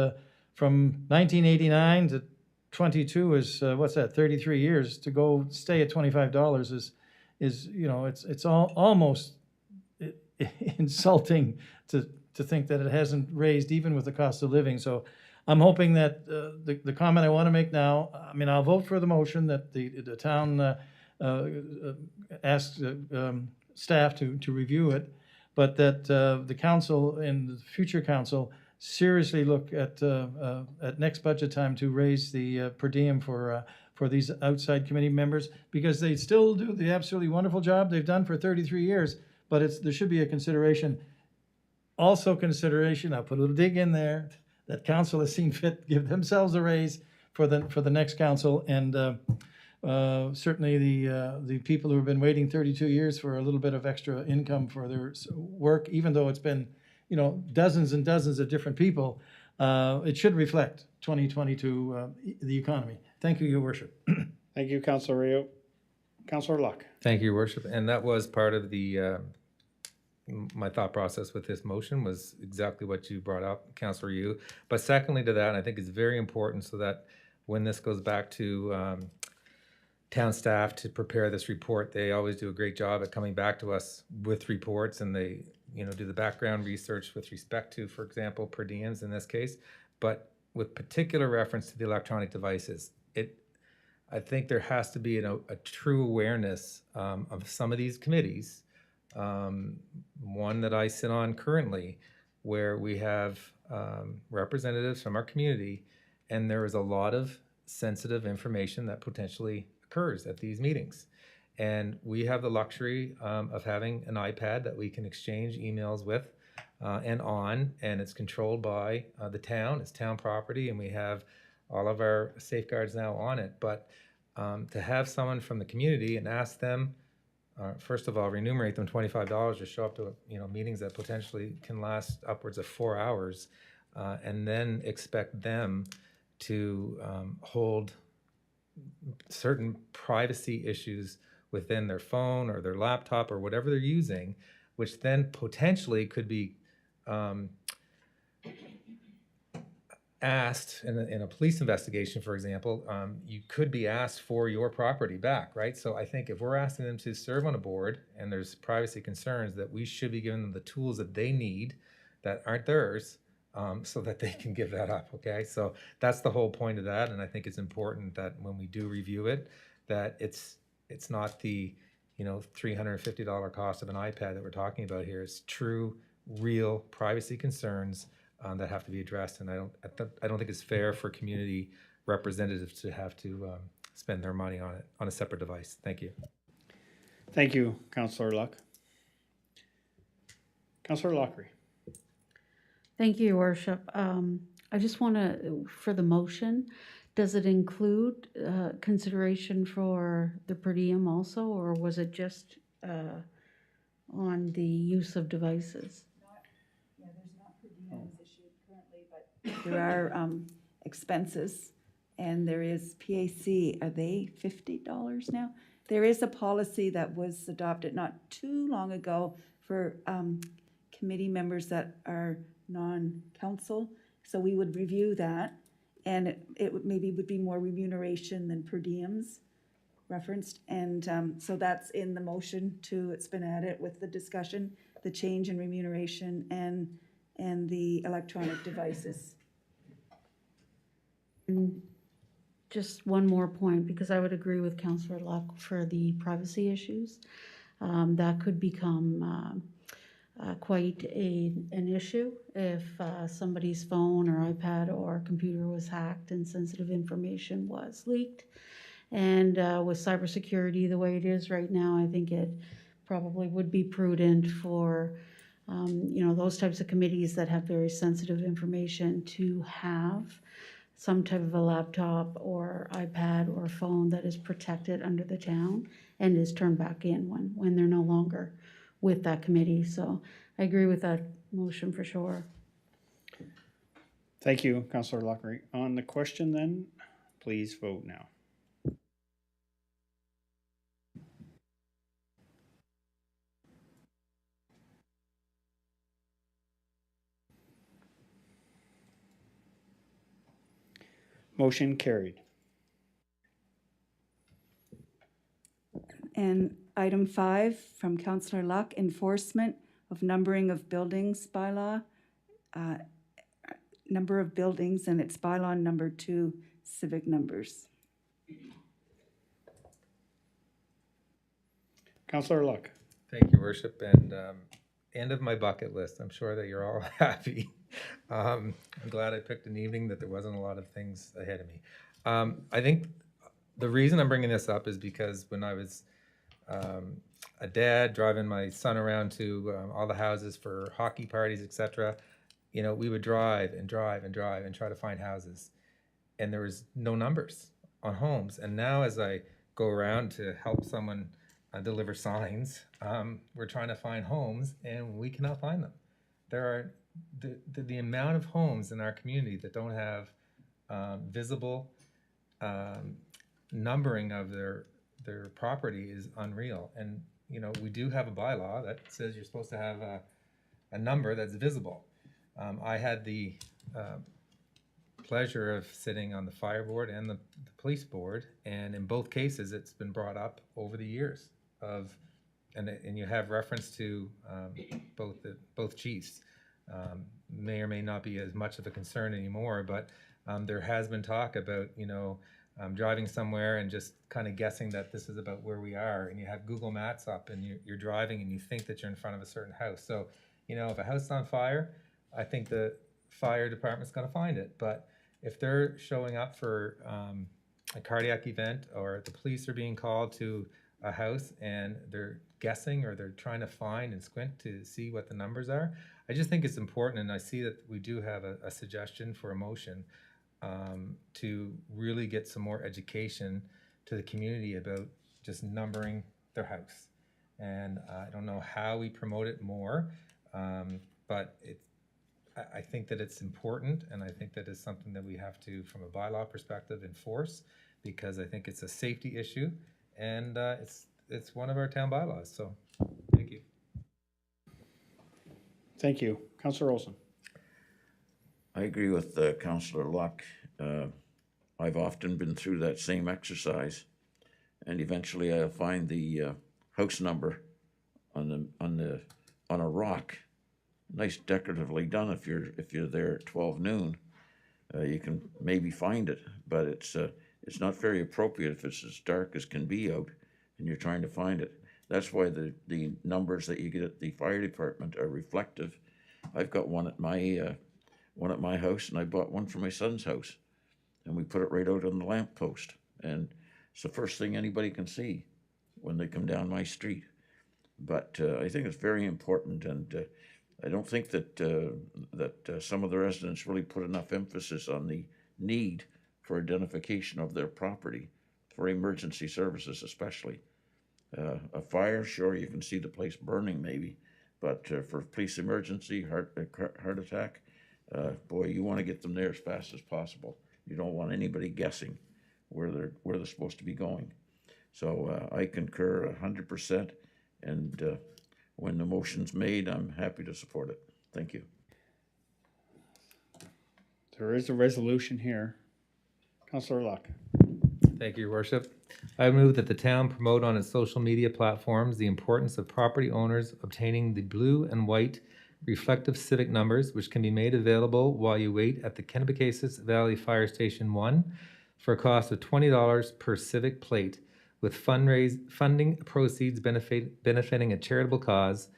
from 1989 to 22 is, what's that, 33 years. To go stay at $25 is you know, it's almost insulting to think that it hasn't raised even with the cost of living. So I'm hoping that the comment I want to make now, I mean, I'll vote for the motion that the town asks staff to review it, but that the council and the future council seriously look at next budget time to raise the per diem for these outside committee members, because they still do the absolutely wonderful job they've done for 33 years, but there should be a consideration. Also consideration, I'll put a little dig in there, that council has seen fit, give themselves a raise for the next council, and certainly the people who have been waiting 32 years for a little bit of extra income for their work, even though it's been, you know, dozens and dozens of different people, it should reflect 2022, the economy. Thank you, Your Worship. Thank you, Councillor Rio. Councillor Luck. Thank you, Your Worship. And that was part of the my thought process with this motion, was exactly what you brought up, Councillor Yu. But secondly to that, and I think it's very important, so that when this goes back to town staff to prepare this report, they always do a great job at coming back to us with reports, and they, you know, do the background research with respect to, for example, per diems in this case, but with particular reference to the electronic devices. I think there has to be a true awareness of some of these committees. One that I sit on currently, where we have representatives from our community, and there is a lot of sensitive information that potentially occurs at these meetings. And we have the luxury of having an iPad that we can exchange emails with and it's controlled by the town. It's town property, and we have all of our safeguards now on it. But to have someone from the community and ask them, first of all, remunerate them $25 to show up to, you know, meetings that potentially can last upwards of 4 hours, and then expect them to hold certain privacy issues within their phone or their laptop or whatever they're using, which then potentially could be asked in a police investigation, for example. You could be asked for your property back, right? So I think if we're asking them to serve on a board and there's privacy concerns, that we should be giving them the tools that they need that aren't theirs, so that they can give that up, okay? So that's the whole point of that, and I think it's important that when we do review it, that it's not the, you know, $350 cost of an iPad that we're talking about here. It's true, real privacy concerns that have to be addressed, and I don't think it's fair for community representatives to have to spend their money on it on a separate device. Thank you. Thank you, Councillor Luck. Councillor Lockery. Thank you, Your Worship. I just want to, for the motion, does it include consideration for the per diem also, or was it just on the use of devices? Yeah, there's not per diems issued currently, there are expenses, and there is PAC, are they $50 now? There is a policy that was adopted not too long ago for committee members that are non-council, so we would review that, and it would maybe would be more remuneration than per diems referenced, and so that's in the motion too. It's been added with the discussion, the change in remuneration and the electronic devices. And just one more point, because I would agree with Councillor Luck for the privacy issues. That could become quite an issue if somebody's phone or iPad or computer was hacked and sensitive information was leaked. And with cybersecurity the way it is right now, I think it probably would be prudent for those types of committees that have very sensitive information to have some type of a laptop or iPad or phone that is protected under the town and is turned back in when they're no longer with that committee. So I agree with that motion for sure. Thank you, Councillor Lockery. On the question then, please vote now. Motion carried. And item 5 from Councillor Luck, enforcement of numbering of buildings bylaw, number of buildings and its bylaw number 2 civic numbers. Councillor Luck. Thank you, Worship, and end of my bucket list. I'm sure that you're all happy. I'm glad I picked an evening that there wasn't a lot of things ahead of me. I think the reason I'm bringing this up is because when I was a dad driving my son around to all the houses for hockey parties, etc., we would drive and drive and drive and try to find houses, and there was no numbers on homes. And now as I go around to help someone deliver signs, we're trying to find homes and we cannot find them. There are the amount of homes in our community that don't have visible numbering of their property is unreal. And we do have a bylaw that says you're supposed to have a number that's visible. I had the pleasure of sitting on the fire board and the police board, and in both cases it's been brought up over the years and you have reference to both chiefs. May or may not be as much of a concern anymore, but there has been talk about driving somewhere and just kind of guessing that this is about where we are, and you have Google Maps up and you're driving and you think that you're in front of a certain house. So if a house is on fire, I think the fire department's going to find it. But if they're showing up for a cardiac event, or the police are being called to a house and they're guessing or they're trying to find and squint to see what the numbers are, I just think it's important. And I see that we do have a suggestion for a motion to really get some more education to the community about just numbering their house. And I don't know how we promote it more, but I think that it's important, and I think that it's something that we have to, from a bylaw perspective, enforce, because I think it's a safety issue, and it's one of our town bylaws. So, thank you. Thank you. Councillor Olson. I agree with Councillor Luck. I've often been through that same exercise, and eventually I'll find the house number on a rock. Nice decoratively done. If you're there at 12 noon, you can maybe find it, but it's not very appropriate if it's as dark as can be out and you're trying to find it. That's why the numbers that you get at the fire department are reflective. I've got one at my house, and I bought one for my son's house, and we put it right out on the lamp post, and it's the first thing anybody can see when they come down my street. But I think it's very important, and I don't think that some of the residents really put enough emphasis on the need for identification of their property, for emergency services especially. A fire, sure, you can see the place burning maybe, but for police emergency, heart attack, boy, you want to get them there as fast as possible. You don't want anybody guessing where they're supposed to be going. So I concur 100%, and when the motion's made, I'm happy to support it. Thank you. There is a resolution here. Councillor Luck. Thank you, Your Worship. I move that the town promote on its social media platforms the importance of property owners obtaining the blue and white reflective civic numbers, which can be made available while you wait at the Kennebecasis Valley Fire Station 1 for a cost of $20 per civic plate, with funding proceeds benefiting a charitable cause,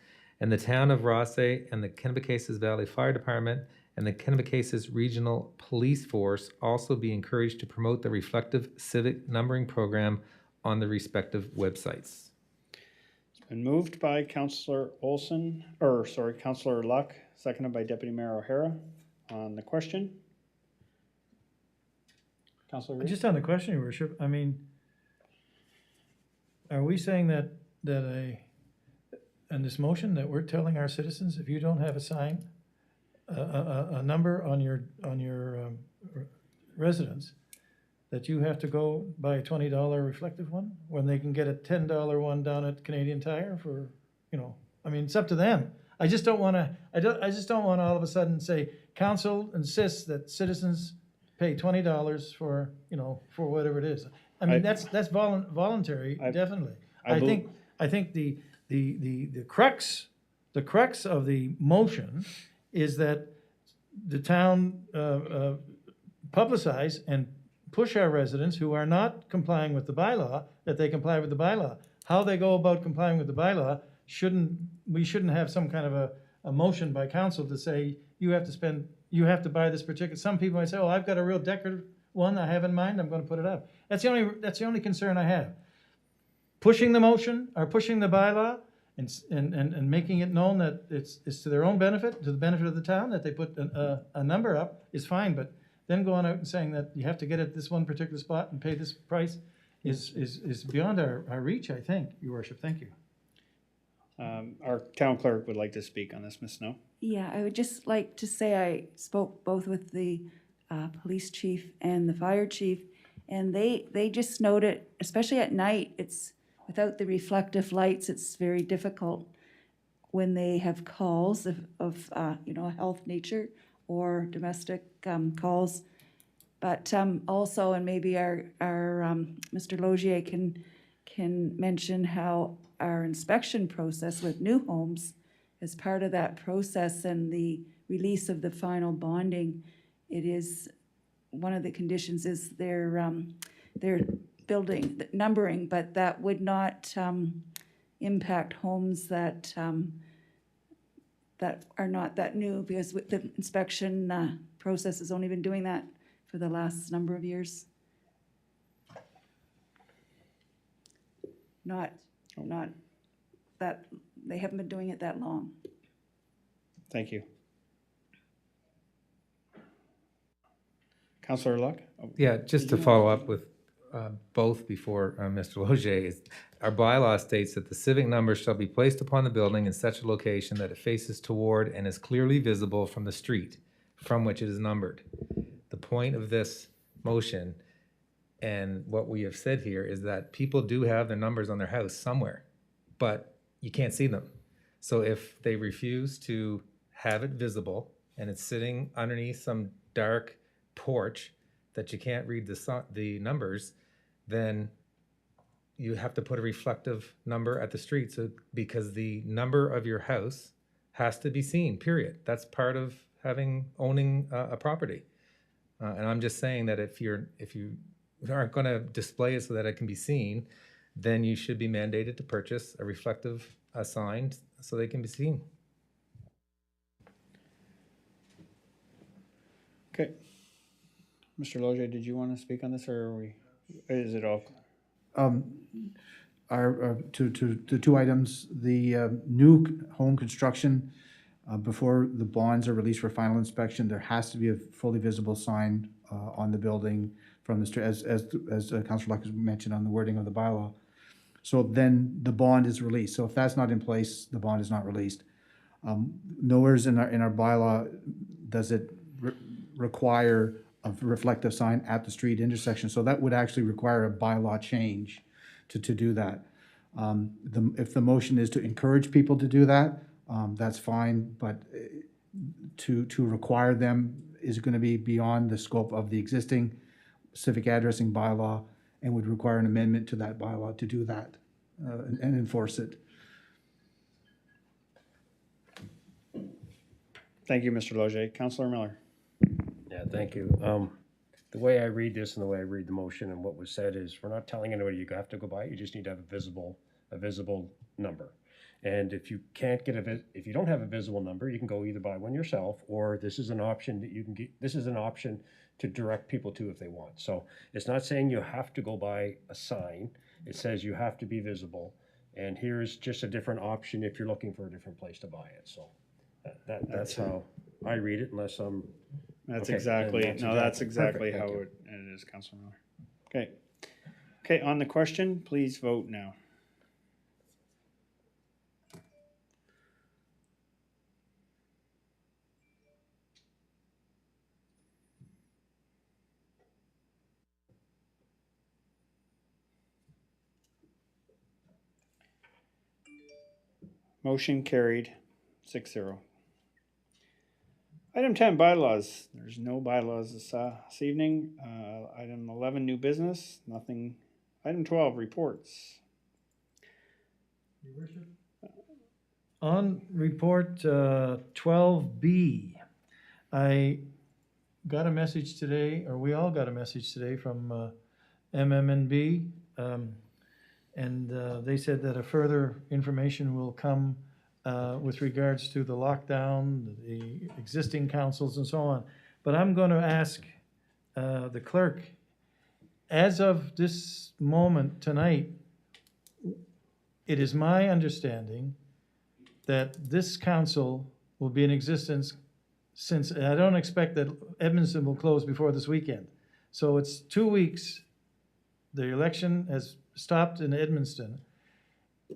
and the town of Rothesay and the Kennebecasis Valley Fire Department and the Kennebecasis Regional Police Force also be encouraged to promote the reflective civic numbering program on the respective websites. It's been moved by Councillor Councillor Luck, seconded by Deputy Mayor O'Hara. On the question? Councillor Reid? Just on the question, Your Worship, I mean, are we saying that in this motion, that we're telling our citizens, if you don't have a sign, a number on your residence, that you have to go buy a $20 reflective one when they can get a $10 one down at Canadian Tire for, I mean, it's up to them. I just don't want to all of a sudden say, council insists that citizens pay $20 for, for whatever it is. I mean, that's voluntary, definitely. I think the crux of the motion is that the town publicize and push our residents who are not complying with the bylaw, that they comply with the bylaw. How they go about complying with the bylaw, we shouldn't have some kind of a motion by council to say, you have to buy this particular, some people might say, oh, I've got a real decorative one I have in mind, I'm gonna put it up. That's the only concern I have. Pushing the motion, or pushing the bylaw, and making it known that it's to their own benefit, to the benefit of the town, that they put a number up is fine, but then going out and saying that you have to get at this one particular spot and pay this price is beyond our reach, I think, Your Worship. Thank you. Our town clerk would like to speak on this, Ms. Snow. Yeah, I would just like to say I spoke both with the police chief and the fire chief, and they just noted, especially at night, it's without the reflective lights, it's very difficult when they have calls of health nature or domestic calls. But also, and maybe our Mr. Logier can mention how our inspection process with new homes, as part of that process and the release of the final bonding, it is one of the conditions is their building numbering, but that would not impact homes that are not that new, because with the inspection process has only been doing that for the last number of years. Not that they haven't been doing it that long. Thank you. Councillor Luck? Yeah, just to follow up with both before Mr. Logier, our bylaw states that the civic number shall be placed upon the building in such a location that it faces toward and is clearly visible from the street from which it is numbered. The point of this motion and what we have said here is that people do have their numbers on their house somewhere, but you can't see them. So if they refuse to have it visible and it's sitting underneath some dark porch that you can't read the numbers, then you have to put a reflective number at the street, so because the number of your house has to be seen, period. That's part of owning a property. And I'm just saying that if you aren't going to display it so that it can be seen, then you should be mandated to purchase a reflective sign so they can be seen. Okay. Mr. Logier, did you want to speak on this, or is it all? To two items, the new home construction, before the bonds are released for final inspection, there has to be a fully visible sign on the building from the street, as Councillor Luck has mentioned on the wording of the bylaw. So then the bond is released. So if that's not in place, the bond is not released. Nowhere's in our bylaw does it require a reflective sign at the street intersection. So that would actually require a bylaw change to do that. If the motion is to encourage people to do that, that's fine, but to require them is going to be beyond the scope of the existing civic addressing bylaw and would require an amendment to that bylaw to do that and enforce it. Thank you, Mr. Loge. Councillor Miller. Yeah, thank you. The way I read this and the way I read the motion and what was said is we're not telling anybody you have to go by it. You just need to have a visible number. And if you can't get if you don't have a visible number, you can go either buy one yourself, or this is an option that you can get. This is an option to direct people to if they want. So it's not saying you have to go buy a sign. It says you have to be visible. And here's just a different option if you're looking for a different place to buy it. So that's how I read it, unless I'm. That's Okay, exactly, then that's exactly perfect, how thank it is, Councillor Miller. Okay. Okay, on the question, please vote now. Motion carried, 6-0. Item 10, bylaws. There's no bylaws this evening. Item 11, new business, nothing. Item 12, reports. Your Worship. On report 12B, I got a message today, or we all got a message today from MMNB, and they said that a further information will come with regards to the lockdown, the existing councils and so on. But I'm going to ask the clerk, as of this moment tonight, it is my understanding that this council will be in existence since, I don't expect that Edmonton will close before this weekend. So it's 2 weeks. The election has stopped in Edmundston.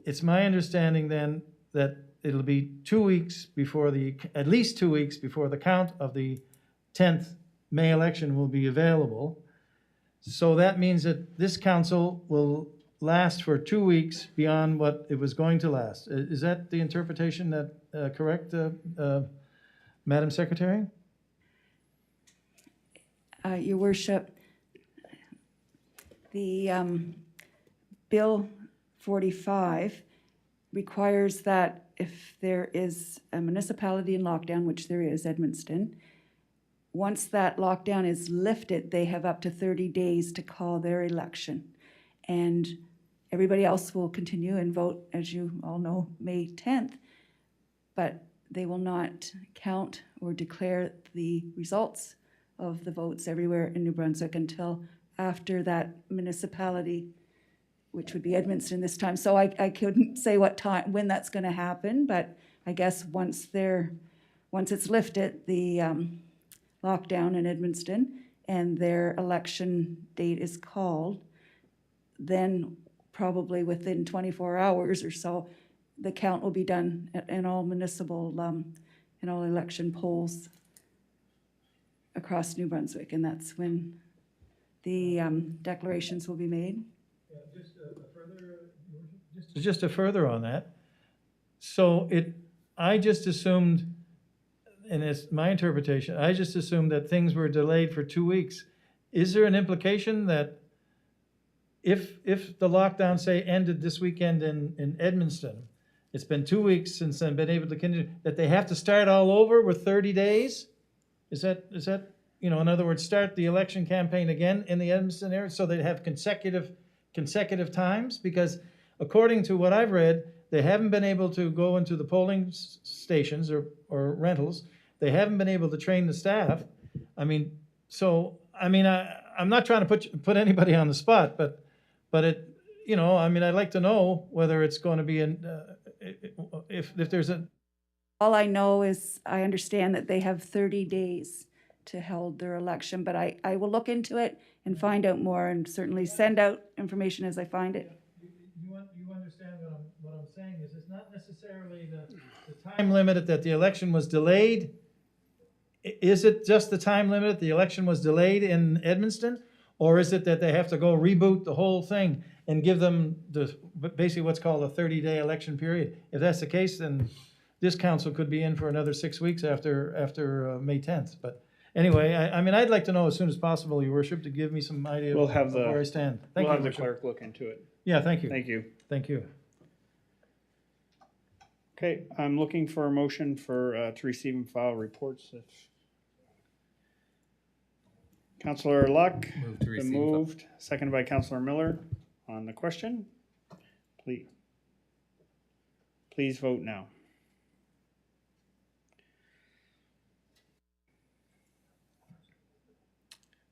It's my understanding then that it'll be 2 weeks before at least 2 weeks before the count of the 10th May election will be available. So that means that this council will last for 2 weeks beyond what it was going to last. Is that the interpretation that correct, Madam Secretary? Your Worship, the Bill 45 requires that if there is a municipality in lockdown, which there is, Edmundston, once that lockdown is lifted, they have up to 30 days to call their election. And everybody else will continue and vote, as you all know, May 10th, but they will not count or declare the results of the votes everywhere in New Brunswick until after that municipality, which would be Edmundston this time. So I couldn't say what time, when that's going to happen, but I guess once it's lifted, the lockdown in Edmundston, and their election date is called, then probably within 24 hours or so, the count will be done in all municipal, in all election polls across New Brunswick, and that's when the declarations will be made. Just a further on that. So I just assumed, and it's my interpretation, I just assumed that things were delayed for 2 weeks. Is there an implication that if the lockdown, say, ended this weekend in Edmundston, it's been 2 weeks since I've been able to continue, that they have to start all over with 30 days? Is that, in other words, start the election campaign again in the Edmundston area so they'd have consecutive times? Because according to what I've read, they haven't been able to go into the polling stations or rentals. They haven't been able to train the staff. I'm not trying to put anybody on the spot, but it, I'd like to know whether it's going to be if there's a. All I know is I understand that they have 30 days to hold their election, but I will look into it and find out more and certainly send out information as I find it. You understand what I'm saying is it's not necessarily the time limit that the election was delayed is it just the time limit, the election was delayed in Edmundston? Or is it that they have to go reboot the whole thing and give them basically what's called a 30-day election period? If that's the case, then this council could be in for another 6 weeks after May 10th. But anyway, I mean, I'd like to know as soon as possible, Your Worship, to give me some idea We'll of have the- where I stand. Thank We'll you, have the Your Worship. clerk look into it. Yeah, thank you. Thank you. Thank you. Okay, I'm looking for a motion for, to receive and file reports. Councillor Luck, Move to been receive and file. moved, seconded by Councillor Miller on the question. Please vote now.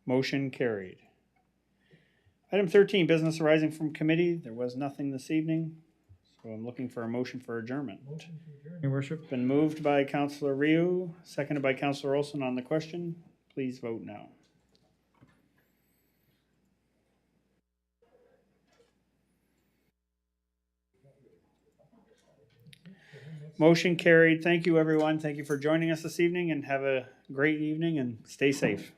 Motion carried. Item 13, business arising from committee. There was nothing this evening, so I'm looking for a motion for adjournment. Your Worship. Been moved by Councillor Ryu, seconded by Councillor Olson on the question. Please vote now. Motion carried. Thank you, everyone. Thank you for joining us this evening, and have a great evening and stay safe.